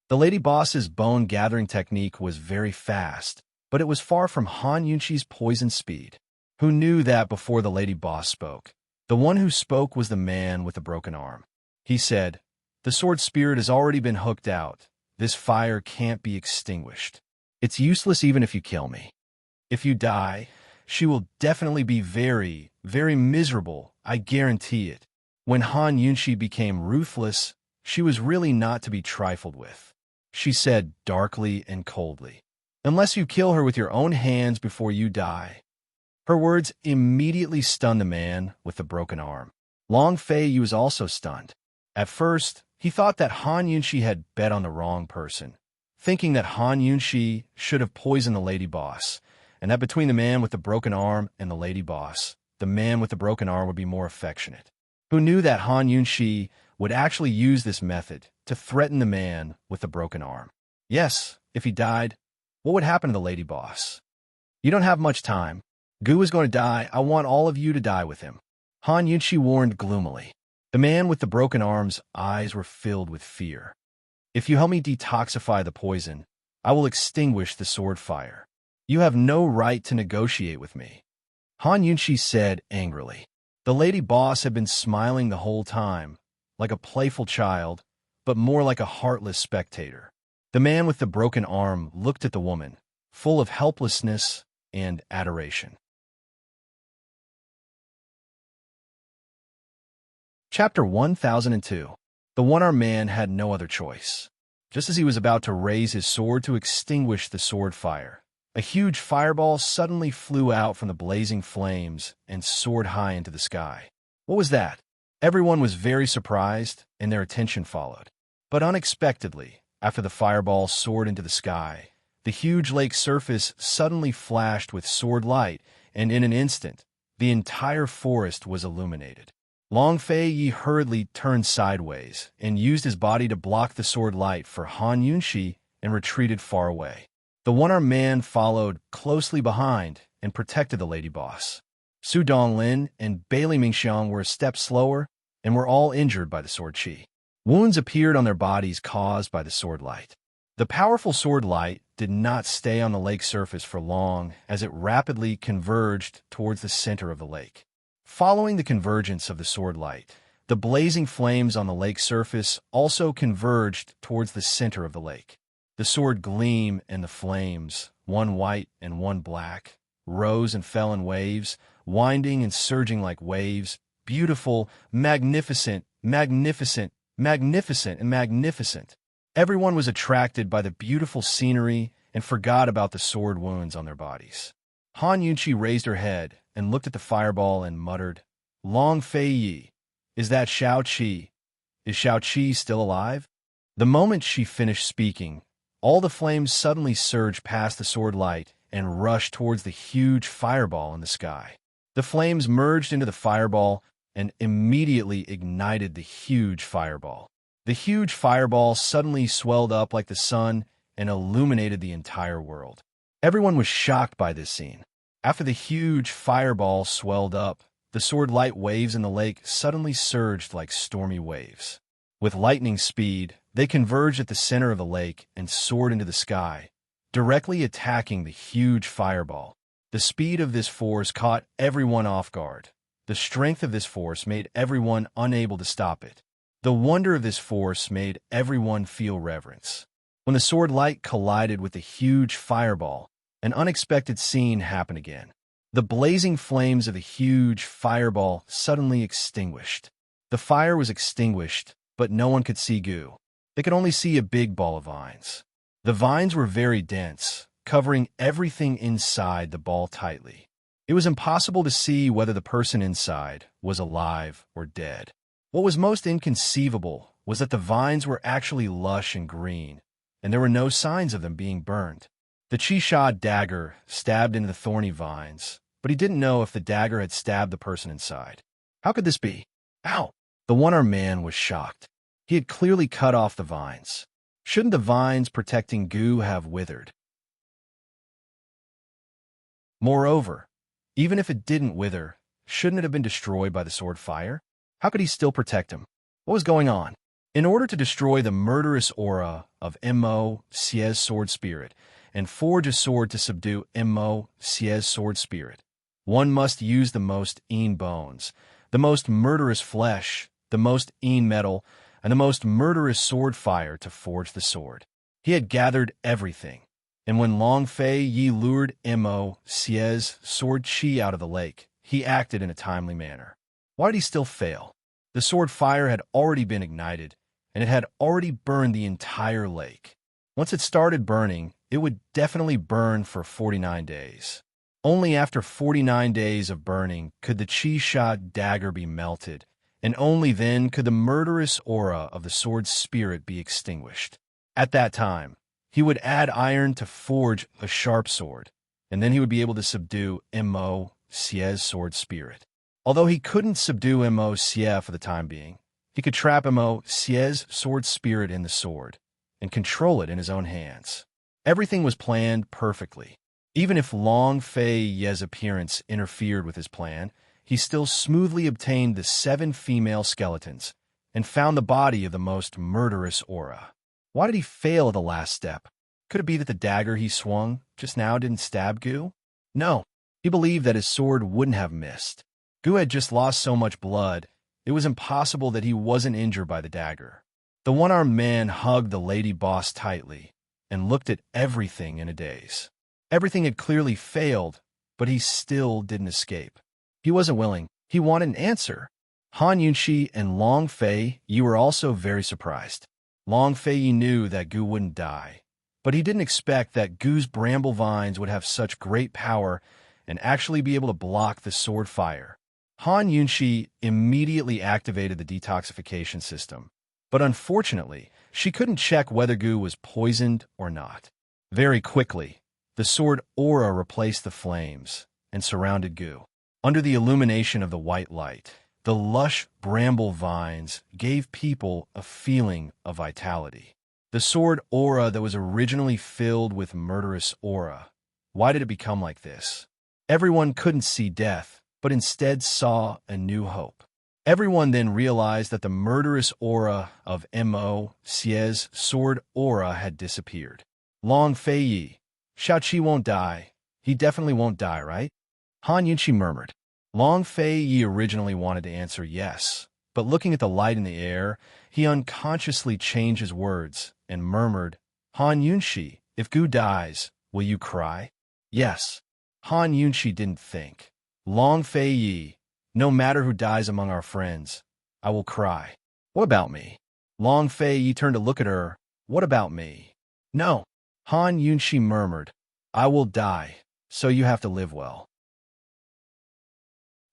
The lady boss's bone-gathering technique was very fast, but it was far from Han Yunshi's poison speed. Who knew that before the lady boss spoke? The one who spoke was the man with the broken arm. He said, "The sword spirit has already been hooked out. This fire can't be extinguished. It's useless even if you kill me. If you die, she will definitely be very, very miserable, I guarantee it." When Han Yunshi became ruthless, she was really not to be trifled with. She said darkly and coldly, "Unless you kill her with your own hands before you die." Her words immediately stunned the man with the broken arm. Long Fei was also stunned. At first, he thought that Han Yunshi had bet on the wrong person, thinking that Han Yunshi should have poisoned the lady boss, and that between the man with the broken arm and the lady boss, the man with the broken arm would be more affectionate. Who knew that Han Yunshi would actually use this method to threaten the man with the broken arm? Yes, if he died, what would happen to the lady boss? "You don't have much time. Gu is going to die. I want all of you to die with him," Han Yunshi warned gloomily. The man with the broken arm's eyes were filled with fear. "If you help me detoxify the poison, I will extinguish the sword fire. You have no right to negotiate with me," Han Yunshi said angrily. The lady boss had been smiling the whole time, like a playful child, but more like a heartless spectator. The man with the broken arm looked at the woman, full of helplessness and adoration. Chapter 1002. The one-armed man had no other choice. Just as he was about to raise his sword to extinguish the sword fire, a huge fireball suddenly flew out from the blazing flames and soared high into the sky. What was that? Everyone was very surprised, and their attention followed. But unexpectedly, after the fireball soared into the sky, the huge lake surface suddenly flashed with sword light, and in an instant, the entire forest was illuminated. Long Fei hurriedly turned sideways and used his body to block the sword light for Han Yunshi and retreated far away. The one-armed man followed closely behind and protected the lady boss. Su Donglin and Bailey Mingxiang were a step slower and were all injured by the sword chi. Wounds appeared on their bodies caused by the sword light. The powerful sword light did not stay on the lake surface for long as it rapidly converged towards the center of the lake. Following the convergence of the sword light, the blazing flames on the lake surface also converged towards the center of the lake. The sword gleam and the flames, one white and one black, rose and fell in waves, winding and surging like waves, beautiful, magnificent, magnificent, magnificent, and magnificent. Everyone was attracted by the beautiful scenery and forgot about the sword wounds on their bodies. Han Yunchi raised her head and looked at the fireball and muttered, "Long Fei Yi, is that Shao Qi? Is Shao Qi still alive?" The moment she finished speaking, all the flames suddenly surged past the sword light and rushed towards the huge fireball in the sky. The flames merged into the fireball and immediately ignited the huge fireball. The huge fireball suddenly swelled up like the sun and illuminated the entire world. Everyone was shocked by this scene. After the huge fireball swelled up, the sword light waves in the lake suddenly surged like stormy waves. With lightning speed, they converged at the center of the lake and soared into the sky, directly attacking the huge fireball. The speed of this force caught everyone off guard. The strength of this force made everyone unable to stop it. The wonder of this force made everyone feel reverence. When the sword light collided with the huge fireball, an unexpected scene happened again. The blazing flames of the huge fireball suddenly extinguished. The fire was extinguished, but no one could see Gu. They could only see a big ball of vines. The vines were very dense, covering everything inside the ball tightly. It was impossible to see whether the person inside was alive or dead. What was most inconceivable was that the vines were actually lush and green, and there were no signs of them being burned. The Chi-Sha dagger stabbed into the thorny vines, but he didn't know if the dagger had stabbed the person inside. How could this be? Ow! The one-armed man was shocked. He had clearly cut off the vines. Shouldn't the vines protecting Gu have withered? Moreover, even if it didn't wither, shouldn't it have been destroyed by the sword fire? How could he still protect him? What was going on? In order to destroy the murderous aura of Immerse's sword spirit and forge a sword to subdue Immerse's sword spirit, one must use the most bones, the most murderous flesh, the most metal, and the most murderous sword fire to forge the sword. He had gathered everything, and when Long Fei Yi lured Immerse's sword chi out of the lake, he acted in a timely manner. Why did he still fail? The sword fire had already been ignited, and it had already burned the entire lake. Once it started burning, it would definitely burn for 49 days. Only after 49 days of burning could the Chi-Sha dagger be melted, and only then could the murderous aura of the sword's spirit be extinguished. At that time, he would add iron to forge a sharp sword, and then he would be able to subdue Immerse's sword spirit. Although he couldn't subdue Immerse for the time being, he could trap Immerse's sword spirit in the sword and control it in his own hands. Everything was planned perfectly. Even if Long Fei Yi's appearance interfered with his plan, he still smoothly obtained the 7 female skeletons and found the body of the most murderous aura. Why did he fail at the last step? Could it be that the dagger he swung just now didn't stab Gu? No, he believed that his sword wouldn't have missed. Gu had just lost so much blood, it was impossible that he wasn't injured by the dagger. The one-armed man hugged the lady boss tightly and looked at everything in a daze. Everything had clearly failed, but he still didn't escape. He wasn't willing. He wanted an answer. Han Yunxi and Long Fei Yi were also very surprised. Long Fei Yi knew that Gu wouldn't die, but he didn't expect that Gu's bramble vines would have such great power and actually be able to block the sword fire. Han Yunxi immediately activated the detoxification system, but unfortunately, she couldn't check whether Gu was poisoned or not. Very quickly, the sword aura replaced the flames and surrounded Gu. Under the illumination of the white light, the lush bramble vines gave people a feeling of vitality. The sword aura that was originally filled with murderous aura. Why did it become like this? Everyone couldn't see death, but instead saw a new hope. Everyone then realized that the murderous aura of Immerse's sword aura had disappeared. Long Fei Yi, Xiaoqi won't die. He definitely won't die, right? Han Yunxi murmured. Long Fei Yi originally wanted to answer yes, but looking at the light in the air, he unconsciously changed his words and murmured, Han Yunxi, if Gu dies, will you cry? Yes. Han Yunxi didn't think. Long Fei Yi, no matter who dies among our friends, I will cry. What about me? Long Fei Yi turned to look at her. What about me? No. Han Yunxi murmured, I will die, so you have to live well.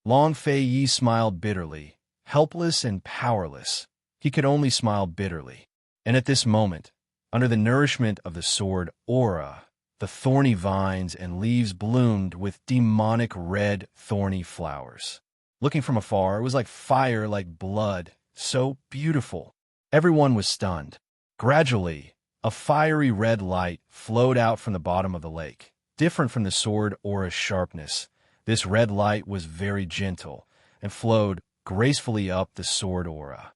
Long Fei Yi smiled bitterly, helpless and powerless. He could only smile bitterly. And at this moment, under the nourishment of the sword aura, the thorny vines and leaves bloomed with demonic red thorny flowers. Looking from afar, it was like fire, like blood, so beautiful. Everyone was stunned. Gradually, a fiery red light flowed out from the bottom of the lake, different from the sword aura's sharpness. This red light was very gentle and flowed gracefully up the sword aura.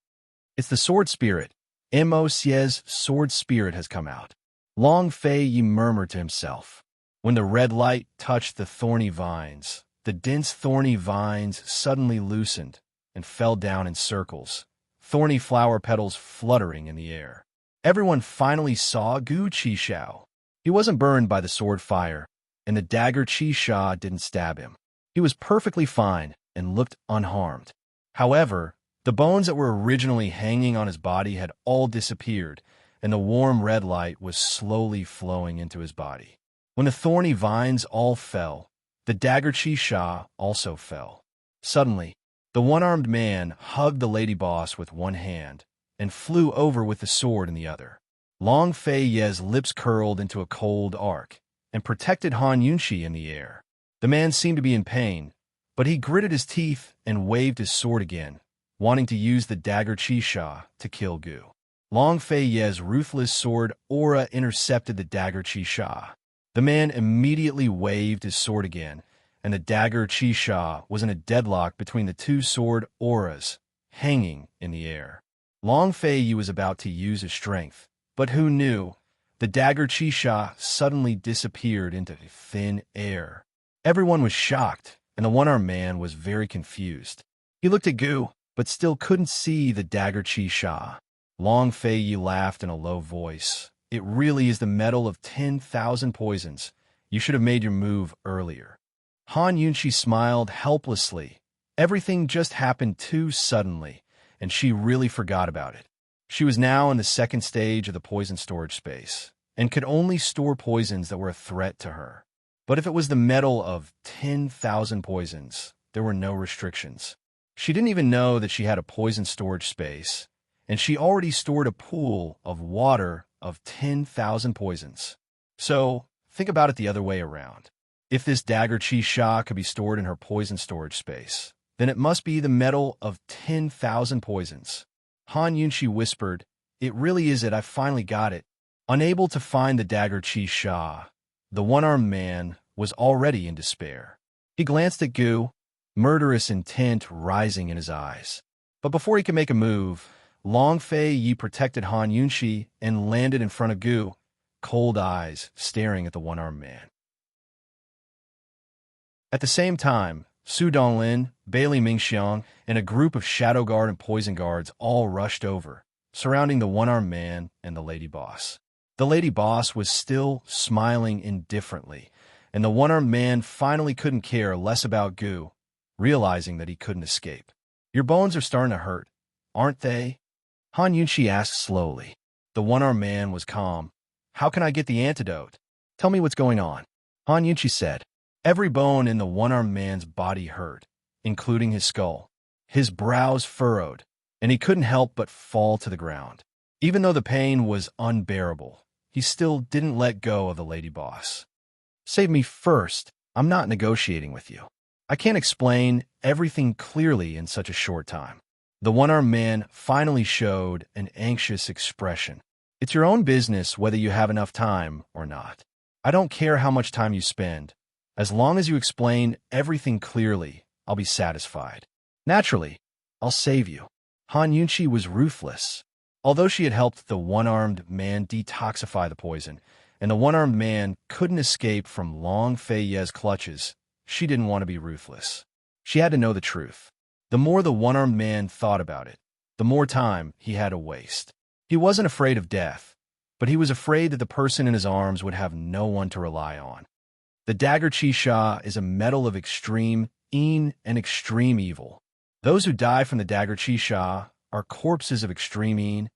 It's the sword spirit. Immerse's sword spirit has come out. Long Fei Yi murmured to himself. When the red light touched the thorny vines, the dense thorny vines suddenly loosened and fell down in circles, thorny flower petals fluttering in the air. Everyone finally saw Gu Qishao. He wasn't burned by the sword fire, and the dagger Qisha didn't stab him. He was perfectly fine and looked unharmed. However, the bones that were originally hanging on his body had all disappeared, and the warm red light was slowly flowing into his body. When the thorny vines all fell, the dagger Qisha also fell. Suddenly, the one-armed man hugged the lady boss with one hand and flew over with the sword in the other. Long Fei Ye's lips curled into a cold arc and protected Han Yunxi in the air. The man seemed to be in pain, but he gritted his teeth and waved his sword again, wanting to use the dagger Qisha to kill Gu. Long Fei Ye's ruthless sword aura intercepted the dagger Qisha. The man immediately waved his sword again, and the dagger Qisha was in a deadlock between the two sword auras, hanging in the air. Long Fei Yi was about to use his strength, but who knew? The dagger Qisha suddenly disappeared into thin air. Everyone was shocked, and the one-armed man was very confused. He looked at Gu, but still couldn't see the dagger Qisha. Long Fei Yi laughed in a low voice. It really is the metal of 10,000 poisons. You should have made your move earlier. Han Yunxi smiled helplessly. Everything just happened too suddenly, and she really forgot about it. She was now in the second stage of the poison storage space, and could only store poisons that were a threat to her. But if it was the metal of 10,000 poisons, there were no restrictions. She didn't even know that she had a poison storage space, and she already stored a pool of water of 10,000 poisons. So, think about it the other way around. If this dagger Qisha could be stored in her poison storage space, then it must be the metal of 10,000 poisons. Han Yunxi whispered, "It really is it, I finally got it." Unable to find the dagger Qisha, the one-armed man was already in despair. He glanced at Gu, murderous intent rising in his eyes. But before he could make a move, Long Fei Yi protected Han Yunxi and landed in front of Gu, cold eyes staring at the one-armed man. At the same time, Su Donglin, Bailey Mingxiang, and a group of Shadow Guard and Poison Guards all rushed over, surrounding the one-armed man and the lady boss. The lady boss was still smiling indifferently, and the one-armed man finally couldn't care less about Gu, realizing that he couldn't escape. "Your bones are starting to hurt, aren't they?" Han Yunxi asked slowly. The one-armed man was calm. "How can I get the antidote? Tell me what's going on." Han Yunxi said. Every bone in the one-armed man's body hurt, including his skull. His brows furrowed, and he couldn't help but fall to the ground. Even though the pain was unbearable, he still didn't let go of the lady boss. "Save me first. I'm not negotiating with you. I can't explain everything clearly in such a short time." The one-armed man finally showed an anxious expression. "It's your own business whether you have enough time or not. I don't care how much time you spend. As long as you explain everything clearly, I'll be satisfied. Naturally, I'll save you." Han Yunxi was ruthless. Although she had helped the one-armed man detoxify the poison, and the one-armed man couldn't escape from Long Fei Ye's clutches, she didn't want to be ruthless. She had to know the truth. The more the one-armed man thought about it, the more time he had to waste. He wasn't afraid of death, but he was afraid that the person in his arms would have no one to rely on. The dagger Qisha is a metal of extreme and extreme evil. Those who die from the dagger Qisha are corpses of extreme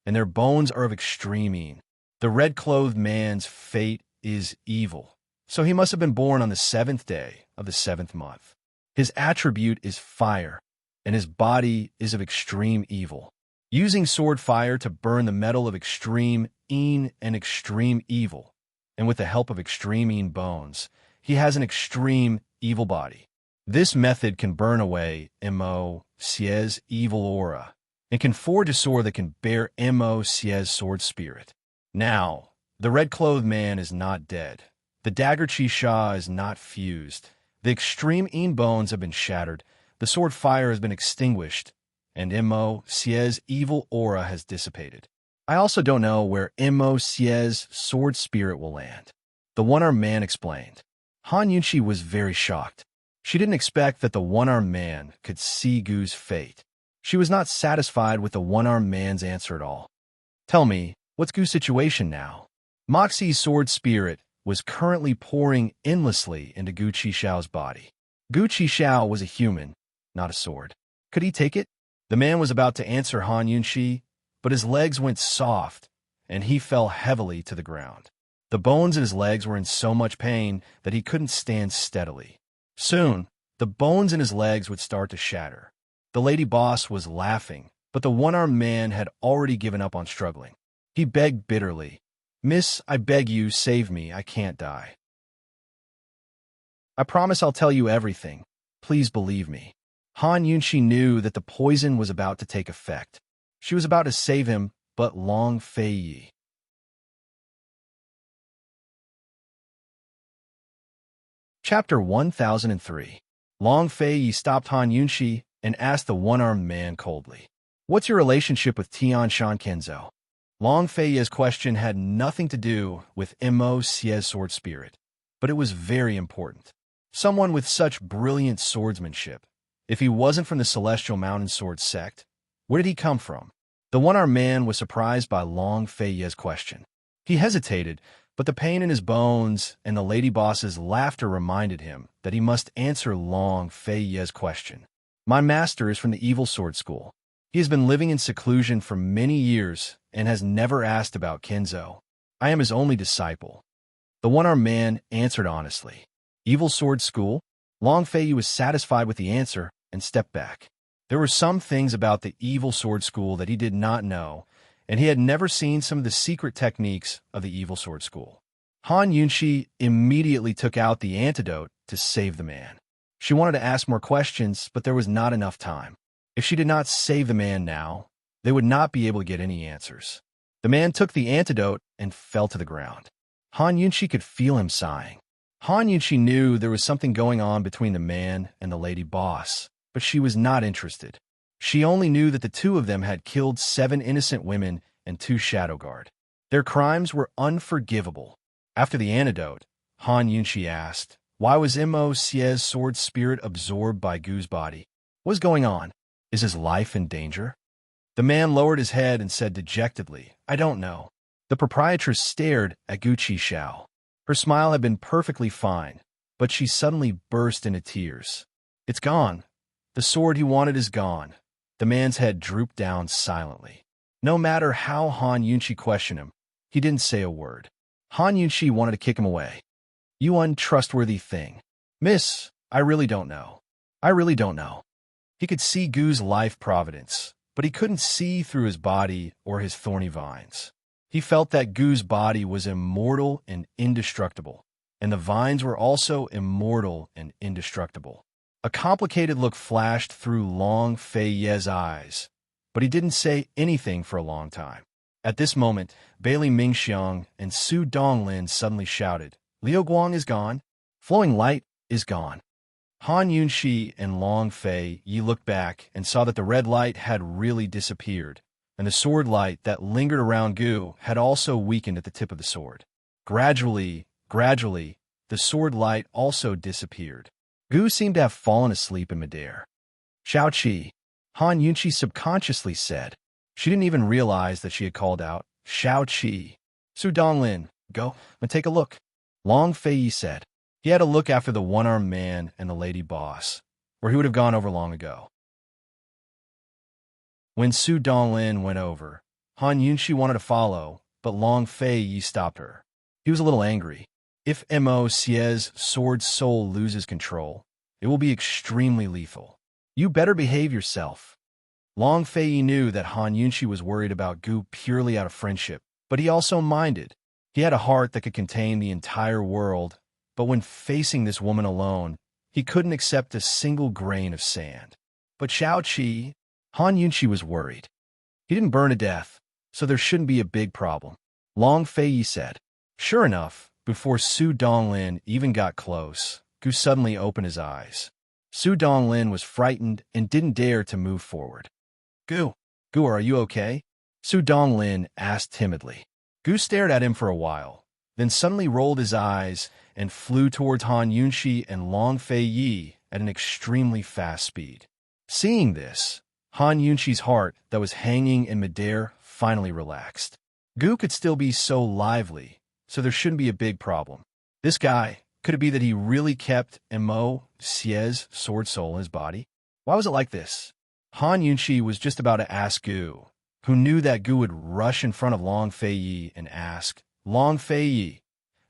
and their bones are of extreme. The red-clothed man's fate is evil, so he must have been born on the 7th day of the 7th month. His attribute is fire, and his body is of extreme evil. Using sword fire to burn the metal of extreme and extreme evil, and with the help of extreme bones, he has an extreme evil body. This method can burn away Immerse's evil aura, and can forge a sword that can bear Immerse's sword spirit. Now, the red-clothed man is not dead. The dagger Chi Sha is not fused. The extreme Yin bones have been shattered. The sword fire has been extinguished, and Immo Sie's evil aura has dissipated. I also don't know where Immo Sie's sword spirit will land. The one-armed man explained. Han Yunqi was very shocked. She didn't expect that the one-armed man could see Gu's fate. She was not satisfied with the one-armed man's answer at all. Tell me, what's Gu's situation now? Moxie's sword spirit was currently pouring endlessly into Gu Qixiao's body. Gu Qixiao was a human, not a sword. Could he take it? The man was about to answer Han Yunqi, but his legs went soft, and he fell heavily to the ground. The bones in his legs were in so much pain that he couldn't stand steadily. Soon, the bones in his legs would start to shatter. The lady boss was laughing, but the one-armed man had already given up on struggling. He begged bitterly, "Miss, I beg you, save me, I can't die. I promise I'll tell you everything. Please believe me." Han Yunqi knew that the poison was about to take effect. She was about to save him, but Long Fei Yi. Chapter 1003. Long Fei Yi stopped Han Yunqi and asked the one-armed man coldly, "What's your relationship with Tian Shan Kenzo?" Long Fei Yi's question had nothing to do with Immo Sie's sword spirit, but it was very important. Someone with such brilliant swordsmanship. If he wasn't from the Celestial Mountain Sword sect, where did he come from? The one-armed man was surprised by Long Fei Yi's question. He hesitated, but the pain in his bones and the lady boss's laughter reminded him that he must answer Long Fei Yi's question. "My master is from the Evil Sword School. He has been living in seclusion for many years and has never asked about Kenzo. I am his only disciple." The one-armed man answered honestly. Evil Sword School? Long Fei Yi was satisfied with the answer and stepped back. There were some things about the Evil Sword School that he did not know, and he had never seen some of the secret techniques of the Evil Sword School. Han Yunqi immediately took out the antidote to save the man. She wanted to ask more questions, but there was not enough time. If she did not save the man now, they would not be able to get any answers. The man took the antidote and fell to the ground. Han Yunqi could feel him sighing. Han Yunqi knew there was something going on between the man and the lady boss, but she was not interested. She only knew that the two of them had killed 7 innocent women and 2 shadow guard. Their crimes were unforgivable. After the antidote, Han Yunqi asked, "Why was Immo Sie's sword spirit absorbed by Gu's body? What's going on? Is his life in danger?" The man lowered his head and said dejectedly, "I don't know." The proprietress stared at Gu Qixiao. Her smile had been perfectly fine, but she suddenly burst into tears. "It's gone. The sword he wanted is gone." The man's head drooped down silently. No matter how Han Yunqi questioned him, he didn't say a word. Han Yunqi wanted to kick him away. "You untrustworthy thing. Miss, I really don't know. I really don't know." He could see Gu's life providence, but he couldn't see through his body or his thorny vines. He felt that Gu's body was immortal and indestructible, and the vines were also immortal and indestructible. A complicated look flashed through Long Fei Yi's eyes, but he didn't say anything for a long time. At this moment, Bailey Mingxiang and Su Donglin suddenly shouted, "Liu Guang is gone. Flowing light is gone." Han Yunqi and Long Fei Yi looked back and saw that the red light had really disappeared, and the sword light that lingered around Gu had also weakened at the tip of the sword. Gradually, the sword light also disappeared. Gu seemed to have fallen asleep in midair. "Shao Qi," Han Yunqi subconsciously said. She didn't even realize that she had called out, "Shao Qi." "Su Donglin, go and take a look," Long Fei Yi said. He had a look after the one-armed man and the lady boss, where he would have gone over long ago. When Su Donglin went over, Han Yunqi wanted to follow, but Long Fei Yi stopped her. He was a little angry. If Immo Sie's sword soul loses control, it will be extremely lethal. "You better behave yourself." Long Fei Yi knew that Han Yunqi was worried about Gu purely out of friendship, but he also minded. He had a heart that could contain the entire world, but when facing this woman alone, he couldn't accept a single grain of sand. But Shao Qi, Han Yunqi was worried. He didn't burn to death, so there shouldn't be a big problem. Long Fei Yi said. Sure enough, Before Su Donglin even got close, Gu suddenly opened his eyes. Su Donglin was frightened and didn't dare to move forward. Gu, are you okay? Su Donglin asked timidly. Gu stared at him for a while, then suddenly rolled his eyes and flew towards Han Yunxi and Long Fei Yi at an extremely fast speed. Seeing this, Han Yunxi's heart that was hanging in midair finally relaxed. Gu could still be so lively, so there shouldn't be a big problem. This guy, could it be that he really kept Immerse's sword soul in his body? Why was it like this? Han Yunxi was just about to ask Gu, who knew that Gu would rush in front of Long Fei Yi and ask, Long Fei Yi,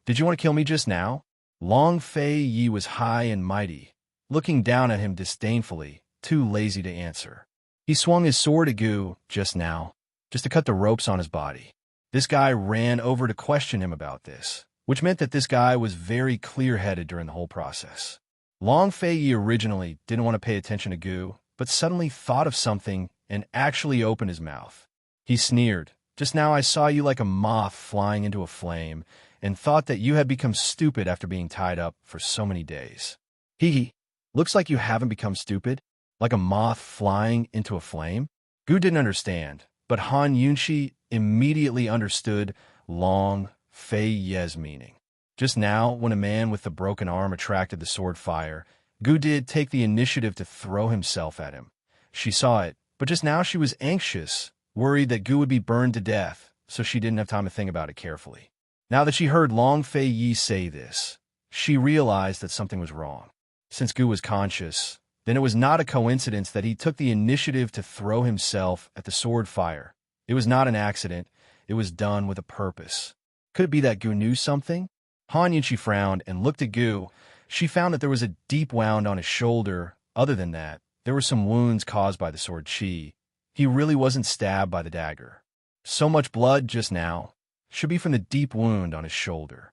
did you want to kill me just now? Long Fei Yi was high and mighty, looking down at him disdainfully, too lazy to answer. He swung his sword at Gu just now, just to cut the ropes on his body. This guy ran over to question him about this, which meant that this guy was very clear-headed during the whole process. Long Fei Yi originally didn't want to pay attention to Gu, but suddenly thought of something and actually opened his mouth. He sneered, just now I saw you like a moth flying into a flame, and thought that you had become stupid after being tied up for so many days. Hee, looks like you haven't become stupid, like a moth flying into a flame? Gu didn't understand, but Han Yunxi immediately understood Long Fei Yi's meaning. Just now, when a man with the broken arm attracted the sword fire, Gu did take the initiative to throw himself at him. She saw it, but just now she was anxious, worried that Gu would be burned to death, so she didn't have time to think about it carefully. Now that she heard Long Fei Yi say this, she realized that something was wrong. Since Gu was conscious, then it was not a coincidence that he took the initiative to throw himself at the sword fire. It was not an accident. It was done with a purpose. Could it be that Gu knew something? Han Yunxi frowned and looked at Gu. She found that there was a deep wound on his shoulder. Other than that, there were some wounds caused by the sword chi. He really wasn't stabbed by the dagger. So much blood just now should be from the deep wound on his shoulder.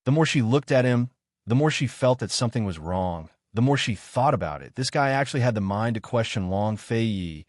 The more she looked at him, the more she felt that something was wrong. The more she thought about it, this guy actually had the mind to question Long Fei Yi.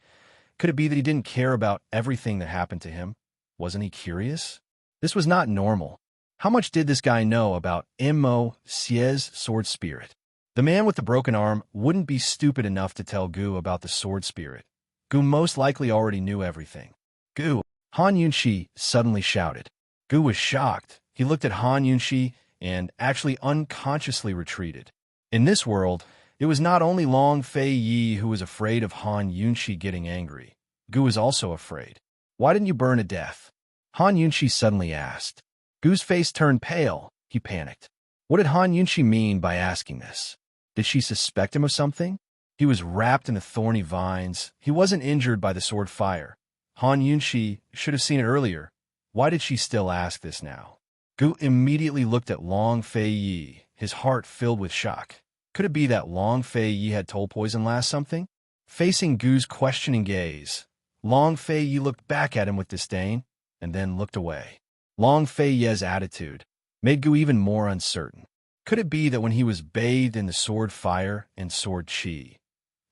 Could it be that he didn't care about everything that happened to him? Wasn't he curious? This was not normal. How much did this guy know about Immerse's sword spirit? The man with the broken arm wouldn't be stupid enough to tell Gu about the sword spirit. Gu most likely already knew everything. Gu, Han Yunxi suddenly shouted. Gu was shocked. He looked at Han Yunxi and actually unconsciously retreated. In this world, it was not only Long Fei Yi who was afraid of Han Yunxi getting angry. Gu was also afraid. Why didn't you burn to death? Han Yunxi suddenly asked. Gu's face turned pale. He panicked. What did Han Yunxi mean by asking this? Did she suspect him of something? He was wrapped in the thorny vines. He wasn't injured by the sword fire. Han Yunxi should have seen it earlier. Why did she still ask this now? Gu immediately looked at Long Fei Yi, his heart filled with shock. Could it be that Long Fei Yi had told Poison Last something? Facing Gu's questioning gaze, Long Fei Yi looked back at him with disdain, and then looked away. Long Fei Yi's attitude made Gu even more uncertain. Could it be that when he was bathed in the sword fire and sword chi,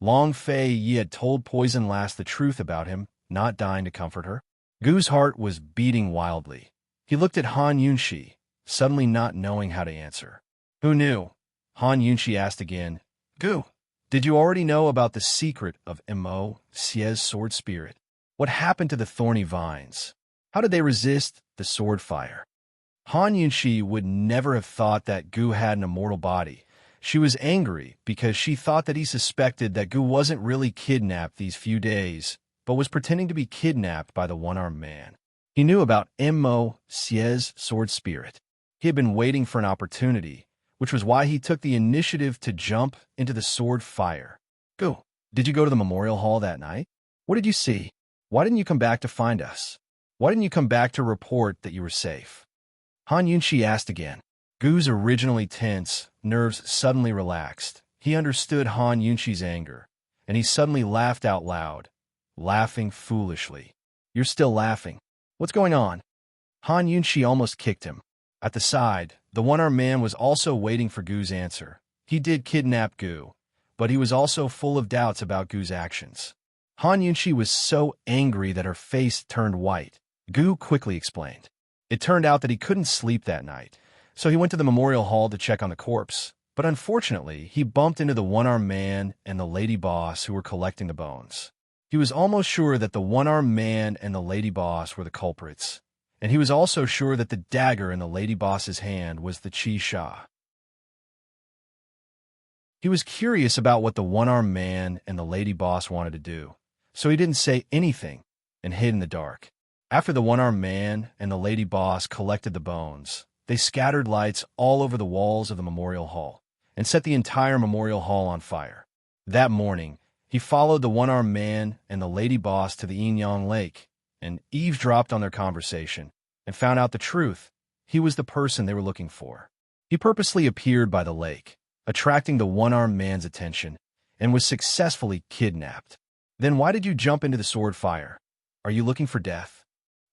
Long Fei Yi had told Poison Last the truth about him, not dying to comfort her? Gu's heart was beating wildly. He looked at Han Yunxi, suddenly not knowing how to answer. Who knew? Han Yunxi asked again. Gu, did you already know about the secret of Immerse's sword spirit? What happened to the thorny vines? How did they resist the sword fire? Han Yunxi would never have thought that Gu had an immortal body. She was angry because she thought that he suspected that Gu wasn't really kidnapped these few days, but was pretending to be kidnapped by the one-armed man. He knew about Immerse's sword spirit. He had been waiting for an opportunity, which was why he took the initiative to jump into the sword fire. Gu, did you go to the memorial hall that night? What did you see? Why didn't you come back to find us? Why didn't you come back to report that you were safe? Han Yunxi asked again. Gu's originally tense nerves suddenly relaxed. He understood Han Yunxi's anger, and he suddenly laughed out loud, laughing foolishly. You're still laughing. What's going on? Han Yunxi almost kicked him. At the side, the one-armed man was also waiting for Gu's answer. He did kidnap Gu, but he was also full of doubts about Gu's actions. Han Yunxi was so angry that her face turned white. Gu quickly explained. It turned out that he couldn't sleep that night, so he went to the memorial hall to check on the corpse. But unfortunately, he bumped into the one-armed man and the lady boss who were collecting the bones. He was almost sure that the one-armed man and the lady boss were the culprits, and he was also sure that the dagger in the lady boss's hand was the chi sha. He was curious about what the one-armed man and the lady boss wanted to do, so he didn't say anything and hid in the dark. After the one-armed man and the lady boss collected the bones, they scattered lights all over the walls of the memorial hall and set the entire memorial hall on fire. That morning, he followed the one-armed man and the lady boss to the Inyang Lake and eavesdropped on their conversation and found out the truth. He was the person they were looking for. He purposely appeared by the lake, attracting the one-armed man's attention, and was successfully kidnapped. Then why did you jump into the sword fire? Are you looking for death?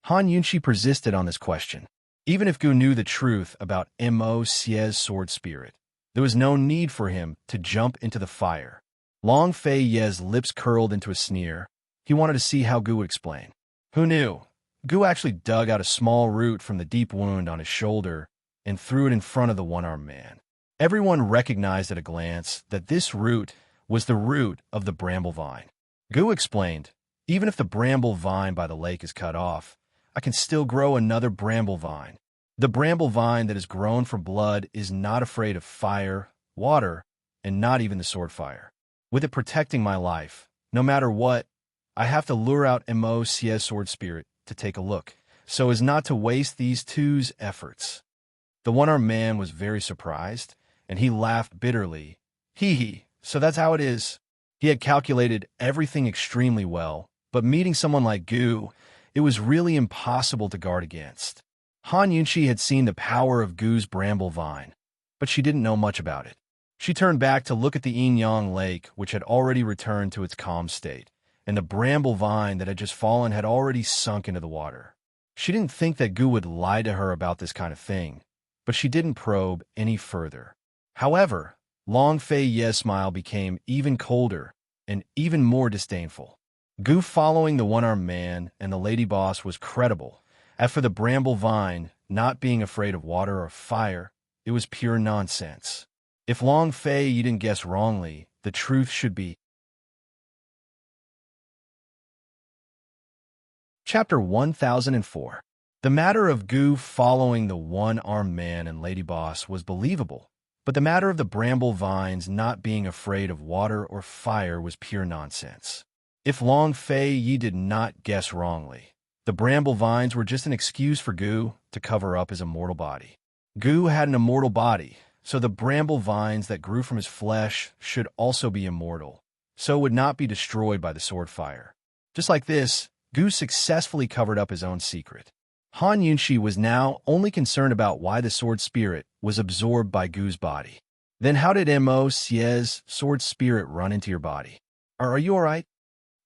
Han Yunshi persisted on this question. Even if Gu knew the truth about Mo Xie's sword spirit, there was no need for him to jump into the fire. Long Fei Ye's lips curled into a sneer. He wanted to see how Gu would explain. Who knew? Gu actually dug out a small root from the deep wound on his shoulder and threw it in front of the one-armed man. Everyone recognized at a glance that this root was the root of the bramble vine. Gu explained, even if the bramble vine by the lake is cut off, I can still grow another bramble vine. The bramble vine that is grown from blood is not afraid of fire, water, and not even the sword fire. With it protecting my life, no matter what, I have to lure out Mo Xie's sword spirit to take a look, so as not to waste these two's efforts. The one-armed man was very surprised, and he laughed bitterly. Hee, so that's how it is. He had calculated everything extremely well, but meeting someone like Gu, it was really impossible to guard against. Han Yunshi had seen the power of Gu's bramble vine, but she didn't know much about it. She turned back to look at the Inyang Lake, which had already returned to its calm state, and the bramble vine that had just fallen had already sunk into the water. She didn't think that Gu would lie to her about this kind of thing, but she didn't probe any further. However, Long Fei Ye's smile became even colder and even more disdainful. Gu following the one-armed man and the lady boss was credible. As for the bramble vine not being afraid of water or fire, it was pure nonsense. If Long Fei you didn't guess wrongly, the truth should be. Chapter 1004. The matter of Gu following the one-armed man and lady boss was believable, but the matter of the bramble vines not being afraid of water or fire was pure nonsense. If Long Fei Yi did not guess wrongly, the bramble vines were just an excuse for Gu to cover up his immortal body. Gu had an immortal body, so the bramble vines that grew from his flesh should also be immortal, so would not be destroyed by the sword fire. Just like this, Gu successfully covered up his own secret. Han Yunshi was now only concerned about why the sword spirit was absorbed by Gu's body. Then how did Mo Xie's sword spirit run into your body? Are you alright?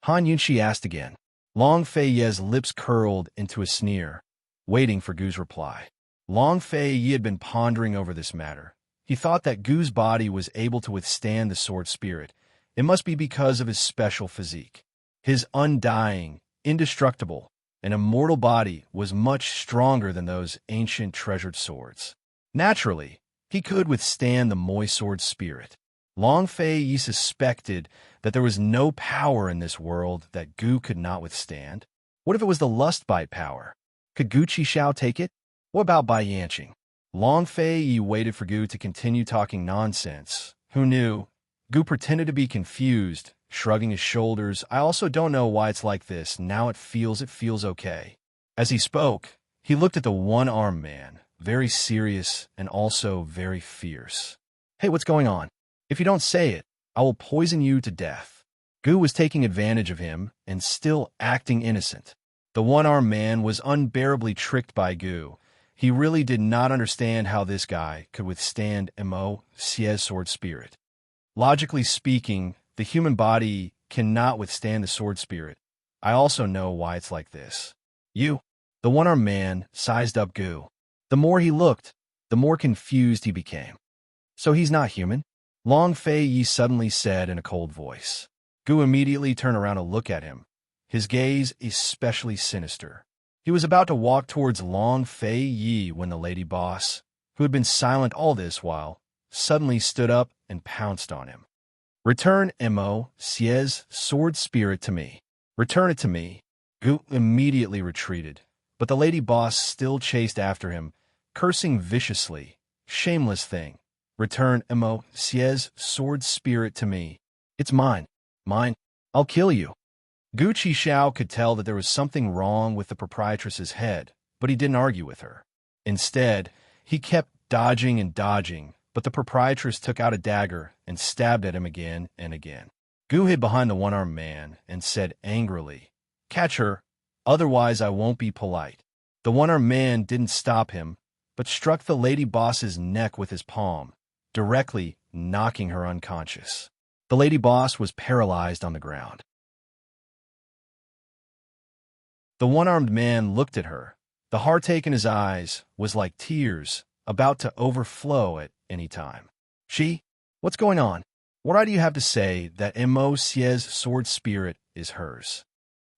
Han Yunshi asked again. Long Fei Ye's lips curled into a sneer, waiting for Gu's reply. Long Fei Ye had been pondering over this matter. He thought that Gu's body was able to withstand the sword spirit. It must be because of his special physique. His undying, indestructible, and immortal body was much stronger than those ancient treasured swords. Naturally, he could withstand the Moi sword spirit. Long Fei Yi suspected that there was no power in this world that Gu could not withstand. What if it was the lust bite power? Could Gu Qishao take it? What about Bai Yanqing? Long Fei Yi waited for Gu to continue talking nonsense. Who knew? Gu pretended to be confused, shrugging his shoulders. I also don't know why it's like this. Now it feels okay. As he spoke, he looked at the one-armed man, very serious and also very fierce. Hey, what's going on? If you don't say it, I will poison you to death. Gu was taking advantage of him and still acting innocent. The one-armed man was unbearably tricked by Gu. He really did not understand how this guy could withstand Mo Xie's sword spirit. Logically speaking, the human body cannot withstand the sword spirit. I also know why it's like this. You, the one-armed man, sized up Gu. The more he looked, the more confused he became. So he's not human? Long Fei Yi suddenly said in a cold voice. Gu immediately turned around to look at him, his gaze especially sinister. He was about to walk towards Long Fei Yi when the lady boss, who had been silent all this while, suddenly stood up and pounced on him. "Return Mo Xie's sword spirit to me. Return it to me." Gu immediately retreated, but the lady boss still chased after him, cursing viciously. "Shameless thing. Return Mo Xie's sword spirit to me. It's mine. Mine. I'll kill you." Gu Qixiao could tell that there was something wrong with the proprietress's head, but he didn't argue with her. Instead, he kept dodging and dodging, but the proprietress took out a dagger and stabbed at him again and again. Gu hid behind the one-armed man and said angrily, "Catch her, otherwise I won't be polite." The one-armed man didn't stop him, but struck the lady boss's neck with his palm, directly knocking her unconscious. The lady boss was paralyzed on the ground. The one-armed man looked at her. The heartache in his eyes was like tears about to overflow at any time. What's going on? What right do you have to say that Mo Xie's sword spirit is hers?"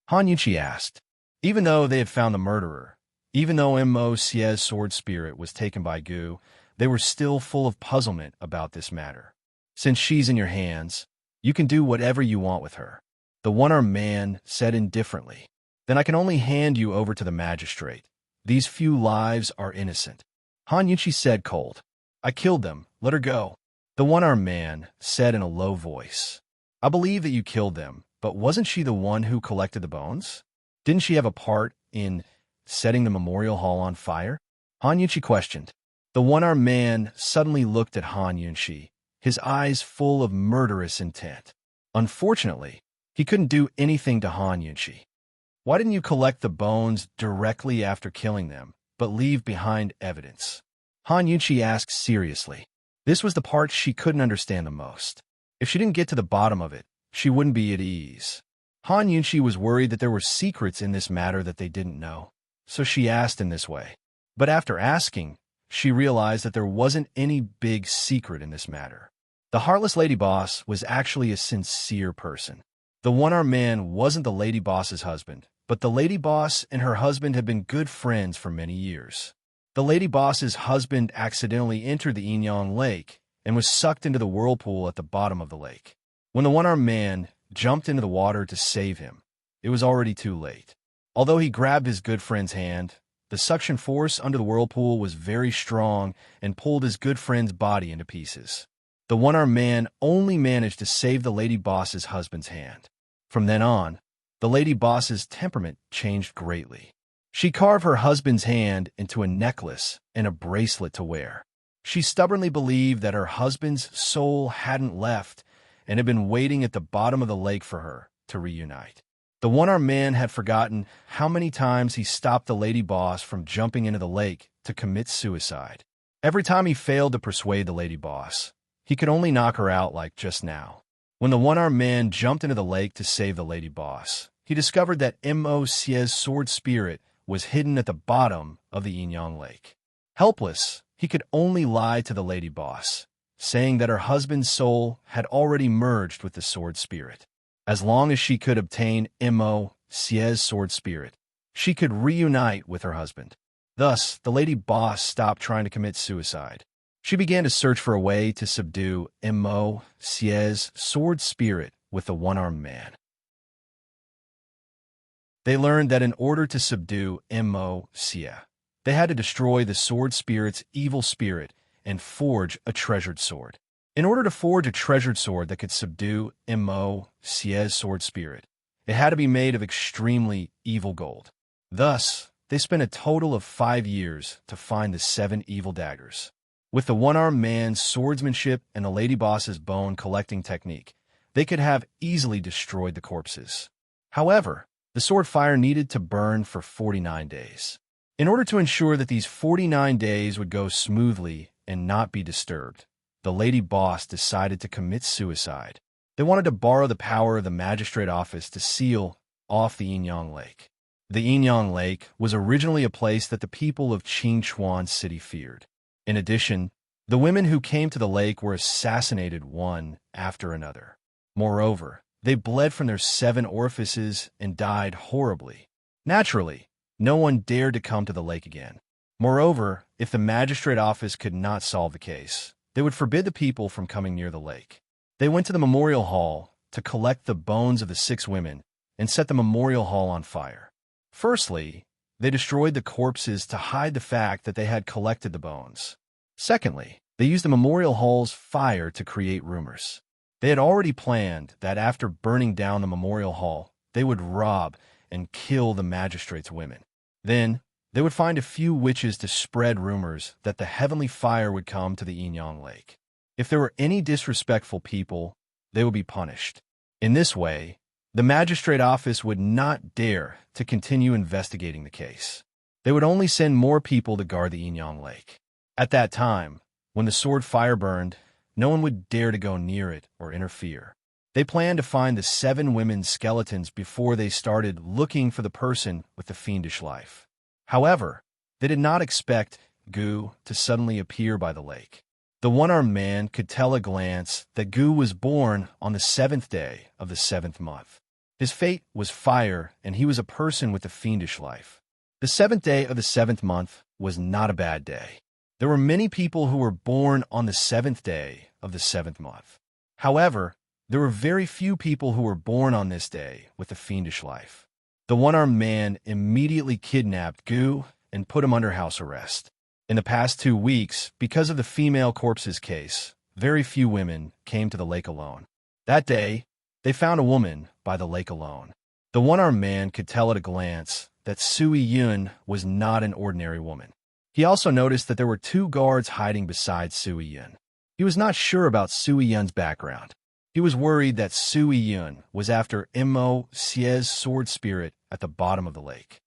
Han Yunqi asked. Even though they had found the murderer, even though Mo Xie's sword spirit was taken by Gu, they were still full of puzzlement about this matter. "Since she's in your hands, you can do whatever you want with her," the one-armed man said indifferently. "Then I can only hand you over to the magistrate. These few lives are innocent." Han Yunqi said cold. "I killed them. Let her go." The one-armed man said in a low voice. "I believe that you killed them, but wasn't she the one who collected the bones? Didn't she have a part in setting the memorial hall on fire?" Han Yunqi questioned. The one-armed man suddenly looked at Han Yunqi, his eyes full of murderous intent. Unfortunately, he couldn't do anything to Han Yunqi. "Why didn't you collect the bones directly after killing them, but leave behind evidence?" Han Yunqi asked seriously. This was the part she couldn't understand the most. If she didn't get to the bottom of it, she wouldn't be at ease. Han Yunqi was worried that there were secrets in this matter that they didn't know, so she asked in this way. But after asking, she realized that there wasn't any big secret in this matter. The heartless lady boss was actually a sincere person. The one-armed man wasn't the lady boss's husband, but the lady boss and her husband had been good friends for many years. The lady boss's husband accidentally entered the Inyang Lake and was sucked into the whirlpool at the bottom of the lake. When the one-armed man jumped into the water to save him, it was already too late. Although he grabbed his good friend's hand, the suction force under the whirlpool was very strong and pulled his good friend's body into pieces. The one-armed man only managed to save the lady boss's husband's hand. From then on, the lady boss's temperament changed greatly. She carved her husband's hand into a necklace and a bracelet to wear. She stubbornly believed that her husband's soul hadn't left and had been waiting at the bottom of the lake for her to reunite. The one-armed man had forgotten how many times he stopped the lady boss from jumping into the lake to commit suicide. Every time he failed to persuade the lady boss, he could only knock her out like just now. When the one-armed man jumped into the lake to save the lady boss, he discovered that Mo Xie's sword spirit was hidden at the bottom of the Inyang Lake. Helpless, he could only lie to the lady boss, saying that her husband's soul had already merged with the sword spirit. As long as she could obtain Mo Xie's sword spirit, she could reunite with her husband. Thus, the lady boss stopped trying to commit suicide. She began to search for a way to subdue Mo Xie's sword spirit with the one-armed man. They learned that in order to subdue Mo Xie, they had to destroy the sword spirit's evil spirit and forge a treasured sword. In order to forge a treasured sword that could subdue Mo Xie's sword spirit, it had to be made of extremely evil gold. Thus, they spent a total of 5 years to find the 7 evil daggers. With the one-armed man's swordsmanship and the lady boss's bone-collecting technique, they could have easily destroyed the corpses. However, the sword fire needed to burn for 49 days. In order to ensure that these 49 days would go smoothly and not be disturbed, the lady boss decided to commit suicide. They wanted to borrow the power of the magistrate office to seal off the Inyang Lake. The Inyang Lake was originally a place that the people of Qingchuan City feared. In addition, the women who came to the lake were assassinated one after another. Moreover, they bled from their 7 orifices and died horribly. Naturally, no one dared to come to the lake again. Moreover, if the magistrate office could not solve the case, they would forbid the people from coming near the lake. They went to the memorial hall to collect the bones of the 6 women and set the memorial hall on fire. Firstly, they destroyed the corpses to hide the fact that they had collected the bones. Secondly, they used the memorial hall's fire to create rumors. They had already planned that after burning down the memorial hall, they would rob and kill the magistrate's women. Then, they would find a few witches to spread rumors that the heavenly fire would come to the Inyang Lake. If there were any disrespectful people, they would be punished. In this way, the magistrate office would not dare to continue investigating the case. They would only send more people to guard the Inyang Lake. At that time, when the sword fire burned, no one would dare to go near it or interfere. They planned to find the 7 women's skeletons before they started looking for the person with the fiendish life. However, they did not expect Gu to suddenly appear by the lake. The one-armed man could tell at a glance that Gu was born on the 7th day of the 7th month. His fate was fire, and he was a person with a fiendish life. The 7th day of the 7th month was not a bad day. There were many people who were born on the 7th day of the 7th month. However, there were very few people who were born on this day with a fiendish life. The one-armed man immediately kidnapped Gu and put him under house arrest. In the past 2 weeks, because of the female corpses case, very few women came to the lake alone. That day, they found a woman by the lake alone. The one-armed man could tell at a glance that Sui Yun was not an ordinary woman. He also noticed that there were 2 guards hiding beside Sui Yun. He was not sure about Sui Yun's background. He was worried that Sui Yun was after Immerse's sword spirit at the bottom of the lake.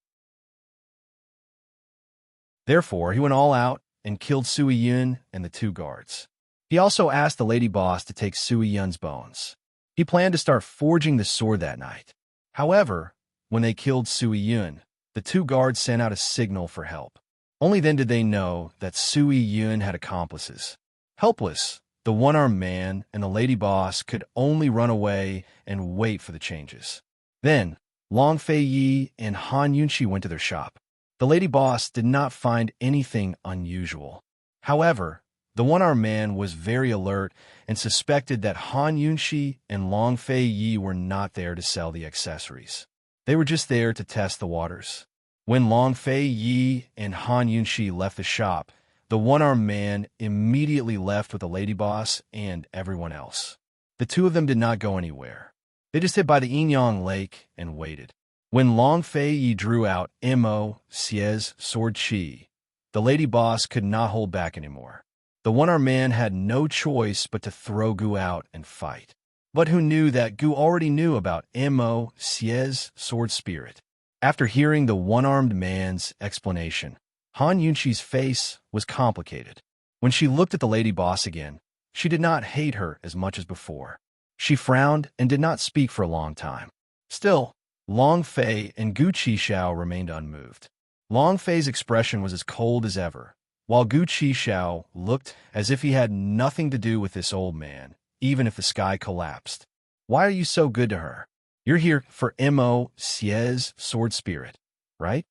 Therefore, he went all out and killed Sui Yun and the 2 guards. He also asked the lady boss to take Sui Yun's bones. He planned to start forging the sword that night. However, when they killed Sui Yun, the 2 guards sent out a signal for help. Only then did they know that Sui Yun had accomplices. Helpless, the one-armed man and the lady boss could only run away and wait for the changes. Then, Long Fei Yi and Han Yunxi went to their shop. The lady boss did not find anything unusual. However, the one-armed man was very alert and suspected that Han Yunxi and Long Fei Yi were not there to sell the accessories. They were just there to test the waters. When Long Fei Yi and Han Yunxi left the shop, the one-armed man immediately left with the lady boss and everyone else. The 2 of them did not go anywhere. They just hid by the Inyang Lake and waited. When Long Fei Yi drew out Immerse's sword chi, the lady boss could not hold back anymore. The one-armed man had no choice but to throw Gu out and fight. But who knew that Gu already knew about Immerse's sword spirit? After hearing the one-armed man's explanation, Han Yunxi's face was complicated. When she looked at the lady boss again, she did not hate her as much as before. She frowned and did not speak for a long time. Still, Long Fei and Gu Qixiao remained unmoved. Long Fei's expression was as cold as ever, while Gu Qixiao looked as if he had nothing to do with this old man, even if the sky collapsed. Why are you so good to her? You're here for Immerse's sword spirit, right?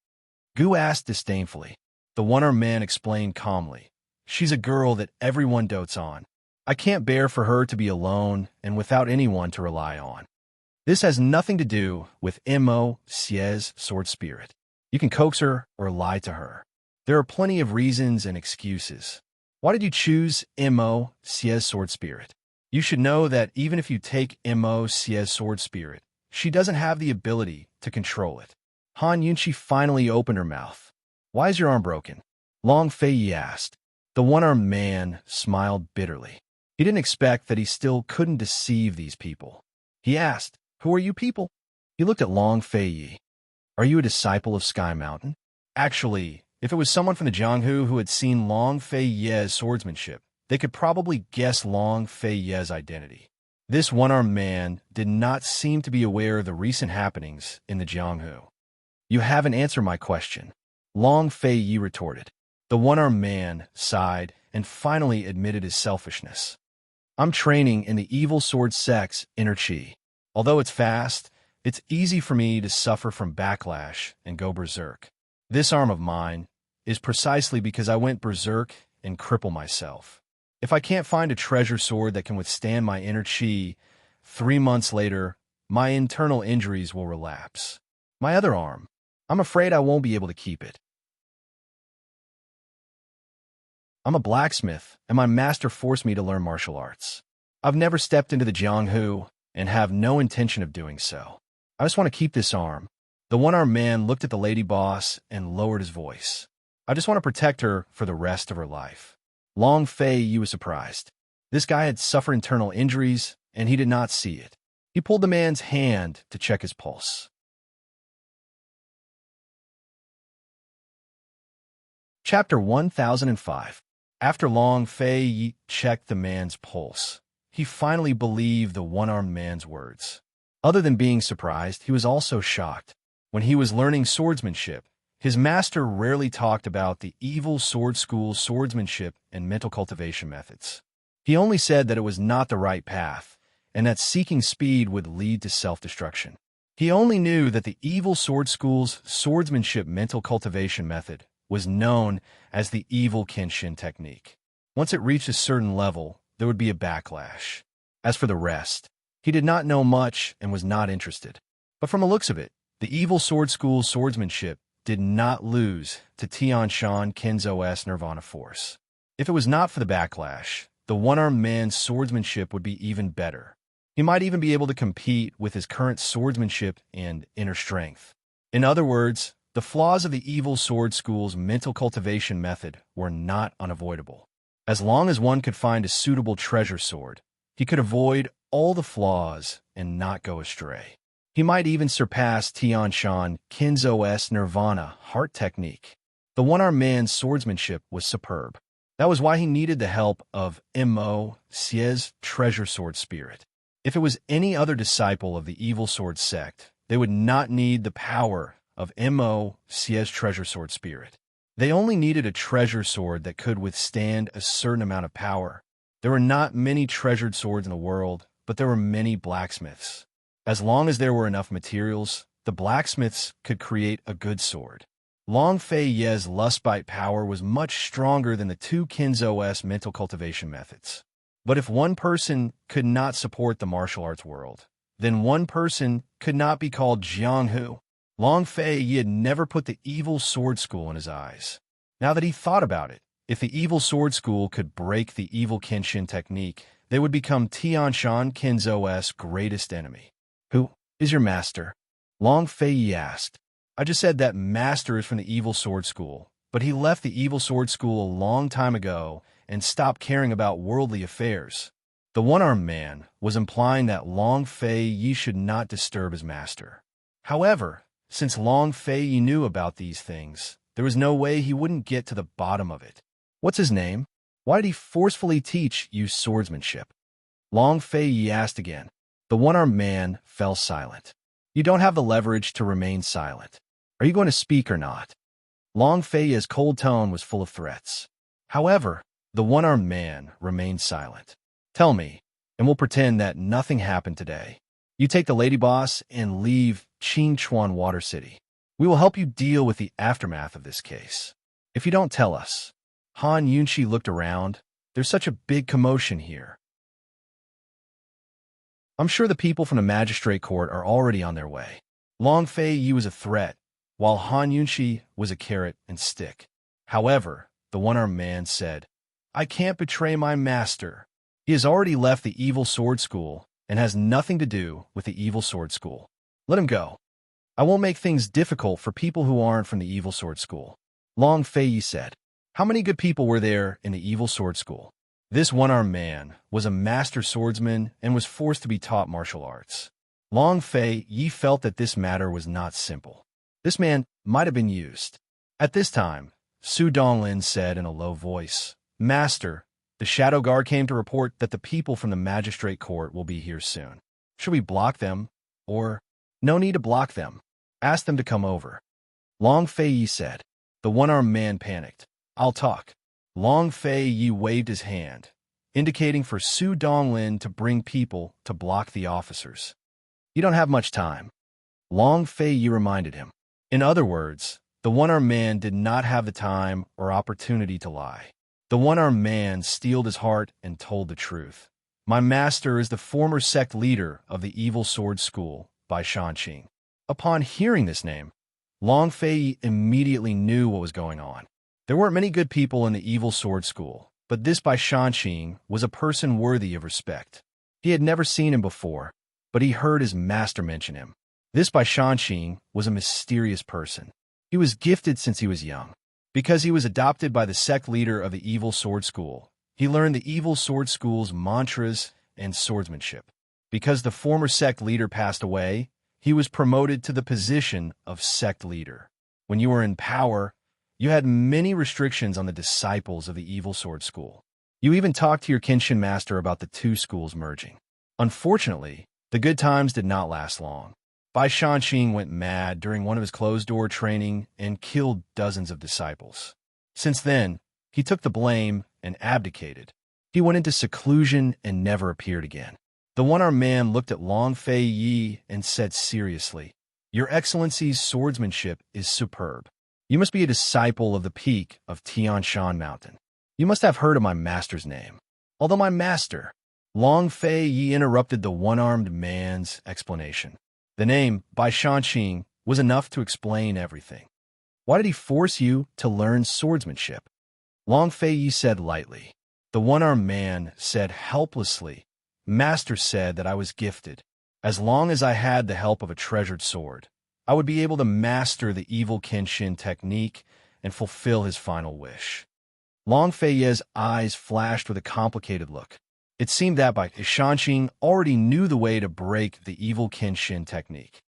Gu asked disdainfully. The one-armed man explained calmly. She's a girl that everyone dotes on. I can't bear for her to be alone and without anyone to rely on. This has nothing to do with Immerse's sword spirit. You can coax her or lie to her. There are plenty of reasons and excuses. Why did you choose Immerse's sword spirit? You should know that even if you take Immerse's sword spirit, she doesn't have the ability to control it. Han Yunxi finally opened her mouth. Why is your arm broken? Long Fei Yi asked. The one-armed man smiled bitterly. He didn't expect that he still couldn't deceive these people. He asked, Who are you people? He looked at Long Fei Yi. Are you a disciple of Sky Mountain? Actually, if it was someone from the Jianghu who had seen Long Fei Yi's swordsmanship, they could probably guess Long Fei Yi's identity. This one-armed man did not seem to be aware of the recent happenings in the Jianghu. You haven't answered my question. Long Fei Yi retorted. The one-armed man sighed and finally admitted his selfishness. I'm training in the evil sword sect's inner chi. Although it's fast, it's easy for me to suffer from backlash and go berserk. This arm of mine is precisely because I went berserk and crippled myself. If I can't find a treasure sword that can withstand my inner chi, 3 months later, my internal injuries will relapse. My other arm, I'm afraid I won't be able to keep it. I'm a blacksmith, and my master forced me to learn martial arts. I've never stepped into the Jianghu and have no intention of doing so. I just want to keep this arm. The one-armed man looked at the lady boss and lowered his voice. I just want to protect her for the rest of her life. Long Fei Yi was surprised. This guy had suffered internal injuries, and he did not see it. He pulled the man's hand to check his pulse. Chapter 1005. After Long Fei Yi checked the man's pulse, he finally believed the one-armed man's words. Other than being surprised, he was also shocked. When he was learning swordsmanship, his master rarely talked about the evil sword school's swordsmanship and mental cultivation methods. He only said that it was not the right path, and that seeking speed would lead to self-destruction. He only knew that the evil sword school's swordsmanship mental cultivation method was known as the evil Kenshin technique. Once it reached a certain level, there would be a backlash. As for the rest, he did not know much and was not interested. But from the looks of it, the evil sword school's swordsmanship did not lose to Tianshan Kenzo's Nirvana force. If it was not for the backlash, the one-armed man's swordsmanship would be even better. He might even be able to compete with his current swordsmanship and inner strength. In other words, the flaws of the evil sword school's mental cultivation method were not unavoidable. As long as one could find a suitable treasure sword, he could avoid all the flaws and not go astray. He might even surpass Tianshan Kenzo's Nirvana heart technique. The one-armed man's swordsmanship was superb. That was why he needed the help of Immerse's treasure sword spirit. If it was any other disciple of the evil sword sect, they would not need the power of Immerse's treasure sword spirit. They only needed a treasure sword that could withstand a certain amount of power. There were not many treasured swords in the world, but there were many blacksmiths. As long as there were enough materials, the blacksmiths could create a good sword. Long Fei Ye's lustbite power was much stronger than the two Kenzo's mental cultivation methods. But if one person could not support the martial arts world, then one person could not be called Jianghu. Long Fei Yi had never put the evil sword school in his eyes. Now that he thought about it, if the evil sword school could break the evil Kenshin technique, they would become Tianshan Kenzo's greatest enemy. Who is your master? Long Fei Yi asked. I just said that master is from the evil sword school, but he left the evil sword school a long time ago and stopped caring about worldly affairs. The one-armed man was implying that Long Fei Yi should not disturb his master. However, since Long Fei Yi knew about these things, there was no way he wouldn't get to the bottom of it. What's his name? Why did he forcefully teach you swordsmanship? Long Fei Yi asked again. The one-armed man fell silent. You don't have the leverage to remain silent. Are you going to speak or not? Long Fei Yi's cold tone was full of threats. However, the one-armed man remained silent. Tell me, and we'll pretend that nothing happened today. You take the lady boss and leave Qingchuan Water City. We will help you deal with the aftermath of this case. If you don't tell us. Han Yunshi looked around. There's such a big commotion here. I'm sure the people from the magistrate court are already on their way. Long Fei Yi was a threat, while Han Yunshi was a carrot and stick. However, the one-armed man said, I can't betray my master. He has already left the evil sword school and has nothing to do with the evil sword school. Let him go. I won't make things difficult for people who aren't from the evil sword school. Long Fei Yi said. How many good people were there in the evil sword school? This one-armed man was a master swordsman and was forced to be taught martial arts. Long Fei Yi felt that this matter was not simple. This man might have been used. At this time, Su Donglin said in a low voice, Master, the Shadow Guard came to report that the people from the magistrate court will be here soon. Should we block them? Or, no need to block them. Ask them to come over. Long Fei Yi said. The one-armed man panicked. I'll talk. Long Fei Yi waved his hand, indicating for Su Donglin to bring people to block the officers. You don't have much time. Long Fei Yi reminded him. In other words, The one-armed man did not have the time or opportunity to lie. The one-armed man steeled his heart and told the truth. My master is the former sect leader of the Evil Sword School, by Shanqing. Upon hearing this name, Long Fei immediately knew what was going on. There weren't many good people in the Evil Sword School, but this Bai Shanqing was a person worthy of respect. He had never seen him before, but he heard his master mention him. This Bai Shanqing was a mysterious person. He was gifted since he was young. Because he was adopted by the sect leader of the Evil Sword School, he learned the Evil Sword School's mantras and swordsmanship. Because the former sect leader passed away, he was promoted to the position of sect leader. When you were in power, you had many restrictions on the disciples of the Evil Sword School. You even talked to your Kenshin master about the two schools merging. Unfortunately, the good times did not last long. Bai Shanqing went mad during one of his closed-door training and killed dozens of disciples. Since then, he took the blame and abdicated. He went into seclusion and never appeared again. The one-armed man looked at Long Fei Yi and said seriously, "Your Excellency's swordsmanship is superb. You must be a disciple of the peak of Tianshan Mountain. You must have heard of my master's name." Although my master, Long Fei Yi interrupted the one-armed man's explanation. The name, Bai Shanqing, was enough to explain everything. Why did he force you to learn swordsmanship? Long Fei Yi said lightly. The one-armed man said helplessly, "Master said that I was gifted. As long as I had the help of a treasured sword, I would be able to master the evil Kenshin technique and fulfill his final wish." Long Fei Yi's eyes flashed with a complicated look. It seemed that Bai Shanqing already knew the way to break the evil Kenshin technique.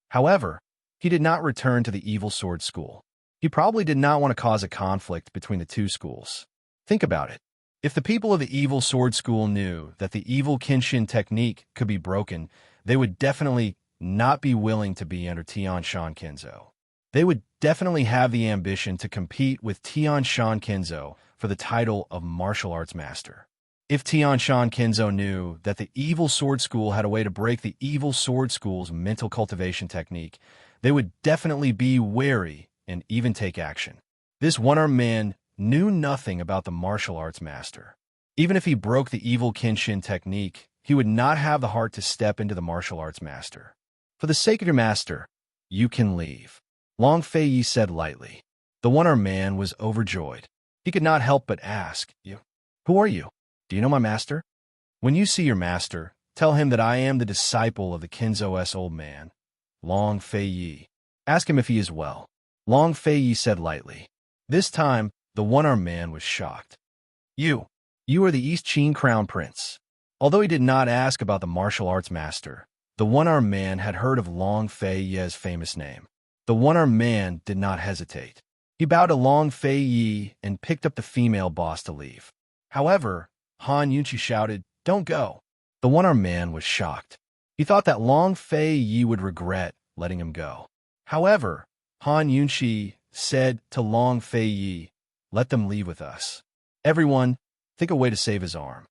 However, he did not return to the Evil Sword School. He probably did not want to cause a conflict between the two schools. Think about it. If the people of the Evil Sword School knew that the evil Kenshin technique could be broken, they would definitely not be willing to be under Tianshan Kenzo. They would definitely have the ambition to compete with Tianshan Kenzo for the title of martial arts master. If Tianshan Kenzo knew that the Evil Sword School had a way to break the Evil Sword School's mental cultivation technique, they would definitely be wary and even take action. This one-armed man knew nothing about the martial arts master. Even if he broke the evil Kenshin technique, he would not have the heart to step into the martial arts master. "For the sake of your master, you can leave," Long Fei Yi said lightly. The one-armed man was overjoyed. He could not help but ask, "Who are you? Do you know my master?" "When you see your master, tell him that I am the disciple of the Kenzo's old man, Long Fei Yi. Ask him if he is well," Long Fei Yi said lightly. This time, the one-armed man was shocked. You are the East Qin Crown Prince." Although he did not ask about the martial arts master, the one-armed man had heard of Long Fei Yi's famous name. The one-armed man did not hesitate. He bowed to Long Fei Yi and picked up the female boss to leave. However, Han Yunqi shouted, "Don't go." The one-armed man was shocked. He thought that Long Fei Yi would regret letting him go. However, Han Yunqi said to Long Fei Yi, "Let them leave with us. Everyone, think a way to save his arm."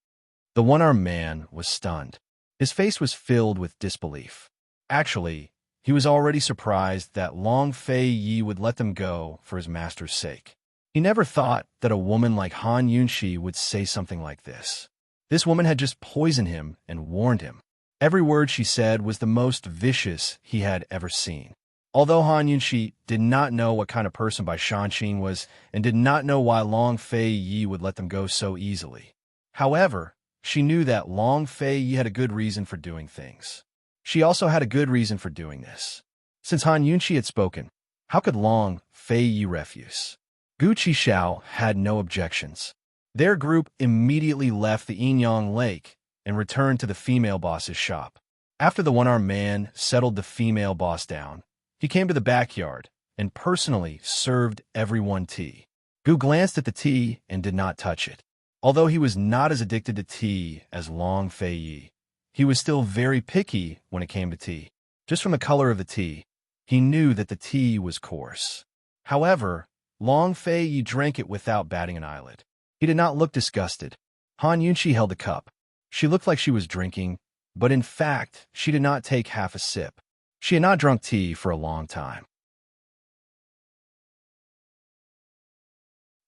The one-armed man was stunned. His face was filled with disbelief. Actually, he was already surprised that Long Fei Yi would let them go for his master's sake. He never thought that a woman like Han Yunqi would say something like this. This woman had just poisoned him and warned him. Every word she said was the most vicious he had ever seen. Although Han Yunqi did not know what kind of person Bai Shanqing was and did not know why Long Fei Yi would let them go so easily. However, she knew that Long Fei Yi had a good reason for doing things. She also had a good reason for doing this. Since Han Yunqi had spoken, how could Long Fei Yi refuse? Gu Qixiao had no objections. Their group immediately left the Yinyang Lake and returned to the female boss's shop. After the one-armed man settled the female boss down, he came to the backyard and personally served everyone tea. Gu glanced at the tea and did not touch it. Although he was not as addicted to tea as Long Fei Yi, he was still very picky when it came to tea. Just from the color of the tea, he knew that the tea was coarse. However, Long Fei Yi drank it without batting an eyelid. He did not look disgusted. Han Yunqi held the cup. She looked like she was drinking, but in fact, she did not take half a sip. She had not drunk tea for a long time.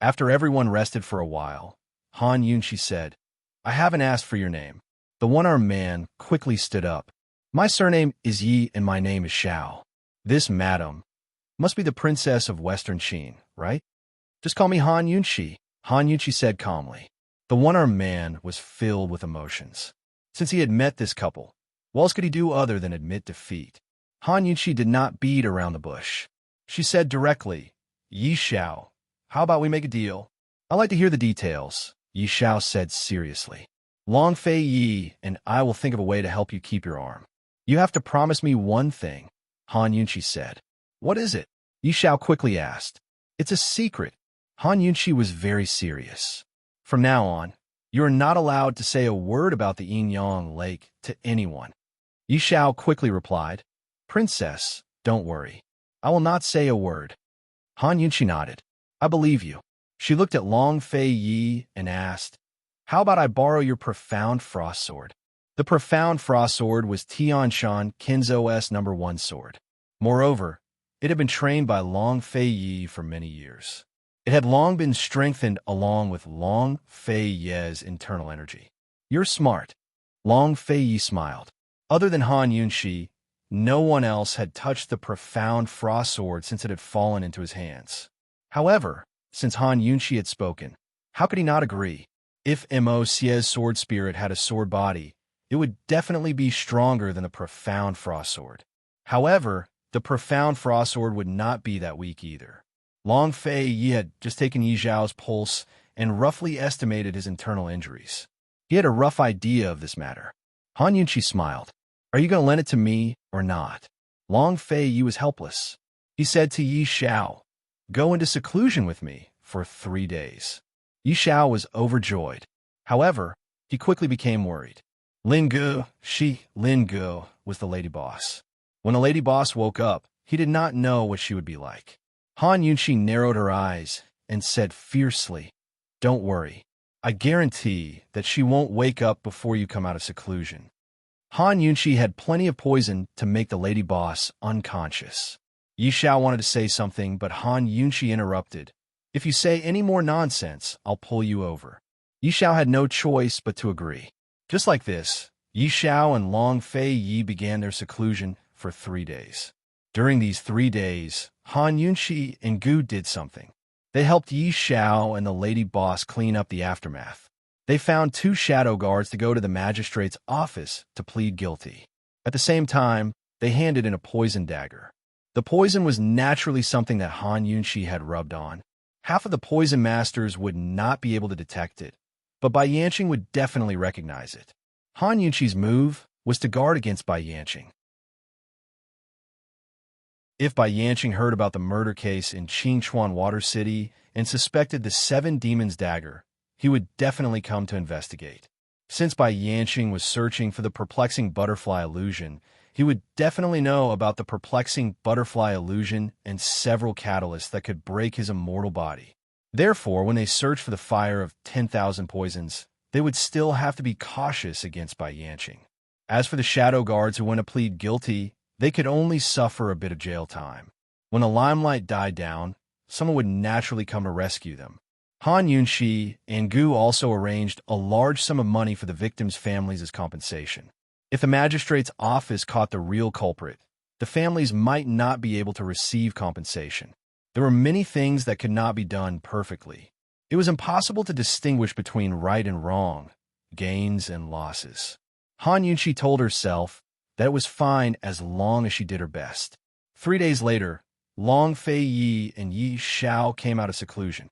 After everyone rested for a while, Han Yunqi said, I haven't asked for your name. The one-armed man quickly stood up. My surname is Yi and my name is Xiao. This madam must be the princess of Western Qin, right? Just call me Han Yunqi, Han Yunqi said calmly. The one-armed man was filled with emotions. Since he had met this couple, what else could he do other than admit defeat? Han Yunqi did not beat around the bush. She said directly, Yi Xiao, how about we make a deal? I'd like to hear the details, Yi Xiao said seriously. Long Fei Yi and I will think of a way to help you keep your arm. You have to promise me one thing, Han Yunqi said. What is it? Yi Xiao quickly asked. It's a secret. Han Yunqi was very serious. From now on, you are not allowed to say a word about the Yin-Yang Lake to anyone. Yi Xiao quickly replied, Princess, don't worry. I will not say a word. Han Yunqi nodded. I believe you. She looked at Long Fei Yi and asked, How about I borrow your profound frost sword? The profound frost sword was Tianshan Kinzo's #1 sword. Moreover, it had been trained by Long Fei Yi for many years. It had long been strengthened along with Long Fei Ye's internal energy. You're smart. Long Fei Yi smiled. Other than Han Yunqi, no one else had touched the profound frost sword since it had fallen into his hands. However, since Han Yunqi had spoken, how could he not agree? If Mo Xie's sword spirit had a sword body, it would definitely be stronger than the profound frost sword. However, the profound frost sword would not be that weak either. Long Fei Yi had just taken Yi Xiao's pulse and roughly estimated his internal injuries. He had a rough idea of this matter. Han Yunqi smiled. Are you going to lend it to me or not? Long Fei Yi was helpless. He said to Yi Xiao, Go into seclusion with me for 3 days. Yi Xiao was overjoyed. However, he quickly became worried. Lin Gu was the lady boss. When the lady boss woke up, he did not know what she would be like. Han Yunqi narrowed her eyes and said fiercely, Don't worry. I guarantee that she won't wake up before you come out of seclusion. Han Yunqi had plenty of poison to make the lady boss unconscious. Yi Xiao wanted to say something, but Han Yunqi interrupted. If you say any more nonsense, I'll pull you over. Yi Xiao had no choice but to agree. Just like this, Yi Xiao and Long Fei Yi began their seclusion for 3 days. During these 3 days, Han Yunqi and Gu did something. They helped Yi Xiao and the lady boss clean up the aftermath. They found 2 shadow guards to go to the magistrate's office to plead guilty. At the same time, they handed in a poison dagger. The poison was naturally something that Han Yunqi had rubbed on. Half of the poison masters would not be able to detect it, but Bai Yanqing would definitely recognize it. Han Yunqi's move was to guard against Bai Yanqing. If Bai Yanqing heard about the murder case in Qingchuan Water City and suspected the 7 Demons dagger, he would definitely come to investigate. Since Bai Yanqing was searching for the perplexing butterfly illusion, he would definitely know about the perplexing butterfly illusion and several catalysts that could break his immortal body. Therefore, when they searched for the fire of 10,000 poisons, they would still have to be cautious against Bai Yanqing. As for the shadow guards who went to plead guilty, they could only suffer a bit of jail time. When the limelight died down, someone would naturally come to rescue them. Han Yunqi and Gu also arranged a large sum of money for the victims' families as compensation. If the magistrate's office caught the real culprit, the families might not be able to receive compensation. There were many things that could not be done perfectly. It was impossible to distinguish between right and wrong, gains and losses. Han Yunqi told herself that it was fine as long as she did her best. 3 days later, Long Fei Yi and Yi Xiao came out of seclusion.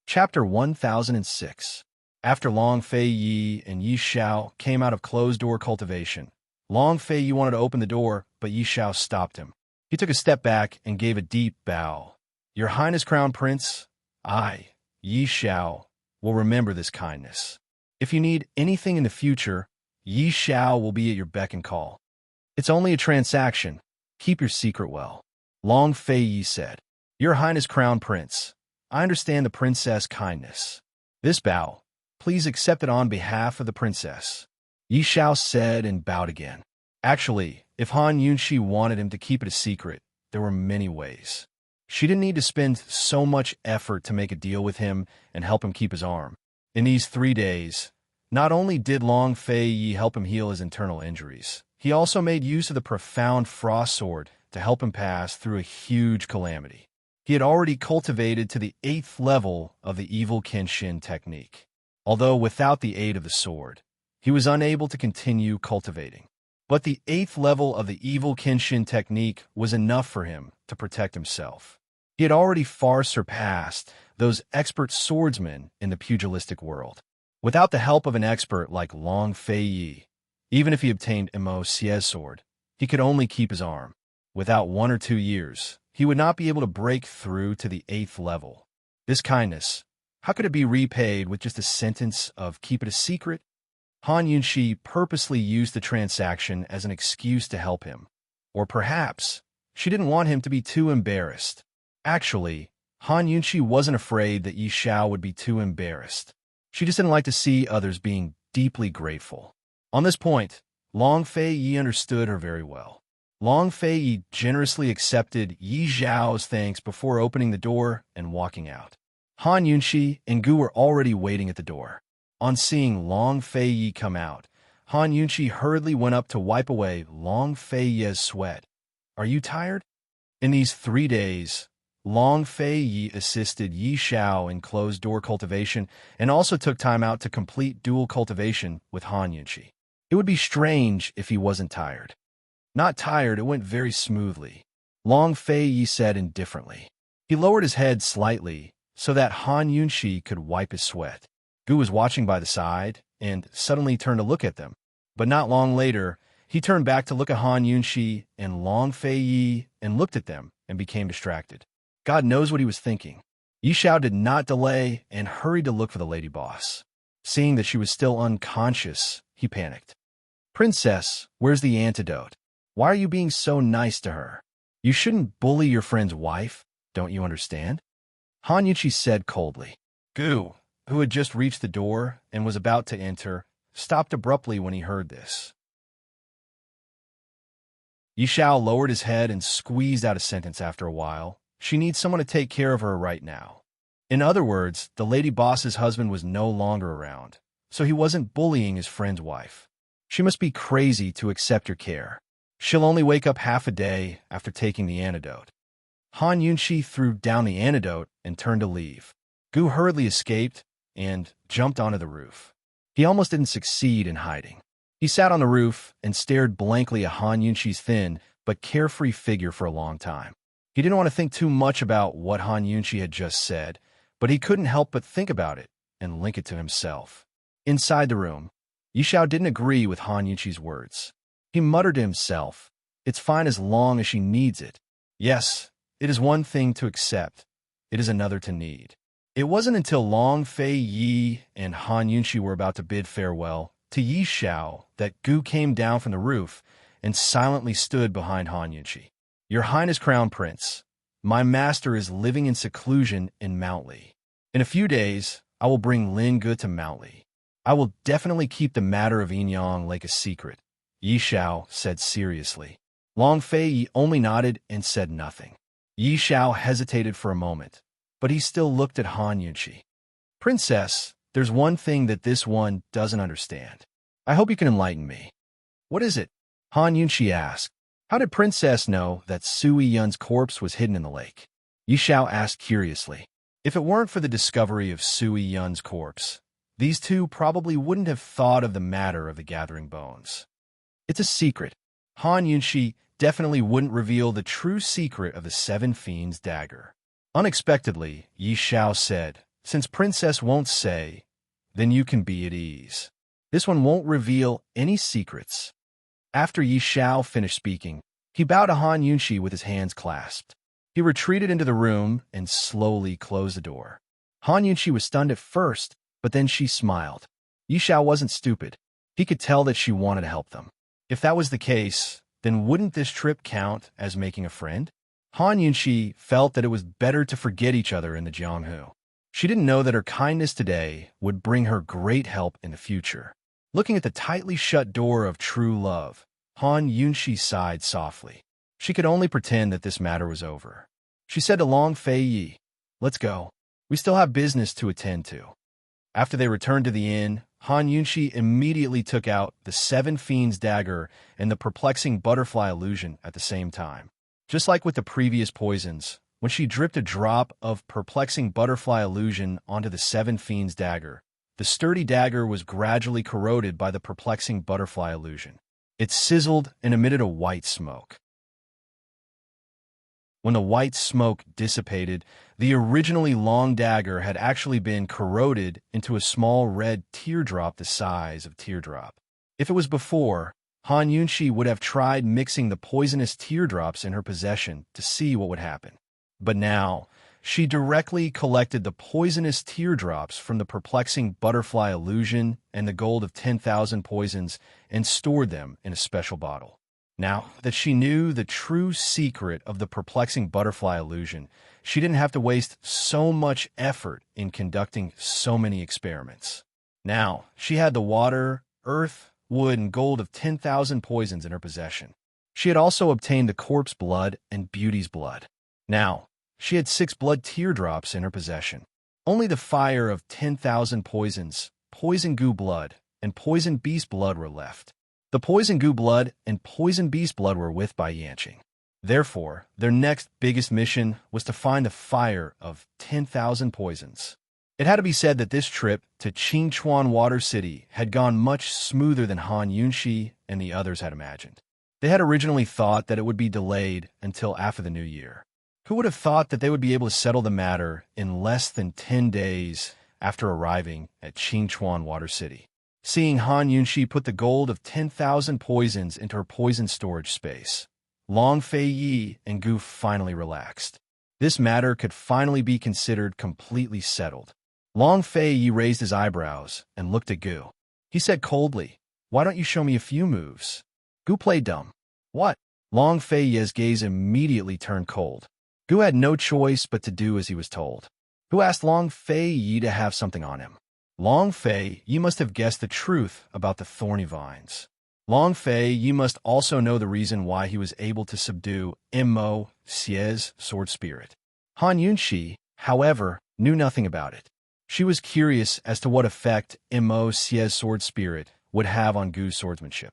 Chapter 1006. After Long Fei Yi and Yi Xiao came out of closed-door cultivation, Long Fei Yi wanted to open the door, but Yi Xiao stopped him. He took a step back and gave a deep bow. Your Highness Crown Prince, I, Yi Xiao, will remember this kindness. If you need anything in the future, Yi Xiao will be at your beck and call. It's only a transaction. Keep your secret well. Long Fei Yi said. Your Highness Crown Prince, I understand the princess' kindness. This bow, please accept it on behalf of the princess. Yi Xiao said and bowed again. Actually, if Han Yunxi wanted him to keep it a secret, there were many ways. She didn't need to spend so much effort to make a deal with him and help him keep his arm. In these 3 days, not only did Long Fei Yi help him heal his internal injuries, he also made use of the profound frost sword to help him pass through a huge calamity. He had already cultivated to the 8th level of the evil Kenshin technique. Although without the aid of the sword, he was unable to continue cultivating. But the 8th level of the evil Kenshin technique was enough for him to protect himself. He had already far surpassed those expert swordsmen in the pugilistic world. Without the help of an expert like Long Fei Yi, even if he obtained Immerse's sword, he could only keep his arm. Without 1 or 2 years, he would not be able to break through to the 8th level. This kindness, how could it be repaid with just a sentence of keep it a secret? Han Yunxi purposely used the transaction as an excuse to help him. Or perhaps, she didn't want him to be too embarrassed. Actually, Han Yunxi wasn't afraid that Yi Xiao would be too embarrassed. She just didn't like to see others being deeply grateful. On this point, Long Fei Yi understood her very well. Long Fei Yi generously accepted Yi Xiao's thanks before opening the door and walking out. Han Yunxi and Gu were already waiting at the door. On seeing Long Fei Yi come out, Han Yunxi hurriedly went up to wipe away Long Fei Yi's sweat. "Are you tired?" In these 3 days, Long Fei Yi assisted Yi Xiao in closed-door cultivation and also took time out to complete dual cultivation with Han Yunxi. It would be strange if he wasn't tired. Not tired, it went very smoothly. Long Fei Yi said indifferently. He lowered his head slightly so that Han Yunxi could wipe his sweat. Gu was watching by the side and suddenly turned to look at them. But not long later, he turned back to look at Han Yunxi and Long Fei Yi and looked at them and became distracted. God knows what he was thinking. Yi Xiao did not delay and hurried to look for the lady boss. Seeing that she was still unconscious, he panicked. "Princess, where's the antidote? Why are you being so nice to her? You shouldn't bully your friend's wife, don't you understand?" Han Yunxi said coldly. Gu, who had just reached the door and was about to enter, stopped abruptly when he heard this. Yi Xiao lowered his head and squeezed out a sentence after a while. She needs someone to take care of her right now. In other words, the lady boss's husband was no longer around, so he wasn't bullying his friend's wife. She must be crazy to accept your care. She'll only wake up half a day after taking the antidote. Han Yunxi threw down the antidote and turned to leave. Gu hurriedly escaped and jumped onto the roof. He almost didn't succeed in hiding. He sat on the roof and stared blankly at Han Yunxi's thin but carefree figure for a long time. He didn't want to think too much about what Han Yunxi had just said, but he couldn't help but think about it and link it to himself. Inside the room, Yi Xiao didn't agree with Han Yunxi's words. He muttered to himself, "It's fine as long as she needs it." Yes, it is one thing to accept. It is another to need. It wasn't until Long Fei Yi and Han Yunxi were about to bid farewell to Yi Xiao that Gu came down from the roof and silently stood behind Han Yunxi. "Your Highness Crown Prince, my master is living in seclusion in Mount Li. In a few days, I will bring Lin Gu to Mount Li. I will definitely keep the matter of Yinyang Lake a secret," Yi Xiao said seriously. Long Fei Yi only nodded and said nothing. Yi Xiao hesitated for a moment, but he still looked at Han Yunxi. "Princess, there's one thing that this one doesn't understand. I hope you can enlighten me." "What is it?" Han Yunxi asked. "How did Princess know that Sui Yun's corpse was hidden in the lake?" Yi Xiao asked curiously. If it weren't for the discovery of Sui Yun's corpse, these two probably wouldn't have thought of the matter of the gathering bones. "It's a secret." Han Yunxi definitely wouldn't reveal the true secret of the Seven Fiends' dagger. Unexpectedly, Yi Xiao said, "Since Princess won't say, then you can be at ease. This one won't reveal any secrets." After Yi Xiao finished speaking, he bowed to Han Yunxi with his hands clasped. He retreated into the room and slowly closed the door. Han Yunxi was stunned at first, but then she smiled. Yi Xiao wasn't stupid. He could tell that she wanted to help them. If that was the case, then wouldn't this trip count as making a friend? Han Yunxi felt that it was better to forget each other in the Jianghu. She didn't know that her kindness today would bring her great help in the future. Looking at the tightly shut door of true love, Han Yunshi sighed softly. She could only pretend that this matter was over. She said to Long Fei Yi, "Let's go. We still have business to attend to." After they returned to the inn, Han Yunshi immediately took out the Seven Fiends dagger and the perplexing butterfly illusion at the same time. Just like with the previous poisons, when she dripped a drop of perplexing butterfly illusion onto the Seven Fiends dagger, the sturdy dagger was gradually corroded by the perplexing butterfly illusion. It sizzled and emitted a white smoke. When the white smoke dissipated, the originally long dagger had actually been corroded into a small red teardrop the size of teardrop. If it was before, Han Yunshi would have tried mixing the poisonous teardrops in her possession to see what would happen. But now, she directly collected the poisonous teardrops from the perplexing butterfly illusion and the gold of 10,000 poisons and stored them in a special bottle. Now that she knew the true secret of the perplexing butterfly illusion, she didn't have to waste so much effort in conducting so many experiments. Now, she had the water, earth, wood, and gold of 10,000 poisons in her possession. She had also obtained the corpse blood and beauty's blood. Now, she had 6 blood teardrops in her possession. Only the fire of 10,000 poisons, poison goo blood, and poison beast blood were left. The poison goo blood and poison beast blood were with Bai Yanqing. Therefore, their next biggest mission was to find the fire of 10,000 poisons. It had to be said that this trip to Qingchuan Water City had gone much smoother than Han Yunshi and the others had imagined. They had originally thought that it would be delayed until after the new year. Who would have thought that they would be able to settle the matter in less than 10 days after arriving at Qingchuan Water City? Seeing Han Yunshi put the gold of 10,000 poisons into her poison storage space, Long Fei Yi and Gu finally relaxed. This matter could finally be considered completely settled. Long Fei Yi raised his eyebrows and looked at Gu. He said coldly, "Why don't you show me a few moves?" Gu played dumb. "What?" Long Fei Yi's gaze immediately turned cold. Gu had no choice but to do as he was told. Gu asked Long Fei Yi to have something on him. Long Fei, you must have guessed the truth about the thorny vines. Long Fei, you must also know the reason why he was able to subdue Immerse's sword spirit. Han Yunshi, however, knew nothing about it. She was curious as to what effect Immerse's sword spirit would have on Gu's swordsmanship.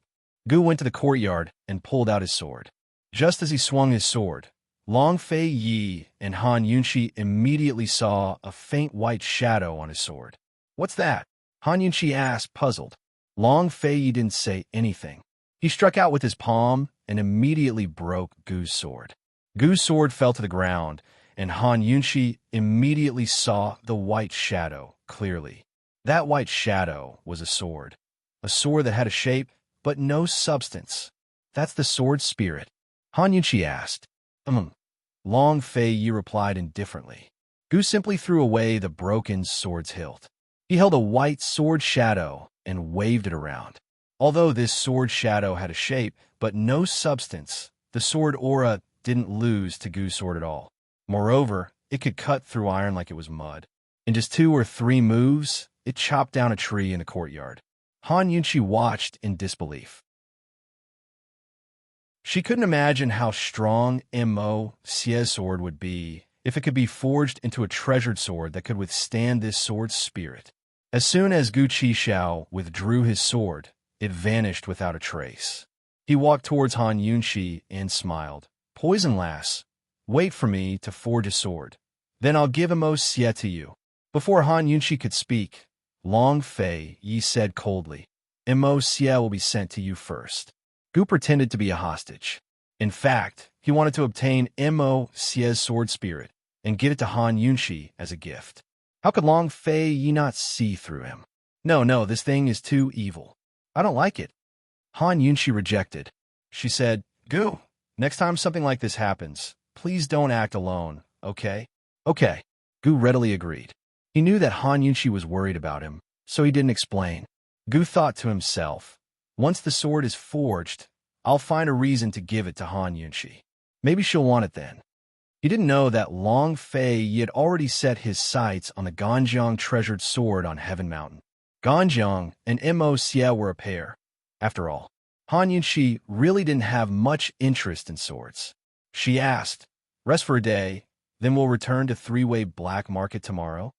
Gu went to the courtyard and pulled out his sword. Just as he swung his sword, Long Fei Yi and Han Yunshi immediately saw a faint white shadow on his sword. "What's that?" Han Yunshi asked, puzzled. Long Fei Yi didn't say anything. He struck out with his palm and immediately broke Gu's sword. Gu's sword fell to the ground, and Han Yunshi immediately saw the white shadow clearly. That white shadow was a sword that had a shape but no substance. "That's the sword spirit?" Han Yunshi asked. Long Fei Yi replied indifferently. Gu simply threw away the broken sword's hilt. He held a white sword shadow and waved it around. Although this sword shadow had a shape but no substance, the sword aura didn't lose to Gu's sword at all. Moreover, it could cut through iron like it was mud. In just 2 or 3 moves, it chopped down a tree in the courtyard. Han Yunshi watched in disbelief. She couldn't imagine how strong Immerse's sword would be if it could be forged into a treasured sword that could withstand this sword's spirit. As soon as Gu Qixiao withdrew his sword, it vanished without a trace. He walked towards Han Yunshi and smiled. "Poison lass, wait for me to forge a sword. Then I'll give Immerse to you." Before Han Yunshi could speak, Long Fei Yi said coldly, "Immerse will be sent to you first." Gu pretended to be a hostage. In fact, he wanted to obtain Immerse's sword spirit and give it to Han Yunshi as a gift. How could Long Fei Yi not see through him? No, this thing is too evil. I don't like it. Han Yunshi rejected. She said, "Gu, next time something like this happens, please don't act alone, okay?" "Okay." Gu readily agreed. He knew that Han Yunshi was worried about him, so he didn't explain. Gu thought to himself, "Once the sword is forged, I'll find a reason to give it to Han Yunshi. Maybe she'll want it then." He didn't know that Long Fei Yi had already set his sights on the Ganjiang treasured sword on Heaven Mountain. Ganjiang and Immerse were a pair. After all, Han Yunxi really didn't have much interest in swords. She asked, "Rest for a day, then we'll return to three-way black market tomorrow?"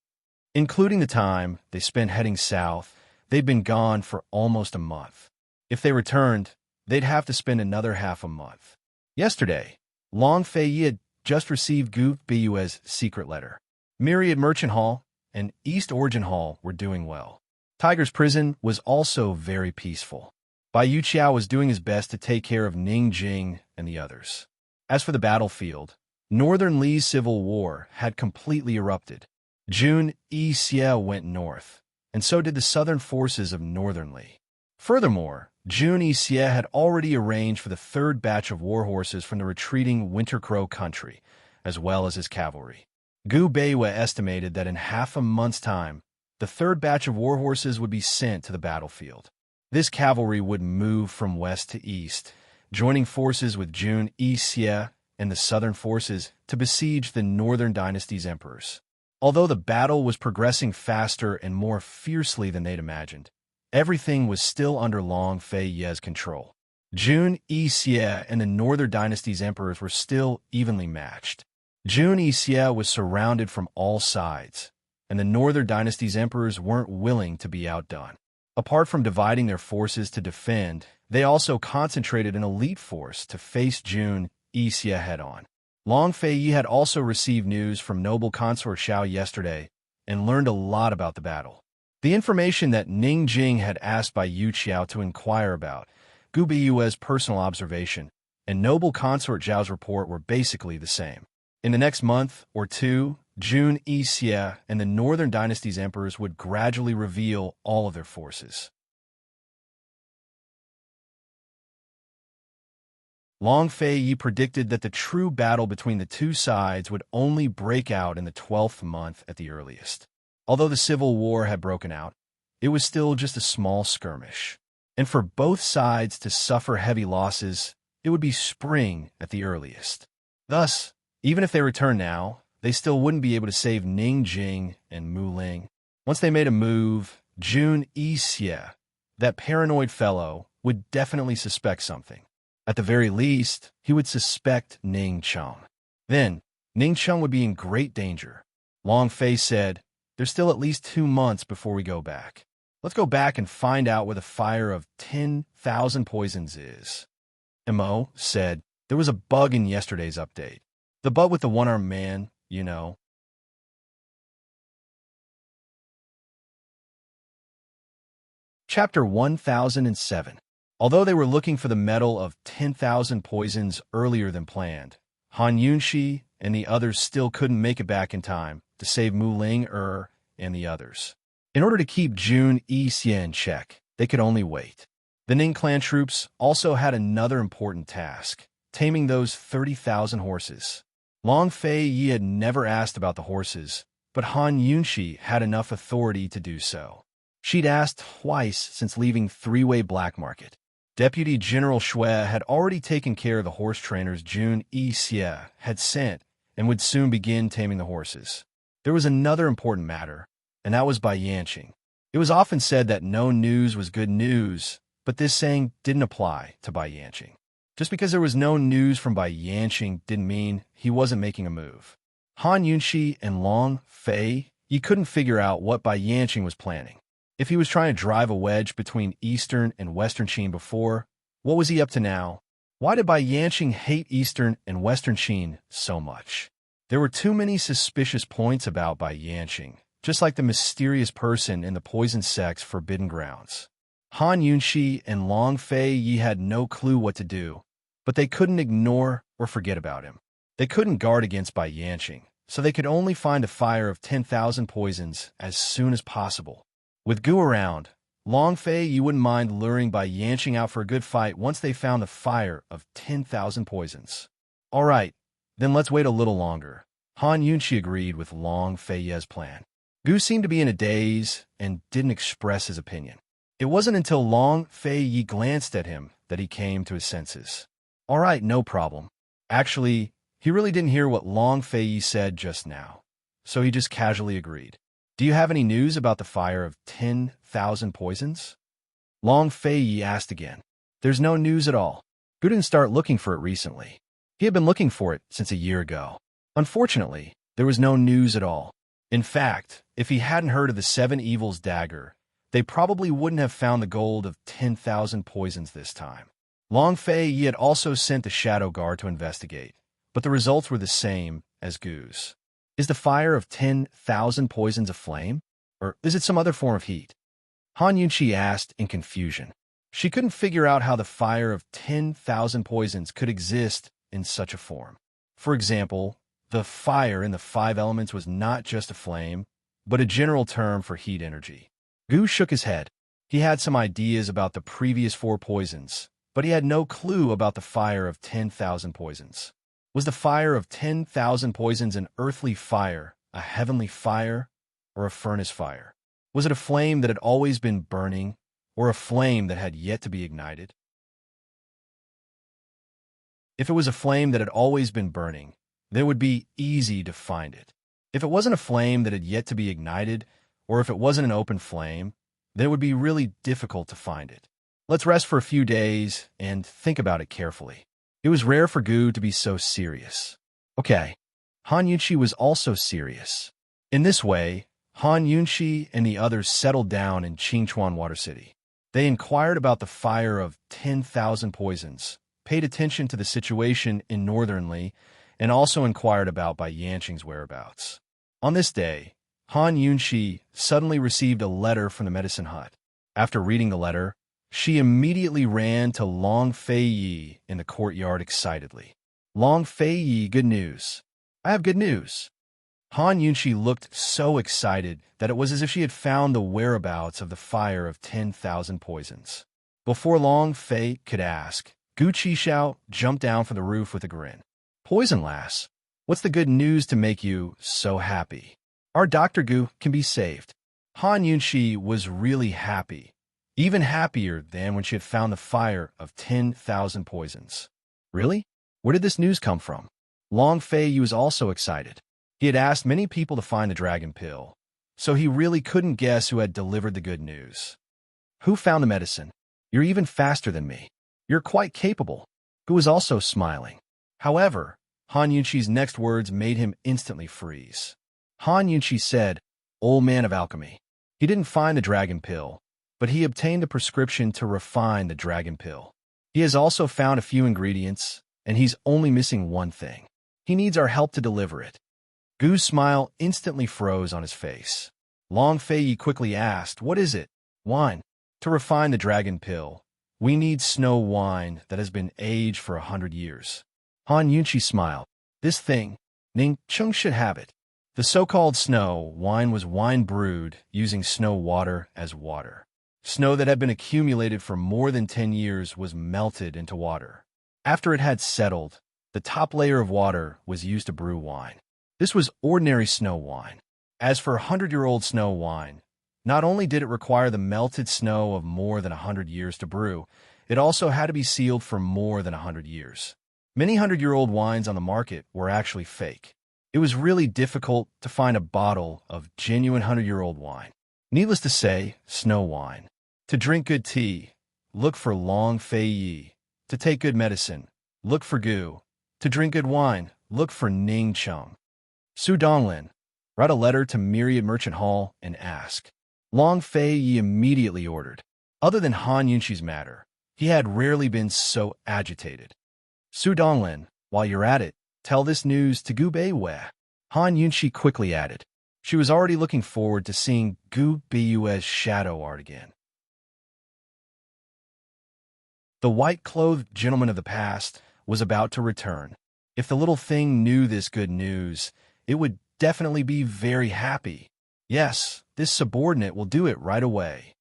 Including the time they spent heading south, they'd been gone for almost a month. If they returned, they'd have to spend another half a month. Yesterday, Long Fei Yi had just received Gu Biyue's secret letter. Myriad Merchant Hall and East Origin Hall were doing well. Tiger's Prison was also very peaceful. Bai Yuqiao was doing his best to take care of Ning Jing and the others. As for the battlefield, Northern Li's civil war had completely erupted. Jun Yixie went north, and so did the southern forces of Northern Li. Furthermore, Jun Yixie had already arranged for the third batch of war horses from the retreating Winter Crow country, as well as his cavalry. Gu Beiwei estimated that in half a month's time, the third batch of war horses would be sent to the battlefield. This cavalry would move from west to east, joining forces with Jun Yixie and the southern forces to besiege the Northern Dynasty's emperors. Although the battle was progressing faster and more fiercely than they'd imagined, everything was still under Long Fei Yi's control. Jun Yixie and the Northern Dynasty's emperors were still evenly matched. Jun Yixie was surrounded from all sides, and the Northern Dynasty's emperors weren't willing to be outdone. Apart from dividing their forces to defend, they also concentrated an elite force to face Jun Yixie head-on. Long Fei Yi had also received news from noble Consort Xiao yesterday and learned a lot about the battle. The information that Ning Jing had asked Bai Yuqiao to inquire about, Gu Biyue's personal observation, and noble Consort Zhao's report were basically the same. In the next month or two, Jun Yixie and the Northern Dynasty's emperors would gradually reveal all of their forces. Long Fei Yi predicted that the true battle between the two sides would only break out in the 12th month at the earliest. Although the civil war had broken out, it was still just a small skirmish. And for both sides to suffer heavy losses, it would be spring at the earliest. Thus, even if they returned now, they still wouldn't be able to save Ning Jing and Mu Ling. Once they made a move, Jun Yixie, that paranoid fellow, would definitely suspect something. At the very least, he would suspect Ning Cheng. Then, Ning Cheng would be in great danger. Long Fei said, "There's still at least 2 months before we go back. Let's go back and find out where the fire of 10,000 poisons is." Mo said, "There was a bug in yesterday's update. The bug with the one-armed man, you know." Chapter 1007. Although they were looking for the metal of 10,000 poisons earlier than planned, Han Yunxi and the others still couldn't make it back in time to save Mu Ling and the others. In order to keep Jun Yixie in check, they could only wait. The Ning clan troops also had another important task, taming those 30,000 horses. Long Fei Yi had never asked about the horses, but Han Yunxi had enough authority to do so. She'd asked twice since leaving three-way black market. Deputy General Shui had already taken care of the horse trainers Jun Yixie had sent and would soon begin taming the horses. There was another important matter, and that was Bai Yanqing. It was often said that no news was good news, but this saying didn't apply to Bai Yanqing. Just because there was no news from Bai Yanqing didn't mean he wasn't making a move. Han Yunxi and Long Fei Yi couldn't figure out what Bai Yanqing was planning. If he was trying to drive a wedge between Eastern and Western Qin before, what was he up to now? Why did Bai Yanqing hate Eastern and Western Qin so much? There were too many suspicious points about Bai Yanqing, just like the mysterious person in the poison sect's forbidden grounds. Han Yunxi and Long Fei Yi had no clue what to do, but they couldn't ignore or forget about him. They couldn't guard against Bai Yanqing, so they could only find a fire of 10,000 poisons as soon as possible. With Gu around, Long Fei Yi wouldn't mind luring Bai Yanqing out for a good fight once they found the fire of 10,000 poisons. All right, then let's wait a little longer. Han Yunxi agreed with Long Fei Yi's plan. Gu seemed to be in a daze and didn't express his opinion. It wasn't until Long Fei Yi glanced at him that he came to his senses. All right, no problem. Actually, he really didn't hear what Long Fei Yi said just now, so he just casually agreed. "Do you have any news about the fire of 10,000 poisons?" Long Fei Yi asked again. There's no news at all. Gu didn't start looking for it recently. He had been looking for it since a year ago. Unfortunately, there was no news at all. In fact, if he hadn't heard of the Seven Evils dagger, they probably wouldn't have found the gold of 10,000 poisons this time. Long Fei Yi had also sent the Shadow Guard to investigate, but the results were the same as Gu's. Is the fire of 10,000 poisons a flame? Or is it some other form of heat? Han Yunqi asked in confusion. She couldn't figure out how the fire of 10,000 poisons could exist in such a form. For example, the fire in the five elements was not just a flame, but a general term for heat energy. Gu shook his head. He had some ideas about the previous four poisons, but he had no clue about the fire of 10,000 poisons. Was the fire of 10,000 poisons an earthly fire, a heavenly fire, or a furnace fire? Was it a flame that had always been burning, or a flame that had yet to be ignited? If it was a flame that had always been burning, then it would be easy to find it. If it wasn't a flame that had yet to be ignited, or if it wasn't an open flame, then it would be really difficult to find it. Let's rest for a few days and think about it carefully. It was rare for Gu to be so serious. Okay, Han Yunqi was also serious. In this way, Han Yunqi and the others settled down in Qingchuan Water City. They inquired about the fire of 10,000 poisons, paid attention to the situation in Northern Li, and also inquired about Bai Yanqing's whereabouts. On this day, Han Yunqi suddenly received a letter from the medicine hut. After reading the letter, she immediately ran to Long Fei Yi in the courtyard excitedly. Long Fei Yi, good news. I have good news. Han Yunqi looked so excited that it was as if she had found the whereabouts of the fire of 10,000 poisons. Before Long Fei could ask, Gu Qixiao jumped down from the roof with a grin. Poison, lass. What's the good news to make you so happy? Our Dr. Gu can be saved. Han Yunqi was really happy, even happier than when she had found the fire of 10,000 poisons. Really? Where did this news come from? Long Fei Yi was also excited. He had asked many people to find the dragon pill, so he really couldn't guess who had delivered the good news. Who found the medicine? You're even faster than me. You're quite capable. Gu was also smiling. However, Han Yunqi's next words made him instantly freeze. Han Yunqi said, Old man of alchemy. He didn't find the dragon pill, but he obtained a prescription to refine the dragon pill. He has also found a few ingredients, and he's only missing one thing. He needs our help to deliver it. Gu's smile instantly froze on his face. Long Fei Yi quickly asked, What is it? Wine. To refine the dragon pill, we need snow wine that has been aged for 100 years. Han Yunqi smiled. This thing, Ning Chung should have it. The so-called snow wine was wine brewed using snow water as water. Snow that had been accumulated for more than 10 years was melted into water. After it had settled, the top layer of water was used to brew wine. This was ordinary snow wine. As for 100-year-old snow wine, not only did it require the melted snow of more than 100 years to brew, it also had to be sealed for more than 100 years. Many 100-year-old wines on the market were actually fake. It was really difficult to find a bottle of genuine 100-year-old wine. Needless to say, snow wine. To drink good tea, look for Long Fei Yi. To take good medicine, look for Gu. To drink good wine, look for Ning Chung. Su Donglin, write a letter to Myriad Merchant Hall and ask. Long Fei Yi immediately ordered. Other than Han Yunqi's matter, he had rarely been so agitated. Su Donglin, while you're at it, tell this news to Gu Beiwei. Han Yunqi quickly added. She was already looking forward to seeing Gu Beiwei's shadow art again. The white-clothed gentleman of the past was about to return. If the little thing knew this good news, it would definitely be very happy. Yes, this subordinate will do it right away.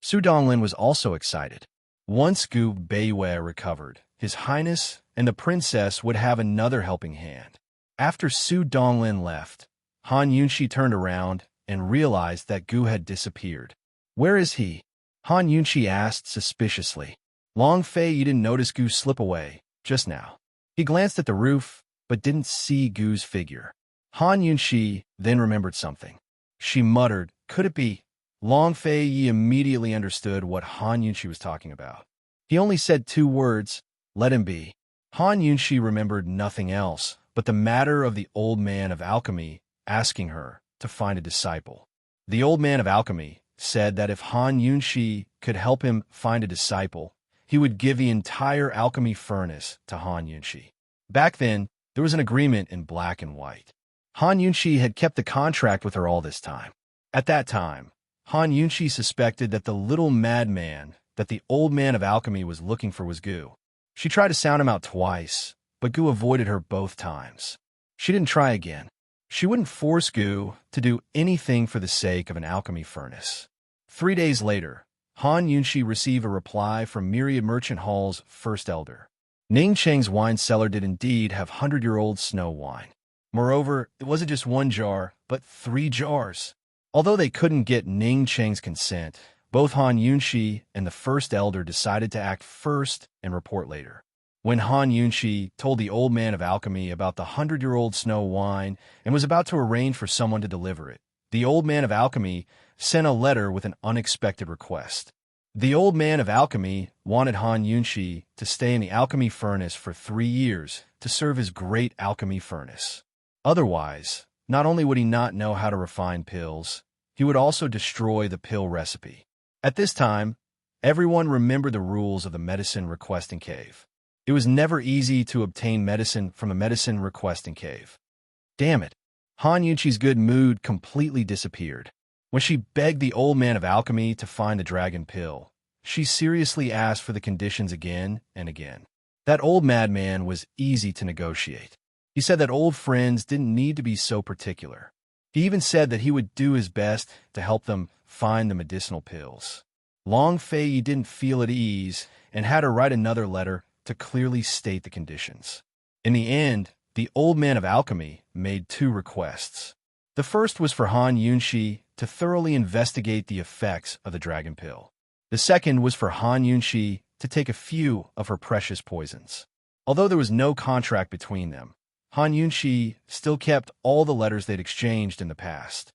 Su Donglin was also excited. Once Gu Beiwei recovered, His Highness and the princess would have another helping hand. After Su Donglin left, Han Yunqi turned around and realized that Gu had disappeared. Where is he? Han Yunqi asked suspiciously. Long Fei Yi didn't notice Gu slip away just now. He glanced at the roof, but didn't see Gu's figure. Han Yunqi then remembered something. She muttered, could it be? Long Fei Yi immediately understood what Han Yunqi was talking about. He only said 2 words, "Let him be." Han Yunshi remembered nothing else but the matter of the old man of alchemy asking her to find a disciple. The old man of alchemy said that if Han Yunshi could help him find a disciple, he would give the entire alchemy furnace to Han Yunshi. Back then, there was an agreement in black and white. Han Yunshi had kept the contract with her all this time. At that time, Han Yunshi suspected that the little madman that the old man of alchemy was looking for was Gu. She tried to sound him out twice, but Gu avoided her both times. She didn't try again. She wouldn't force Gu to do anything for the sake of an alchemy furnace. 3 days later, Han Yunshi received a reply from Myriad Merchant Hall's first elder. Ning Cheng's wine cellar did indeed have 100-year-old snow wine. Moreover, it wasn't just 1 jar, but 3 jars. Although they couldn't get Ning Cheng's consent, both Han Yunshi and the first elder decided to act first and report later. When Han Yunshi told the old man of alchemy about the 100-year-old snow wine and was about to arrange for someone to deliver it, the old man of alchemy sent a letter with an unexpected request. The old man of alchemy wanted Han Yunshi to stay in the alchemy furnace for 3 years to serve his great alchemy furnace. Otherwise, not only would he not know how to refine pills, he would also destroy the pill recipe. At this time, everyone remembered the rules of the medicine requesting cave. It was never easy to obtain medicine from a medicine requesting cave. Damn it. Han Yunshi's good mood completely disappeared. When she begged the old man of alchemy to find the dragon pill, she seriously asked for the conditions again and again. That old madman was easy to negotiate. He said that old friends didn't need to be so particular. He even said that he would do his best to help them find the medicinal pills. Long Fei didn't feel at ease and had her write another letter to clearly state the conditions. In the end, the old man of alchemy made 2 requests. The first was for Han Yunshi to thoroughly investigate the effects of the dragon pill. The second was for Han Yunshi to take a few of her precious poisons. Although there was no contract between them, Han Yunshi still kept all the letters they'd exchanged in the past.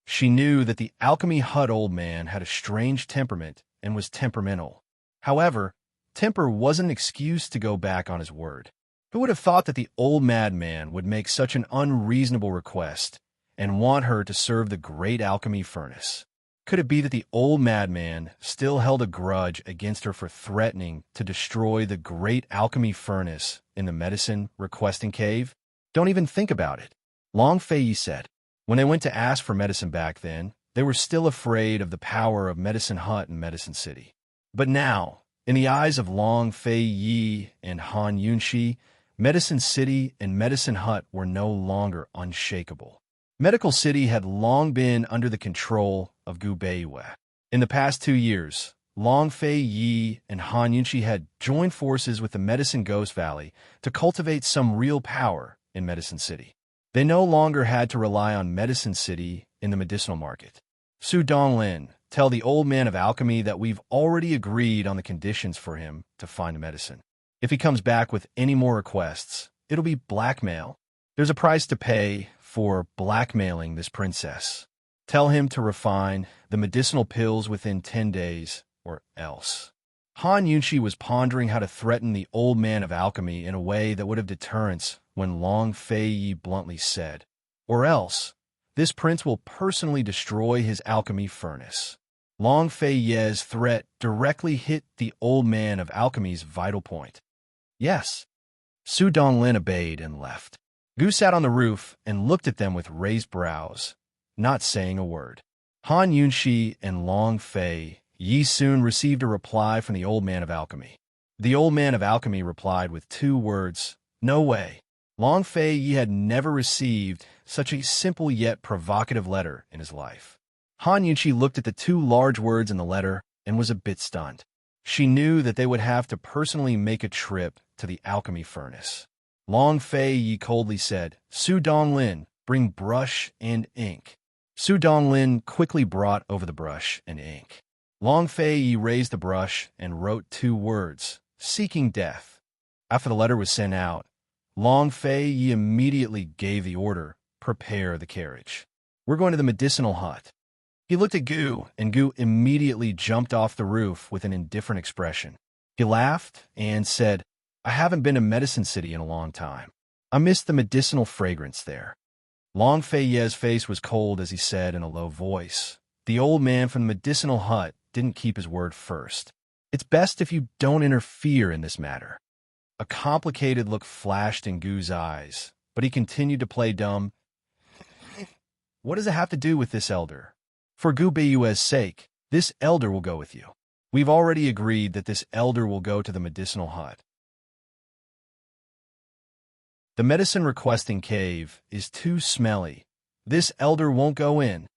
She knew that the alchemy hut old man had a strange temperament and was temperamental. However, temper wasn't an excuse to go back on his word. Who would have thought that the old madman would make such an unreasonable request and want her to serve the great alchemy furnace? Could it be that the old madman still held a grudge against her for threatening to destroy the great alchemy furnace in the medicine requesting cave? Don't even think about it. Long Fei said. When they went to ask for medicine back then, they were still afraid of the power of Medicine Hut and Medicine City. But now, in the eyes of Long Fei Yi and Han Yunshi, Medicine City and Medicine Hut were no longer unshakable. Medical City had long been under the control of Gu Beiwei. In the past 2 years, Long Fei Yi and Han Yunshi had joined forces with the Medicine Ghost Valley to cultivate some real power in Medicine City. They no longer had to rely on Medicine City in the medicinal market. Su Donglin, tell the old man of alchemy that we've already agreed on the conditions for him to find a medicine. If he comes back with any more requests, it'll be blackmail. There's a price to pay for blackmailing this princess. Tell him to refine the medicinal pills within 10 days, or else. Han Yunshi was pondering how to threaten the old man of alchemy in a way that would have deterrence when Long Fei Yi bluntly said, "Or else, this prince will personally destroy his alchemy furnace." Long Fei Ye's threat directly hit the old man of alchemy's vital point. Yes. Su Donglin obeyed and left. Gu sat on the roof and looked at them with raised brows, not saying a word. Han Yunshi and Long Fei Yi soon received a reply from the old man of alchemy. The old man of alchemy replied with 2 words, "No way." Long Fei Yi had never received such a simple yet provocative letter in his life. Han Yunshi looked at the 2 large words in the letter and was a bit stunned. She knew that they would have to personally make a trip to the alchemy furnace. Long Fei Yi coldly said, "Su Donglin, bring brush and ink." Su Donglin quickly brought over the brush and ink. Long Fei Yi raised the brush and wrote 2 words, "Seeking death." After the letter was sent out, Long Fei Yi immediately gave the order, "Prepare the carriage. We're going to the medicinal hut." He looked at Gu, and Gu immediately jumped off the roof with an indifferent expression. He laughed and said, "I haven't been to Medicine City in a long time. I miss the medicinal fragrance there." Long Fei Ye's face was cold as he said in a low voice, "The old man from the medicinal hut didn't keep his word first. It's best if you don't interfere in this matter." A complicated look flashed in Gu's eyes, but he continued to play dumb. "What does it have to do with this elder? For Gu Beiyue's sake, this elder will go with you. We've already agreed that this elder will go to the medicinal hut. The medicine requesting cave is too smelly. This elder won't go in."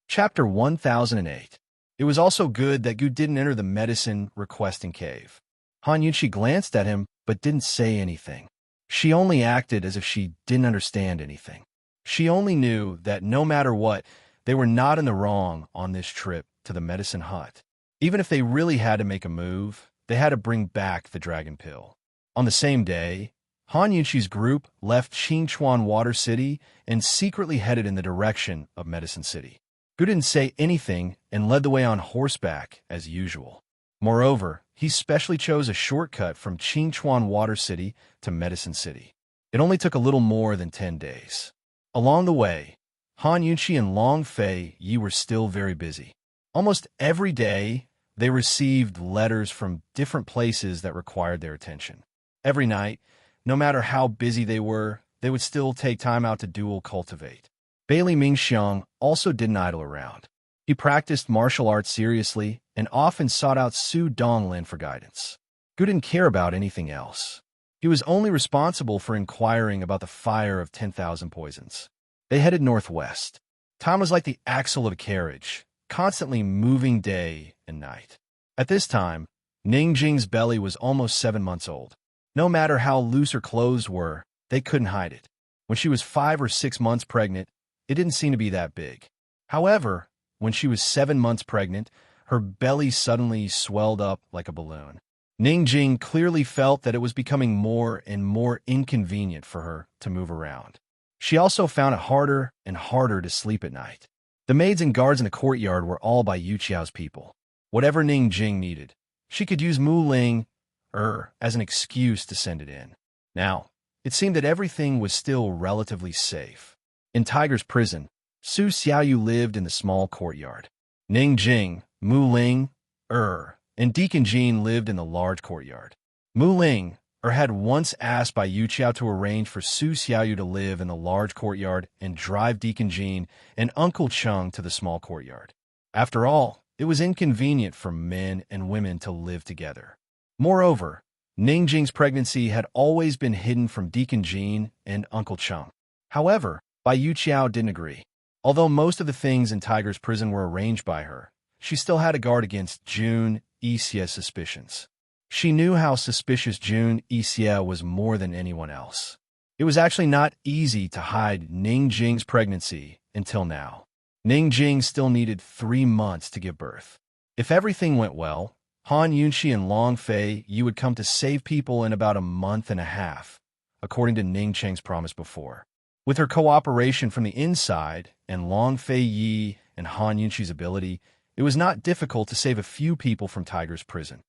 Chapter 1008. It was also good that Gu didn't enter the medicine requesting cave. Han Yunqi glanced at him but didn't say anything. She only acted as if she didn't understand anything. She only knew that no matter what, they were not in the wrong on this trip to the medicine hut. Even if they really had to make a move, they had to bring back the dragon pill. On the same day, Han Yunqi's group left Qingchuan Water City and secretly headed in the direction of Medicine City. Gu didn't say anything and led the way on horseback as usual. Moreover, he specially chose a shortcut from Qingchuan Water City to Medicine City. It only took a little more than 10 days. Along the way, Han Yunqi and Long Fei Yi were still very busy. Almost every day, they received letters from different places that required their attention. Every night, no matter how busy they were, they would still take time out to dual cultivate. Bailey Mingxiang also didn't idle around. He practiced martial arts seriously and often sought out Su Donglin for guidance. Gu didn't care about anything else. He was only responsible for inquiring about the fire of 10,000 poisons. They headed northwest. Time was like the axle of a carriage, constantly moving day and night. At this time, Ningjing's belly was almost 7 months old. No matter how loose her clothes were, they couldn't hide it. When she was 5 or 6 months pregnant, it didn't seem to be that big. However, when she was 7 months pregnant, her belly suddenly swelled up like a balloon. Ningjing clearly felt that it was becoming more and more inconvenient for her to move around. She also found it harder and harder to sleep at night. The maids and guards in the courtyard were all by Yu Qiao's people. Whatever Ningjing needed, she could use Mu Ling as an excuse to send it in. Now, it seemed that everything was still relatively safe. In Tiger's prison, Su Xiaoyu lived in the small courtyard. Ningjing, Mu Ling, and Deacon Jean lived in the large courtyard. Mu Ling had once asked by Yu Qiao to arrange for Su Xiaoyu to live in the large courtyard and drive Deacon Jean and Uncle Chung to the small courtyard. After all, it was inconvenient for men and women to live together. Moreover, Ningjing's pregnancy had always been hidden from Deacon Jean and Uncle Chung. However, Bai Yu Qiao didn't agree. Although most of the things in Tiger's prison were arranged by her, she still had to guard against Jun Yixie's suspicions. She knew how suspicious Jun Yixie was more than anyone else. It was actually not easy to hide Ningjing's pregnancy until now. Ningjing still needed 3 months to give birth. If everything went well, Han Yunqi and Long Fei Yi would come to save people in about a month and a half, according to Ning Cheng's promise before. With her cooperation from the inside and Long Fei Yi and Han Yunqi's ability, it was not difficult to save a few people from Tiger's prison.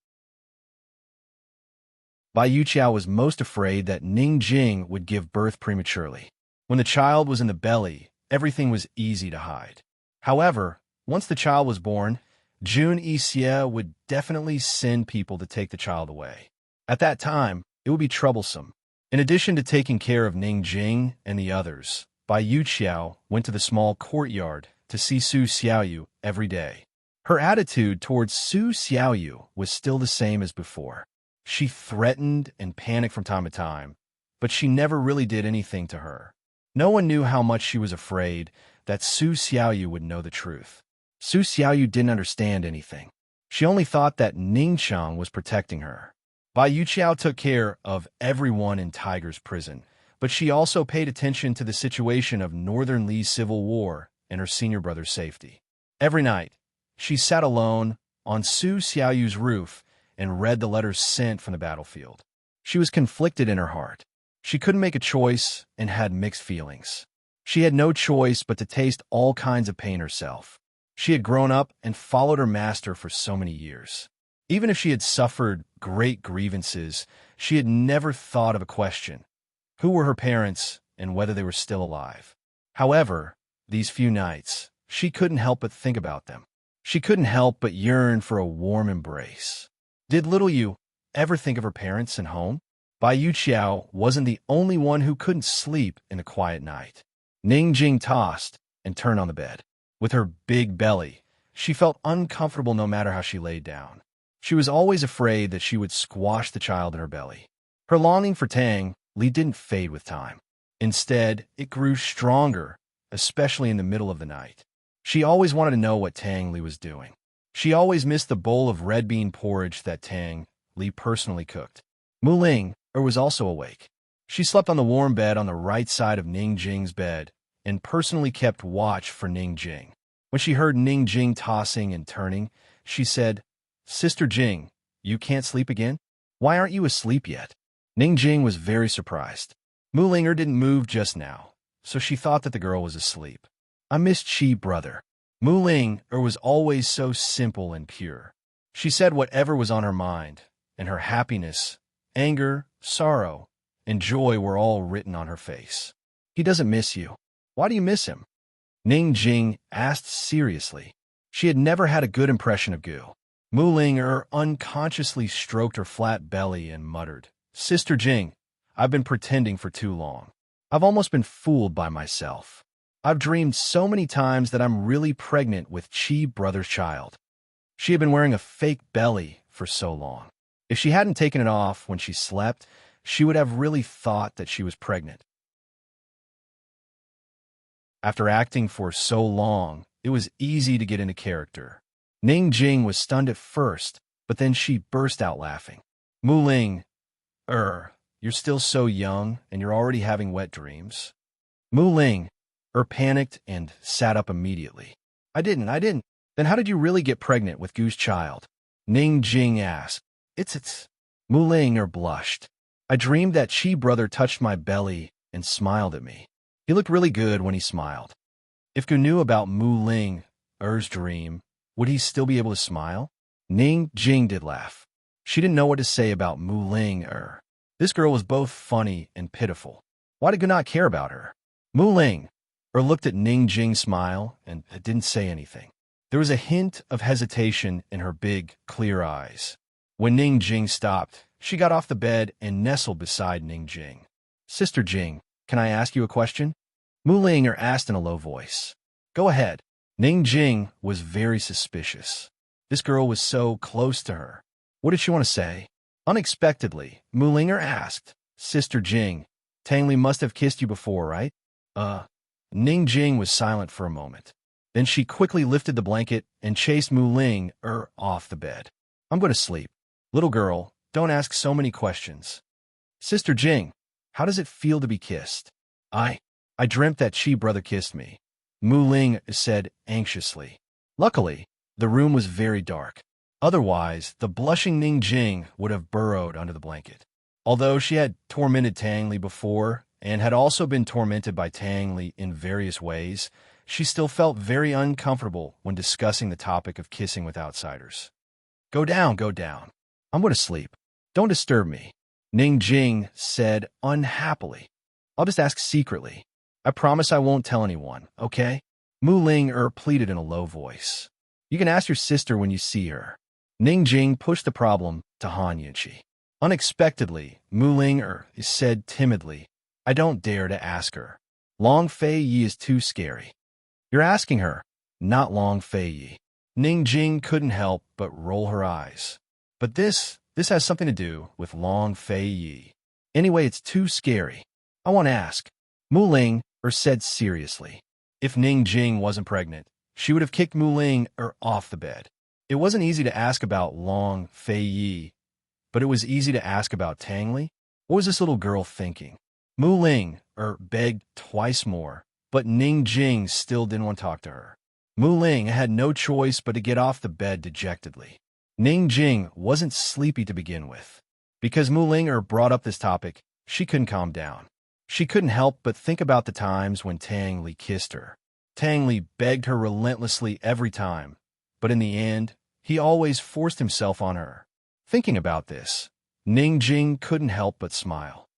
Bai Yu Qiao was most afraid that Ningjing would give birth prematurely. When the child was in the belly, everything was easy to hide. However, once the child was born, Jun Yixie would definitely send people to take the child away. At that time, it would be troublesome. In addition to taking care of Ningjing and the others, Bai Yu Qiao went to the small courtyard to see Su Xiaoyu every day. Her attitude towards Su Xiaoyu was still the same as before. She threatened and panicked from time to time, but she never really did anything to her. No one knew how much she was afraid that Su Xiaoyu would know the truth. Su Xiaoyu didn't understand anything. She only thought that Ningchang was protecting her. Bai Yu Qiao took care of everyone in Tiger's prison, but she also paid attention to the situation of Northern Li's civil war and her senior brother's safety. Every night, she sat alone on Su Xiaoyu's roof and read the letters sent from the battlefield. She was conflicted in her heart. She couldn't make a choice and had mixed feelings. She had no choice but to taste all kinds of pain herself. She had grown up and followed her master for so many years. Even if she had suffered great grievances, she had never thought of a question: who were her parents and whether they were still alive? However, these few nights, she couldn't help but think about them. She couldn't help but yearn for a warm embrace. Did little Yu ever think of her parents and home? Bai Yu Qiao wasn't the only one who couldn't sleep in a quiet night. Ning Jing tossed and turned on the bed. With her big belly, she felt uncomfortable no matter how she laid down. She was always afraid that she would squash the child in her belly. Her longing for Tang Li didn't fade with time. Instead, it grew stronger, especially in the middle of the night. She always wanted to know what Tang Li was doing. She always missed the bowl of red bean porridge that Tang Li personally cooked. Mu Ling was also awake. She slept on the warm bed on the right side of Ning Jing's bed and personally kept watch for Ning Jing. When she heard Ning Jing tossing and turning, she said, "Sister Jing, you can't sleep again? Why aren't you asleep yet?" Ning Jing was very surprised. Mu Linger didn't move just now, so she thought that the girl was asleep. "I missed Chi, brother." Mu Ling was always so simple and pure. She said whatever was on her mind, and her happiness, anger, sorrow, and joy were all written on her face. "He doesn't miss you. Why do you miss him?" Ning Jing asked seriously. She had never had a good impression of Gu. Mu Ling unconsciously stroked her flat belly and muttered, "Sister Jing, I've been pretending for too long. I've almost been fooled by myself. I've dreamed so many times that I'm really pregnant with Chi brother's child." She had been wearing a fake belly for so long. If she hadn't taken it off when she slept, she would have really thought that she was pregnant. After acting for so long, it was easy to get into character. Ning Jing was stunned at first, but then she burst out laughing. "Mu Ling, you're still so young and you're already having wet dreams." Mu Ling, panicked and sat up immediately. I didn't. Then how did you really get pregnant with Gu's child?" Ning Jing asked. It's. Mu Ling blushed. "I dreamed that Chi brother touched my belly and smiled at me. He looked really good when he smiled." If Gu knew about Mu Ling's dream, would he still be able to smile? Ning Jing did laugh. She didn't know what to say about Mu Ling. This girl was both funny and pitiful. Why did Gu not care about her? Mu Ling looked at Ning Jing's smile and didn't say anything. There was a hint of hesitation in her big, clear eyes. When Ning Jing stopped, she got off the bed and nestled beside Ning Jing. "Sister Jing, can I ask you a question?" Mu Ling asked in a low voice. "Go ahead." Ning Jing was very suspicious. This girl was so close to her. What did she want to say? Unexpectedly, Mu Ling asked, "Sister Jing, Tang Li must have kissed you before, right?" Ning Jing was silent for a moment. Then she quickly lifted the blanket and chased Mu Ling off the bed. "I'm going to sleep. Little girl, don't ask so many questions." "Sister Jing, how does it feel to be kissed?" I dreamt that Chi brother kissed me," Mu Ling said anxiously. Luckily, the room was very dark. Otherwise, the blushing Ning Jing would have burrowed under the blanket. Although she had tormented Tang Li before and had also been tormented by Tang Li in various ways, she still felt very uncomfortable when discussing the topic of kissing with outsiders. Go down. I'm going to sleep. Don't disturb me," Ning Jing said unhappily. "I'll just ask secretly. I promise I won't tell anyone, okay?" Mu Ling pleaded in a low voice. "You can ask your sister when you see her." Ning Jing pushed the problem to Han Yunqi. Unexpectedly, Mu Ling said timidly, "I don't dare to ask her. Long Fei Yi is too scary." "You're asking her, not Long Fei Yi." Ning Jing couldn't help but roll her eyes. "But this has something to do with Long Fei Yi. Anyway, it's too scary. I want to ask." Mu Ling said seriously. If Ning Jing wasn't pregnant, she would have kicked Mu Ling off the bed. It wasn't easy to ask about Long Fei Yi, but it was easy to ask about Tang Li. What was this little girl thinking? Mu Ling begged twice more, but Ning Jing still didn't want to talk to her. Mu Ling had no choice but to get off the bed dejectedly. Ning Jing wasn't sleepy to begin with. Because Mu Ling brought up this topic, she couldn't calm down. She couldn't help but think about the times when Tang Li kissed her. Tang Li begged her relentlessly every time, but in the end, he always forced himself on her. Thinking about this, Ning Jing couldn't help but smile.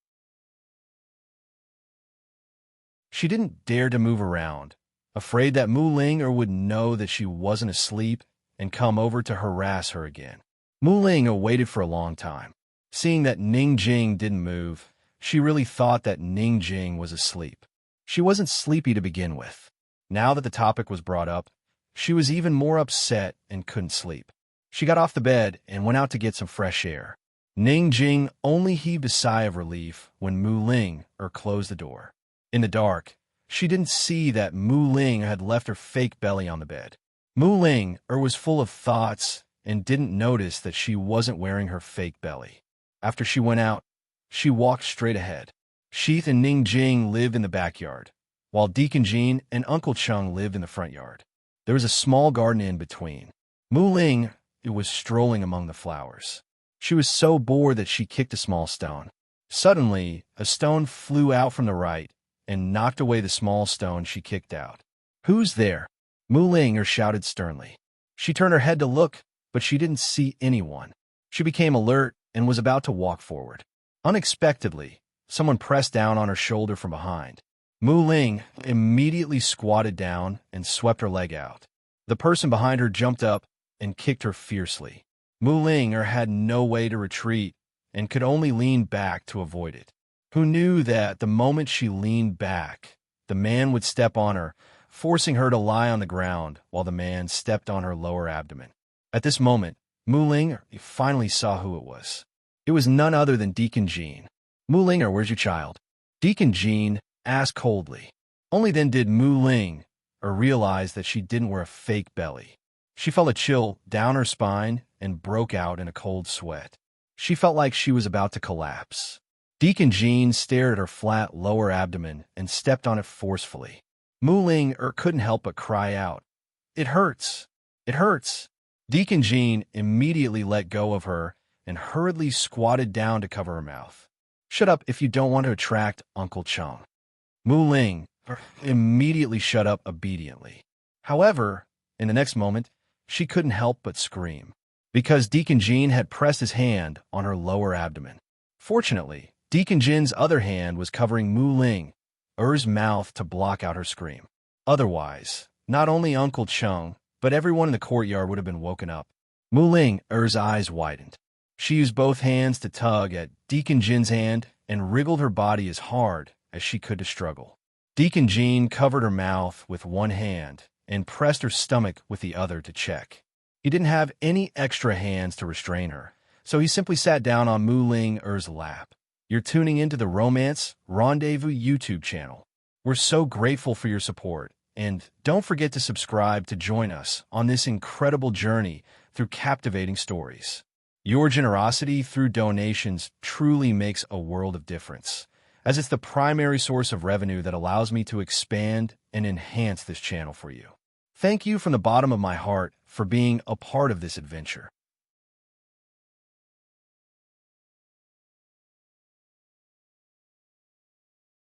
She didn't dare to move around, afraid that Mu Ling would know that she wasn't asleep and come over to harass her again. Mu Ling waited for a long time. Seeing that Ning Jing didn't move, she really thought that Ning Jing was asleep. She wasn't sleepy to begin with. Now that the topic was brought up, she was even more upset and couldn't sleep. She got off the bed and went out to get some fresh air. Ning Jing only heaved a sigh of relief when Mu Ling closed the door. In the dark, she didn't see that Mu Ling had left her fake belly on the bed. Mu Ling was full of thoughts and didn't notice that she wasn't wearing her fake belly. After she went out, she walked straight ahead. Sheath and Ning Jing lived in the backyard, while Deacon Jean and Uncle Chung lived in the front yard. There was a small garden in between. Mu Ling was strolling among the flowers. She was so bored that she kicked a small stone. Suddenly, a stone flew out from the right and knocked away the small stone she kicked out. "Who's there?" Mu Ling shouted sternly. She turned her head to look, but she didn't see anyone. She became alert and was about to walk forward. Unexpectedly, someone pressed down on her shoulder from behind. Mu Ling immediately squatted down and swept her leg out. The person behind her jumped up and kicked her fiercely. Mu Ling had no way to retreat and could only lean back to avoid it. Who knew that the moment she leaned back, the man would step on her, forcing her to lie on the ground while the man stepped on her lower abdomen. At this moment, Mu Ling finally saw who it was. It was none other than Deacon Jean. "Mu Ling, where's your child?" Deacon Jean asked coldly. Only then did Mu Ling realize that she didn't wear a fake belly. She felt a chill down her spine and broke out in a cold sweat. She felt like she was about to collapse. Deacon Jean stared at her flat lower abdomen and stepped on it forcefully. Mu Ling couldn't help but cry out, "It hurts! It hurts!" Deacon Jean immediately let go of her and hurriedly squatted down to cover her mouth. "Shut up if you don't want to attract Uncle Chung." Mu Ling immediately shut up obediently. However, in the next moment, she couldn't help but scream, because Deacon Jean had pressed his hand on her lower abdomen. Fortunately, Deacon Jin's other hand was covering Mu Ling's mouth to block out her scream. Otherwise, not only Uncle Chung, but everyone in the courtyard would have been woken up. Mu Ling's eyes widened. She used both hands to tug at Deacon Jin's hand and wriggled her body as hard as she could to struggle. Deacon Jean covered her mouth with one hand and pressed her stomach with the other to check. He didn't have any extra hands to restrain her, so he simply sat down on Mu Ling's lap. You're tuning into the Romance Rendezvous YouTube channel. We're so grateful for your support, and don't forget to subscribe to join us on this incredible journey through captivating stories. Your generosity through donations truly makes a world of difference, as it's the primary source of revenue that allows me to expand and enhance this channel for you. Thank you from the bottom of my heart for being a part of this adventure.